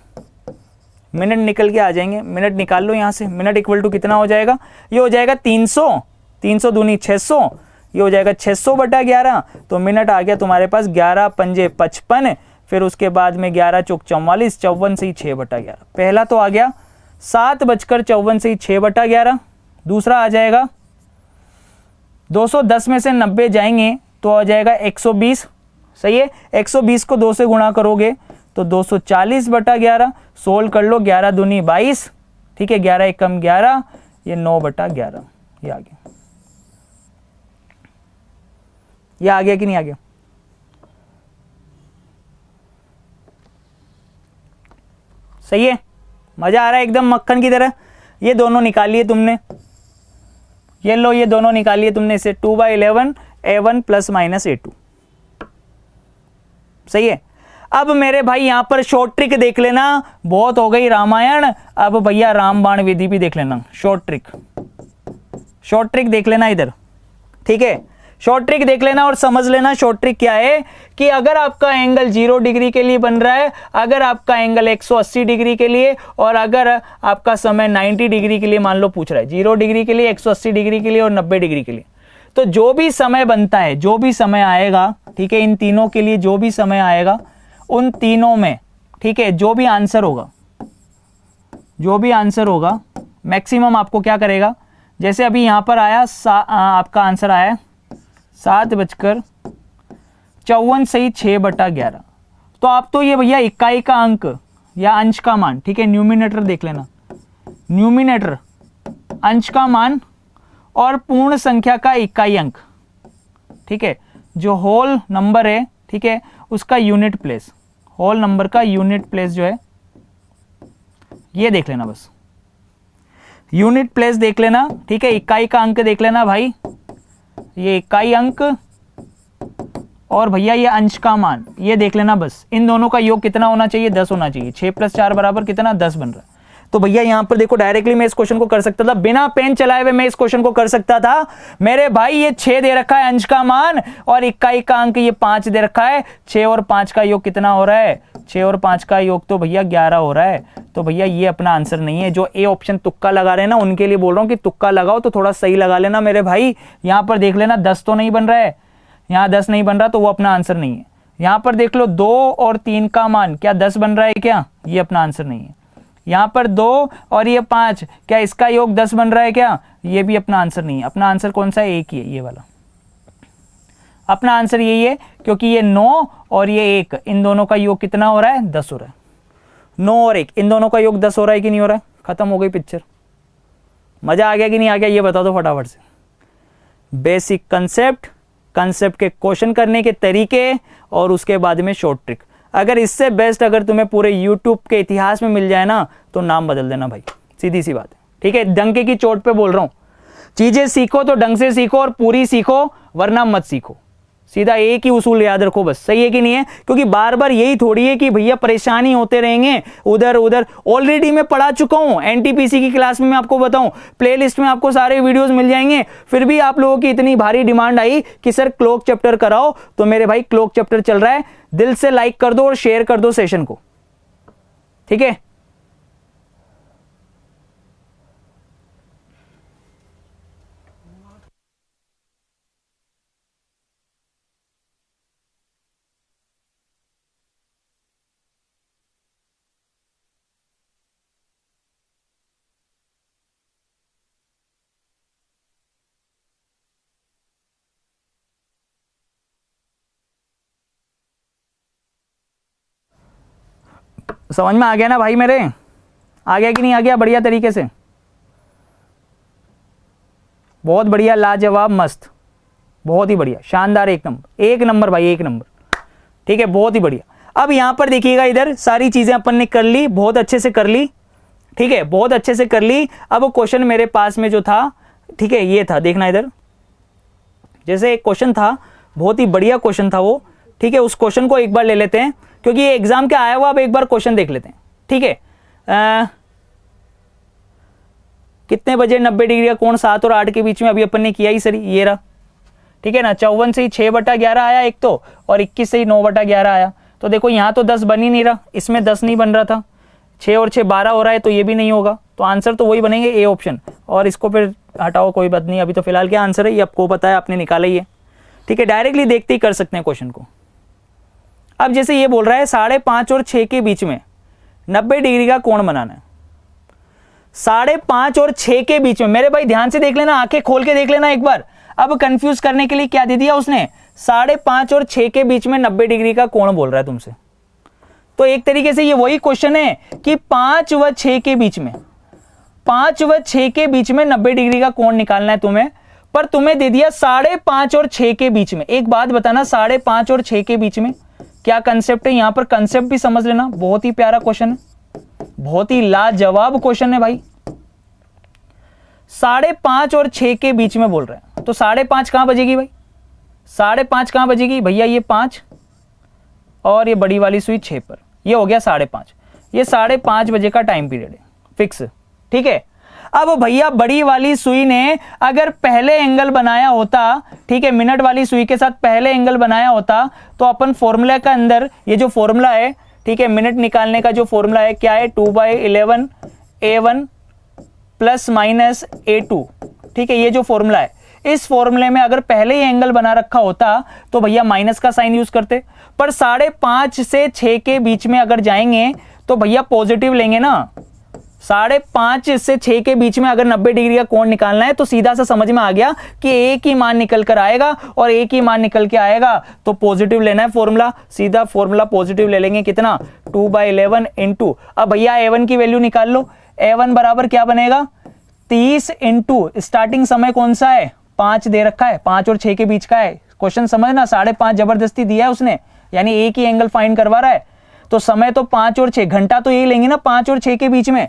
मिनट निकल के आ जाएंगे। मिनट निकाल लो यहाँ से, मिनट इक्वल टू कितना हो जाएगा, ये हो जाएगा 300, 300 दूनी 600, ये हो जाएगा 600/11। तो मिनट आ गया तुम्हारे पास 11 पंजे 55, फिर उसके बाद में 11 चौक 44, 54 से ही 6/11। पहला तो आ गया 7:54 से ही 6/11। दूसरा आ जाएगा 210 में से 90 जाएंगे तो आ जाएगा 120। सही है, 120 को 2 से गुणा करोगे तो 240/11। सोल्व कर लो, 11 दूनी 22, ठीक है, 11 एकम 11, ये 9/11, ये आ गया। ये आ गया कि नहीं आ गया, सही है, मजा आ रहा है एकदम मक्खन की तरह। ये दोनों निकाल लिए तुमने, ये लो, ये दोनों निकाल लिए तुमने इसे, 2/11 A1 प्लस माइनस A2। सही है। अब मेरे भाई यहां पर शॉर्ट ट्रिक देख लेना, बहुत हो गई रामायण, अब भैया रामबाण विधि भी देख लेना। शॉर्ट ट्रिक देख लेना इधर, ठीक है, शॉर्ट ट्रिक देख लेना और समझ लेना। शॉर्ट ट्रिक क्या है कि अगर आपका एंगल 0 डिग्री के लिए बन रहा है, अगर आपका एंगल 180 डिग्री के लिए, और अगर आपका समय 90 डिग्री के लिए मान लो पूछ रहा है, 0 डिग्री के लिए, 180 डिग्री के लिए और 90 डिग्री के लिए, तो जो भी समय बनता है, जो भी समय आएगा, ठीक है, इन तीनों के लिए जो भी समय आएगा, उन तीनों में, ठीक है, जो भी आंसर होगा मैक्सिमम आपको क्या करेगा, जैसे अभी यहां पर आया आपका आंसर आया 7:54 सही 6/11, तो आप तो ये भैया इकाई का अंक या अंश का मान, ठीक है, न्यूमिनेटर देख लेना, न्यूमिनेटर अंश का मान और पूर्ण संख्या का इकाई अंक, ठीक है, जो होल नंबर है, ठीक है, उसका यूनिट प्लेस, होल नंबर का यूनिट प्लेस जो है ये देख लेना, बस यूनिट प्लेस देख लेना, ठीक है, इकाई का अंक देख लेना भाई, ये इकाई अंक और भैया ये अंश का मान ये देख लेना, बस इन दोनों का योग कितना होना चाहिए, 10 होना चाहिए। 6 + 4 बराबर कितना, 10 बन रहा है। तो भैया यहां पर देखो डायरेक्टली मैं इस क्वेश्चन को कर सकता था, बिना पेन चलाए हुए मैं इस क्वेश्चन को कर सकता था। मेरे भाई ये 6 दे रखा है अंश का मान और इकाई का अंक ये 5 दे रखा है। 6 और 5 का योग कितना हो रहा है, 6 और 5 का योग तो भैया 11 हो रहा है। तो भैया ये अपना आंसर नहीं है। जो ए ऑप्शन तुक्का लगा रहे हैं ना, उनके लिए बोल रहा हूं कि तुक्का लगाओ तो थोड़ा सही लगा लेना मेरे भाई। यहां पर देख लेना 10 तो नहीं बन रहा है, यहां 10 नहीं बन रहा, तो वो अपना आंसर नहीं है। यहां पर देख लो 2 और 3 का मान क्या 10 बन रहा है क्या, ये अपना आंसर नहीं है। यहां पर 2 और ये 5 क्या इसका योग 10 बन रहा है क्या, ये भी अपना आंसर नहीं है। अपना आंसर कौन सा है, एक ही है, ये वाला अपना आंसर यही है, क्योंकि ये 9 और ये 1 इन दोनों का योग कितना हो रहा है, 10 हो रहा है। 9 और 1 इन दोनों का योग 10 हो रहा है कि नहीं हो रहा है। खत्म हो गई पिक्चर। मजा आ गया कि नहीं आ गया, ये बता दो फटाफट से। बेसिक कंसेप्ट, कंसेप्ट के क्वेश्चन करने के तरीके और उसके बाद में शॉर्ट ट्रिक। अगर इससे बेस्ट अगर तुम्हें पूरे यूट्यूब के इतिहास में मिल जाए ना, तो नाम बदल देना भाई, सीधी सी बात है, ठीक है। डंके की चोट पे बोल रहा हूं, चीजें सीखो तो ढंग से सीखो और पूरी सीखो, वरना मत सीखो। सीधा एक ही उसूल याद रखो बस, सही है कि नहीं है। क्योंकि बार बार यही थोड़ी है कि भैया परेशानी होते रहेंगे उधर उधर। ऑलरेडी मैं पढ़ा चुका हूं एनटीपीसी की क्लास में, मैं आपको बताऊं प्लेलिस्ट में आपको सारे वीडियोस मिल जाएंगे। फिर भी आप लोगों की इतनी भारी डिमांड आई कि सर क्लॉक चैप्टर कराओ, तो मेरे भाई क्लॉक चैप्टर चल रहा है। दिल से लाइक कर दो और शेयर कर दो सेशन को, ठीक है। समझ में आ गया ना भाई मेरे, आ गया कि नहीं आ गया, बढ़िया तरीके से, बहुत बढ़िया, लाजवाब, मस्त, बहुत ही बढ़िया, शानदार, एक नंबर, एक नंबर भाई, एक नंबर, ठीक है, बहुत ही बढ़िया। अब यहां पर देखिएगा, इधर सारी चीजें अपन ने कर ली, बहुत अच्छे से कर ली, ठीक है, बहुत अच्छे से कर ली। अब क्वेश्चन मेरे पास में जो था, ठीक है, ये था, देखना इधर, जैसे एक क्वेश्चन था, बहुत ही बढ़िया क्वेश्चन था वो, ठीक है। उस क्वेश्चन को एक बार ले लेते हैं, क्योंकि ये एग्जाम के आया हुआ, अब एक बार क्वेश्चन देख लेते हैं, ठीक है। कितने बजे 90 डिग्री का कोण 7 और 8 के बीच में, अभी अपन ने किया ही सर, ये रहा, ठीक है ना। 54 से ही 6/11 आया एक तो, और 21 से ही 9/11 आया। तो देखो यहां तो 10 बन ही नहीं रहा, इसमें 10 नहीं बन रहा था, 6 और 6 12 हो रहा है, तो ये भी नहीं होगा। तो आंसर तो वही बनेंगे, ए ऑप्शन। और इसको फिर हटाओ, कोई बात नहीं, अभी तो फिलहाल क्या आंसर है ये आपको पता है, आपने निकाला ही है, ठीक है। डायरेक्टली देखते ही कर सकते हैं क्वेश्चन को। अब जैसे ये बोल रहा है 5.5 और 6 के बीच में 90 डिग्री का कोण बनाना है। 5.5 और 6 के बीच में, मेरे भाई ध्यान से देख लेना, आंखें खोल के देख लेना एक बार। अब कंफ्यूज करने के लिए क्या दे दिया उसने, 5.5 और 6 के बीच में 90 डिग्री का कोण बोल रहा है तुमसे। तो एक तरीके से ये वही क्वेश्चन है कि 5 व 6 के बीच में, 5 व 6 के बीच में 90 डिग्री का कोण निकालना है तुम्हें, पर तुम्हें दे दिया 5.5 और 6 के बीच में। एक बात बताना, 5.5 और 6 के बीच में क्या कंसेप्ट है, यहां पर कंसेप्ट भी समझ लेना। बहुत ही प्यारा क्वेश्चन है, बहुत ही लाजवाब क्वेश्चन है भाई। 5.5 और 6 के बीच में बोल रहे हैं, तो 5.5 कहां बजेगी भाई, 5.5 कहां बजेगी भैया, ये 5 और ये बड़ी वाली सुई 6 पर, ये हो गया 5.5। ये 5.5 बजे का टाइम पीरियड है फिक्स, ठीक है। अब भैया बड़ी वाली सुई ने अगर पहले एंगल बनाया होता, ठीक है, मिनट वाली सुई के साथ पहले एंगल बनाया होता, तो अपन फॉर्मूला का अंदर ये जो फॉर्मूला है, ठीक है, मिनट निकालने का जो फॉर्मूला है क्या है, 2/11 A1 ± A2, ठीक है, ये जो फॉर्मूला है, इस फॉर्मूले में अगर पहले ही एंगल बना रखा होता तो भैया माइनस का साइन यूज करते। पर 5.5 से 6 के बीच में अगर जाएंगे तो भैया पॉजिटिव लेंगे ना, 5.5 से 6 के बीच में अगर 90 डिग्री का कोण निकालना है तो सीधा सा समझ में आ गया कि एक ही मान निकल कर आएगा, और एक ही मान निकल के आएगा तो पॉजिटिव लेना है फॉर्मूला, सीधा फॉर्मूला पॉजिटिव ले लेंगे। कितना 2/11 इंटू, अब भैया A1 की वैल्यू निकाल लो। A1 बराबर क्या बनेगा 30 इंटू स्टार्टिंग समय कौन सा है 5 दे रखा है, 5 और 6 के बीच का है। क्वेश्चन समझना, 5.5 जबरदस्ती दिया है उसने, यानी एक ही एंगल फाइंड करवा रहा है। तो समय तो 5 और 6, घंटा तो यही लेंगे ना 5 और 6 के बीच में,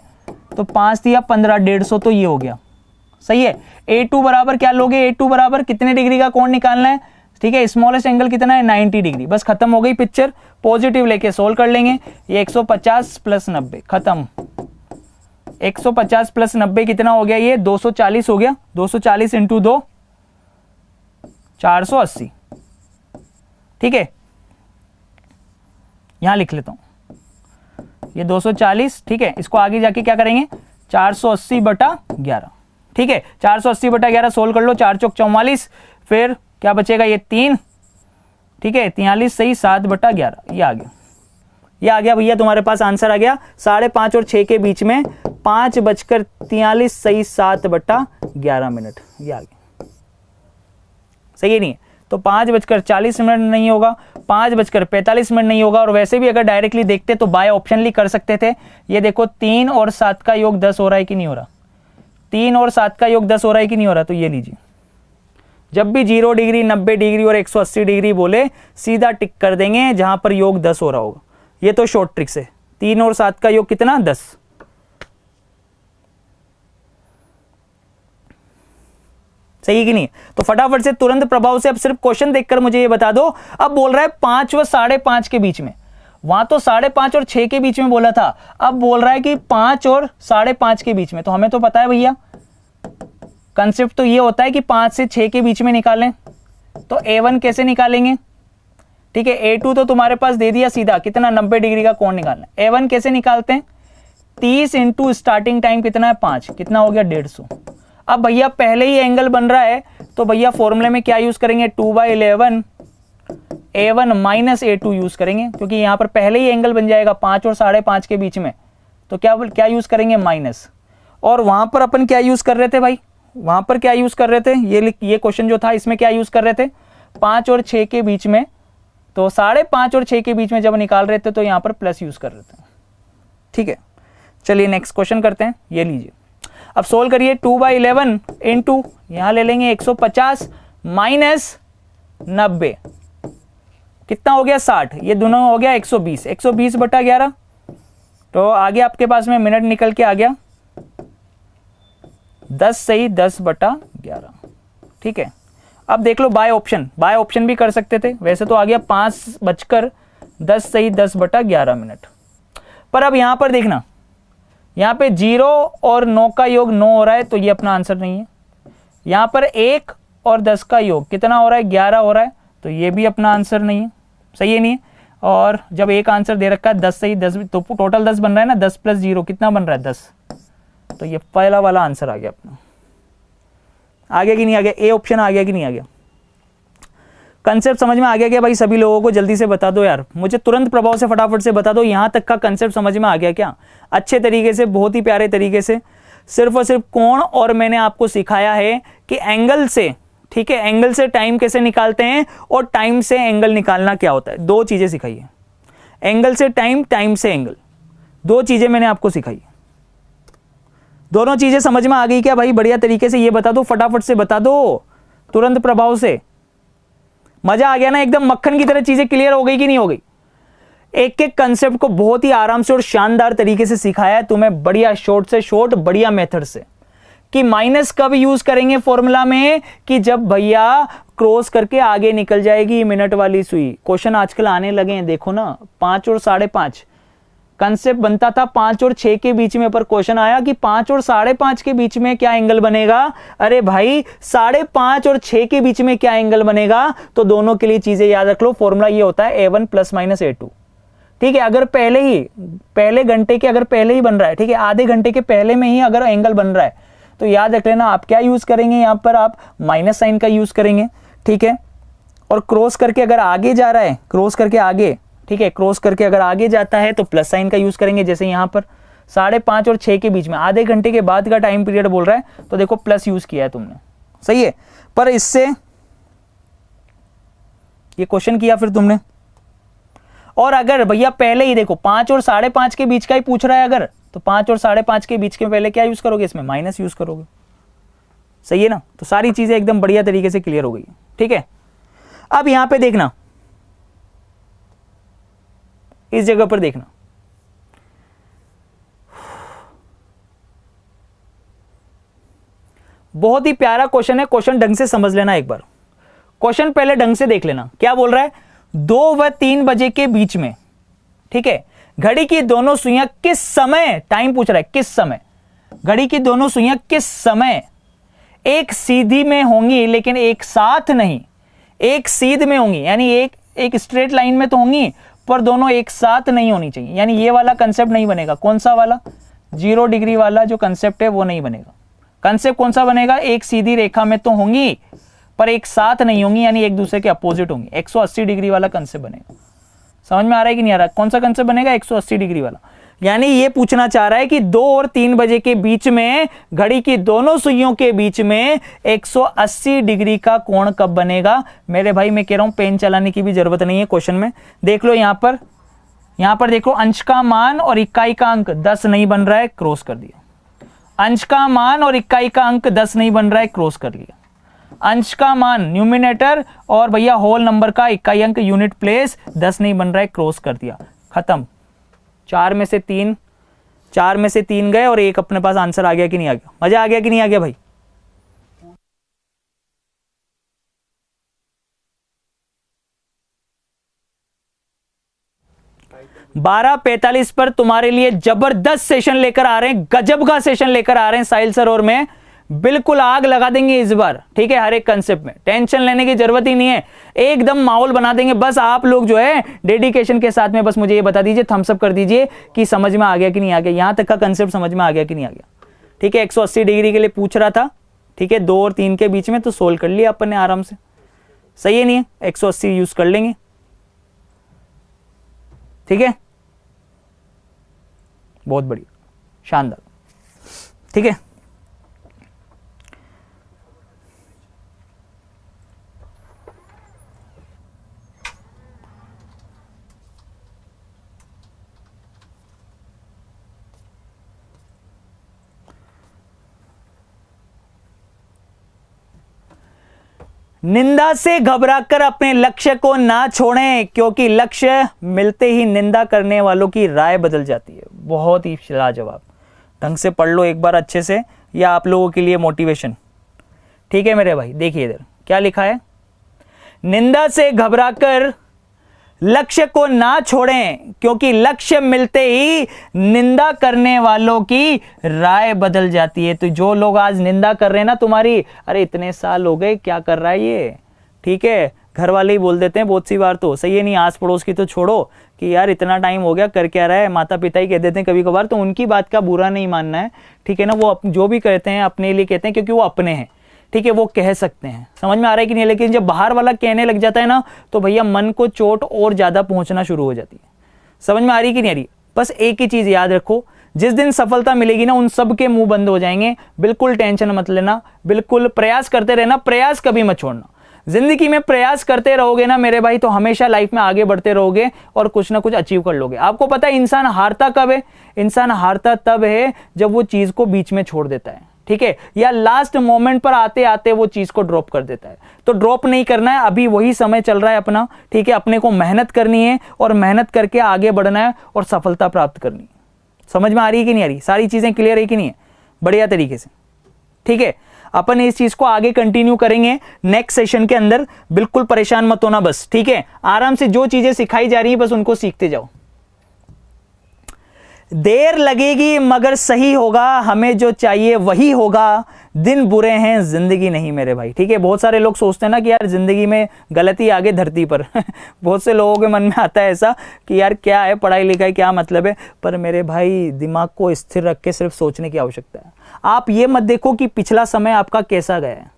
तो 5 दिया 15, 150 तो ये हो गया। सही है। A2 बराबर क्या लोगे, A2 बराबर कितने डिग्री का कोण निकालना है, ठीक है, स्मॉलेस्ट एंगल कितना है 90 डिग्री। बस खत्म हो गई पिक्चर, पॉजिटिव लेके सोल्व कर लेंगे। ये 150 प्लस 90 खत्म। 150 प्लस 90 कितना हो गया, ये 240 हो गया। 240 इंटू 2 480, ठीक है, यहां लिख लेता हूं ये 240, ठीक है। इसको आगे जाके क्या करेंगे 480/11, ठीक है। 480/11 सोल्व कर लो, 4 चौक 44, फिर क्या बचेगा ये 3, ठीक है, 43 सही 7/11, ये आ गया। ये आ गया भैया, तुम्हारे पास आंसर आ गया 5.5 और 6 के बीच में 5:43 सही 7/11 मिनट, ये आ गया। सही है नहीं है, तो 5:40 नहीं होगा, 5:45 नहीं होगा, और वैसे भी अगर डायरेक्टली देखते तो बाय ऑप्शनली कर सकते थे। ये देखो 3 और 7 का योग 10 हो रहा है कि नहीं हो रहा, 3 और 7 का योग 10 हो रहा है कि नहीं हो रहा, तो ये लीजिए, जब भी 0 डिग्री 90 डिग्री और 180 डिग्री बोले सीधा टिक कर देंगे जहां पर योग 10 हो रहा होगा। ये तो शॉर्ट ट्रिक्स है। 3 और 7 का योग कितना 10। सही कि नहीं, तो फटाफट से तुरंत प्रभाव से अब सिर्फ क्वेश्चन देखकर मुझे ये बता दो। अब बोल रहा है 5 व 5.5 के बीच में, वहां तो 5.5 और 6 के बीच में बोला था, अब बोल रहा है कि 5 और 5.5 के बीच में। तो हमें तो पता है भैया कंसेप्ट तो ये होता है कि 5 से 6 के बीच में निकालें। तो A1 कैसे निकालेंगे, ठीक है। A2 तो तुम्हारे पास दे दिया सीधा, कितना 90 डिग्री का कोण निकालना है। A1 कैसे निकालते हैं, 30 इंटू स्टार्टिंग टाइम कितना है 5, कितना हो गया 150। अब भैया पहले ही एंगल बन रहा है तो भैया फॉर्मूले में क्या यूज करेंगे 2/11 A1 माइनस A2 यूज करेंगे, क्योंकि यहां पर पहले ही एंगल बन जाएगा 5 और 5.5 के बीच में। तो क्या यूज करेंगे माइनस। और वहां पर अपन क्या यूज कर रहे थे भाई, वहां पर क्या यूज कर रहे थे, ये क्वेश्चन जो था इसमें क्या यूज कर रहे थे 5 और 6 के बीच में। तो 5.5 और 6 के बीच में जब निकाल रहे थे तो यहां पर प्लस यूज कर रहे थे, ठीक है। चलिए नेक्स्ट क्वेश्चन करते हैं, ये लीजिए। अब सोल्व करिए 2/11 इंटू यहां ले लेंगे 150 माइनस 90, कितना हो गया 60, ये दोनों हो गया 120, 120/11। तो आगे आपके पास में मिनट निकल के आ गया 10 सही 10/11, ठीक है। अब देख लो बाय ऑप्शन भी कर सकते थे, वैसे तो आ गया 5:10 सही 10/11 मिनट। पर अब यहां पर देखना, यहां पे 0 और 9 का योग 9 हो रहा है, तो ये अपना आंसर नहीं है। यहां पर 1 और 10 का योग कितना हो रहा है 11 हो रहा है, तो ये भी अपना आंसर नहीं है। सही है नहीं है। और जब एक आंसर दे रखा है 10 सही 10, तो टोटल 10 बन रहा है ना, 10 + 0 कितना बन रहा है 10, तो ये पहला वाला आंसर आ गया अपना। आ गया कि नहीं आ गया, ए ऑप्शन आ गया कि नहीं आ गया। कंसेप्ट समझ में आ गया क्या भाई सभी लोगों को, जल्दी से बता दो यार, मुझे तुरंत प्रभाव से फटाफट से बता दो यहां तक का कंसेप्ट समझ में आ गया क्या, अच्छे तरीके से, बहुत ही प्यारे तरीके से। सिर्फ और सिर्फ कोण, और मैंने आपको सिखाया है कि एंगल से, ठीक है, एंगल से टाइम कैसे निकालते हैं और टाइम से एंगल निकालना क्या होता है। 2 चीजें सिखाई है, एंगल से टाइम, टाइम से एंगल, 2 चीजें मैंने आपको सिखाई। दोनों चीजें समझ में आ गई क्या भाई, बढ़िया तरीके से ये बता दो, फटाफट से बता दो तुरंत प्रभाव से। मजा आ गया ना, एकदम मक्खन की तरह चीजें क्लियर हो गई कि नहीं हो गई। एक एक कंसेप्ट को बहुत ही आराम से और शानदार तरीके से सिखाया है तुम्हें, बढ़िया शॉर्ट से शॉर्ट, बढ़िया मेथड से। कि माइनस कब यूज करेंगे फॉर्मूला में, कि जब भैया क्रॉस करके आगे निकल जाएगी मिनट वाली सुई। क्वेश्चन आजकल आने लगे हैं, देखो ना 5 और 5.5 कंसेप्ट बनता था 5 और 6 के बीच में, पर क्वेश्चन आया कि 5 और 5.5 के बीच में क्या एंगल बनेगा। अरे भाई 5.5 और 6 के बीच में क्या एंगल बनेगा, तो दोनों के लिए चीजें याद रख लो। फॉर्मूला ये होता है A1 ± A2, ठीक है। अगर पहले घंटे के अगर पहले ही बन रहा है, ठीक है, आधे घंटे के पहले में ही अगर एंगल बन रहा है, तो याद रख लेना आप क्या यूज करेंगे, यहां पर आप माइनस साइन का यूज करेंगे, ठीक है। और क्रॉस करके अगर आगे जा रहा है, क्रॉस करके आगे, ठीक है, क्रॉस करके अगर आगे जाता है तो प्लस साइन का यूज करेंगे, जैसे यहां पर 5:30 और 6 के बीच में, आधे घंटे के बाद का टाइम पीरियड बोल रहा है, तो देखो प्लस यूज किया है तुमने, सही है। पर इससे ये क्वेश्चन किया फिर तुमने, और अगर भैया पहले ही देखो 5 और 5:30 के बीच का ही पूछ रहा है अगर, तो 5 और 5:30 के बीच के पहले क्या यूज करोगे, इसमें माइनस यूज करोगे, सही है ना। तो सारी चीजें एकदम बढ़िया तरीके से क्लियर हो गई, ठीक है। अब यहां पे देखना, इस जगह पर देखना, बहुत ही प्यारा क्वेश्चन है, क्वेश्चन ढंग से समझ लेना एक बार, क्वेश्चन पहले ढंग से देख लेना। क्या बोल रहा है, 2 व 3 बजे के बीच में, ठीक है, घड़ी की दोनों सुइयां किस समय, टाइम पूछ रहा है किस समय, घड़ी की दोनों सुइयां किस समय एक सीधी में होंगी, लेकिन एक साथ नहीं, एक सीध में होंगी, यानी एक स्ट्रेट लाइन में तो होंगी, पर दोनों एक साथ नहीं होनी चाहिए, यानी ये वाला कंसेप्ट नहीं बनेगा। कौन सा वाला, 0 डिग्री वाला जो कंसेप्ट है वो नहीं बनेगा। कंसेप्ट कौन सा बनेगा, एक सीधी रेखा में तो होंगी पर एक साथ नहीं होंगी, यानी एक दूसरे के अपोजिट होंगी, 180 डिग्री वाला कंसेप्ट बनेगा। समझ में आ रहा है कि नहीं आ रहा, कौन सा कंसेप्ट बनेगा, 180 डिग्री वाला। यानी ये पूछना चाह रहा है कि 2 और 3 बजे के बीच में घड़ी की दोनों सुइयों के बीच में 180 डिग्री का कोण कब बनेगा। मेरे भाई मैं कह रहा हूं पेन चलाने की भी जरूरत नहीं है क्वेश्चन में, देख लो यहां पर देखो, अंश का मान और इकाई का अंक 10 नहीं बन रहा है, क्रॉस कर दिया। अंश का मान और इकाई का अंक 10 नहीं बन रहा है, क्रॉस कर लिया। अंश का मान न्यूमिनेटर और भैया होल नंबर का इकाई अंक यूनिट प्लेस 10 नहीं बन रहा है, क्रॉस कर दिया, खत्म। 4 में से 3 गए और एक अपने पास आंसर आ गया कि नहीं आ गया, मजा आ गया कि नहीं आ गया भाई। बारह 45 पर तुम्हारे लिए जबरदस्त सेशन लेकर आ रहे हैं, गजब का सेशन लेकर आ रहे हैं साहिल सर, और मैं बिल्कुल आग लगा देंगे इस बार, ठीक है। हर एक कंसेप्ट में टेंशन लेने की जरूरत ही नहीं है, एकदम माहौल बना देंगे। बस आप लोग जो है डेडिकेशन के साथ में बस मुझे ये बता दीजिए, थम्स अप कर दीजिए कि समझ में आ गया कि नहीं आ गया, यहां तक का कंसेप्ट समझ में आ गया कि नहीं आ गया, ठीक है। 180 डिग्री के लिए पूछ रहा था, ठीक है, 2 और 3 के बीच में, तो सोल्व कर लिया अपन ने आराम से, सही है नहीं है, 180 यूज कर लेंगे, ठीक है, बहुत बढ़िया, शानदार, ठीक है। निंदा से घबराकर अपने लक्ष्य को ना छोड़ें, क्योंकि लक्ष्य मिलते ही निंदा करने वालों की राय बदल जाती है। बहुत ही लाजवाब, ढंग से पढ़ लो एक बार अच्छे से, या आप लोगों के लिए मोटिवेशन, ठीक है मेरे भाई। देखिए इधर क्या लिखा है, निंदा से घबराकर लक्ष्य को ना छोड़ें, क्योंकि लक्ष्य मिलते ही निंदा करने वालों की राय बदल जाती है। तो जो लोग आज निंदा कर रहे हैं ना तुम्हारी, अरे इतने साल हो गए, क्या कर रहा है ये, ठीक है, घर वाले ही बोल देते हैं बहुत सी बार, तो सही है नहीं, आस पड़ोस की तो छोड़ो कि यार इतना टाइम हो गया कर क्या रहा है, माता पिता ही कह देते हैं कभी कभार, तो उनकी बात का बुरा नहीं मानना है, ठीक है ना। वो जो भी कहते हैं अपने लिए कहते हैं, क्योंकि वो अपने हैं, ठीक है, वो कह सकते हैं, समझ में आ रहा है कि नहीं। लेकिन जब बाहर वाला कहने लग जाता है ना, तो भैया मन को चोट और ज्यादा पहुंचना शुरू हो जाती है। समझ में आ रही कि नहीं आ रही। बस एक ही चीज याद रखो, जिस दिन सफलता मिलेगी ना, उन सब के मुंह बंद हो जाएंगे, बिल्कुल टेंशन मत लेना, बिल्कुल प्रयास करते रहना, प्रयास कभी मत छोड़ना। जिंदगी में प्रयास करते रहोगे ना मेरे भाई, तो हमेशा लाइफ में आगे बढ़ते रहोगे और कुछ ना कुछ अचीव कर लोगे। आपको पता है इंसान हारता कब है, इंसान हारता तब है जब वो चीज को बीच में छोड़ देता है, ठीक है, या लास्ट मोमेंट पर आते आते वो चीज को ड्रॉप कर देता है। तो ड्रॉप नहीं करना है, अभी वही समय चल रहा है अपना, ठीक है। अपने को मेहनत करनी है और मेहनत करके आगे बढ़ना है और सफलता प्राप्त करनी है। समझ में आ रही है कि नहीं आ रही, सारी चीजें क्लियर है कि नहीं है, बढ़िया तरीके से, ठीक है। अपन इस चीज को आगे कंटिन्यू करेंगे नेक्स्ट सेशन के अंदर, बिल्कुल परेशान मत होना बस, ठीक है। आराम से जो चीजें सिखाई जा रही है बस उनको सीखते जाओ। देर लगेगी मगर सही होगा, हमें जो चाहिए वही होगा, दिन बुरे हैं जिंदगी नहीं मेरे भाई, ठीक है। बहुत सारे लोग सोचते हैं ना कि यार जिंदगी में गलती आगे धरती पर बहुत से लोगों के मन में आता है ऐसा कि यार क्या है पढ़ाई लिखाई, क्या मतलब है। पर मेरे भाई दिमाग को स्थिर रख के सिर्फ सोचने की आवश्यकता है। आप ये मत देखो कि पिछला समय आपका कैसा गया है,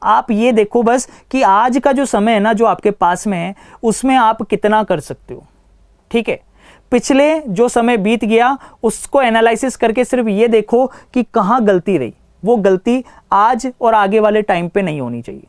आप ये देखो बस कि आज का जो समय है ना, जो आपके पास में है, उसमें आप कितना कर सकते हो, ठीक है। पिछले जो समय बीत गया उसको एनालिसिस करके सिर्फ ये देखो कि कहां गलती रही, वो गलती आज और आगे वाले टाइम पे नहीं होनी चाहिए।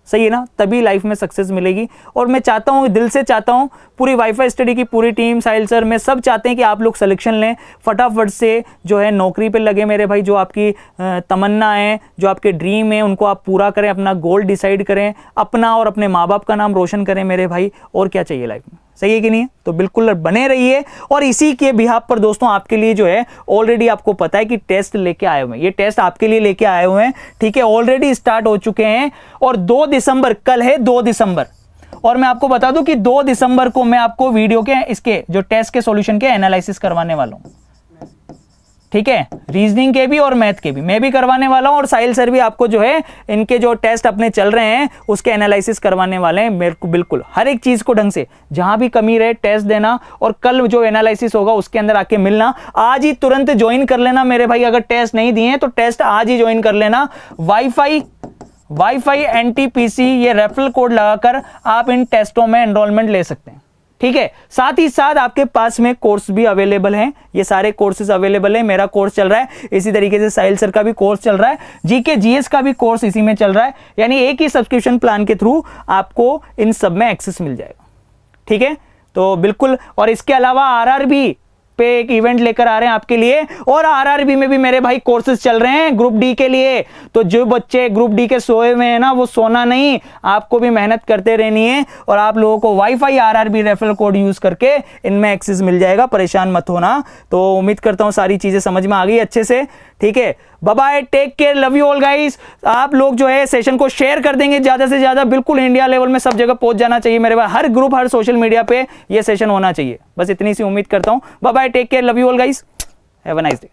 सही है ना? तभी लाइफ में सक्सेस मिलेगी। और मैं चाहता हूं, दिल से चाहता हूं, पूरी वाईफाई स्टडी की पूरी टीम, साहिल सर, मैं सब चाहते हैं कि आप लोग सिलेक्शन लें, फटाफट से जो है नौकरी पे लगे मेरे भाई। जो आपकी तमन्ना है, जो आपके ड्रीम है, उनको आप पूरा करें, अपना गोल डिसाइड करें, अपना और अपने माँ बाप का नाम रोशन करें मेरे भाई। और क्या चाहिए लाइफ में? सही है कि नहीं? तो बिल्कुल बने रहिए। और इसी के बिहाफ पर दोस्तों आपके लिए जो है ऑलरेडी आपको पता है कि टेस्ट लेके आए हुए हैं, ये टेस्ट आपके लिए लेके आए हुए हैं, ठीक है, ऑलरेडी स्टार्ट हो चुके हैं। और 2 दिसंबर, कल है 2 दिसंबर, और मैं आपको बता दूं कि 2 दिसंबर को मैं आपको वीडियो के इसके जो टेस्ट के सॉल्यूशन के एनालिसिस करवाने वाला हूं, ठीक है, रीजनिंग के भी और मैथ के भी मैं भी करवाने वाला हूं। और साहिल सर भी आपको जो है इनके जो टेस्ट अपने चल रहे हैं उसके एनालिसिस करवाने वाले हैं। मेरे को बिल्कुल हर एक चीज को ढंग से, जहां भी कमी रहे टेस्ट देना, और कल जो एनालिसिस होगा उसके अंदर आके मिलना। आज ही तुरंत ज्वाइन कर लेना मेरे भाई, अगर टेस्ट नहीं दिए तो टेस्ट आज ही ज्वाइन कर लेना। वाईफाई एनटीपीसी ये रेफरल कोड लगाकर आप इन टेस्टों में एनरोलमेंट ले सकते हैं, ठीक है। साथ ही साथ आपके पास में कोर्स भी अवेलेबल हैं, ये सारे कोर्सेज अवेलेबल हैं। मेरा कोर्स चल रहा है, इसी तरीके से साहिल सर का भी कोर्स चल रहा है, जीके जीएस का भी कोर्स इसी में चल रहा है। यानी एक ही सब्सक्रिप्शन प्लान के थ्रू आपको इन सब में एक्सेस मिल जाएगा, ठीक है। तो बिल्कुल, और इसके अलावा आरआरबी पे एक इवेंट लेकर आ रहे हैं आपके लिए, और आरआरबी में भी मेरे भाई कोर्सेज चल रहे हैं ग्रुप डी के लिए। तो जो बच्चे ग्रुप डी के सोए हुए हैं ना, वो सोना नहीं, आपको भी मेहनत करते रहनी है। और आप लोगों को wifi RRB referral code use करके इनमें एक्सेस मिल जाएगा, परेशान मत होना। तो उम्मीद करता हूं सारी चीजें समझ में आ गई अच्छे से, ठीक है। Bye bye, take care, love you all guys. आप लोग जो है सेशन को शेयर कर देंगे ज्यादा से ज्यादा, बिल्कुल इंडिया लेवल में सब जगह पहुंच जाना चाहिए मेरे भाई, हर ग्रुप, हर सोशल मीडिया पे ये सेशन होना चाहिए। बस इतनी सी उम्मीद करता हूं। Bye bye, take care, love you all guys, have a nice day.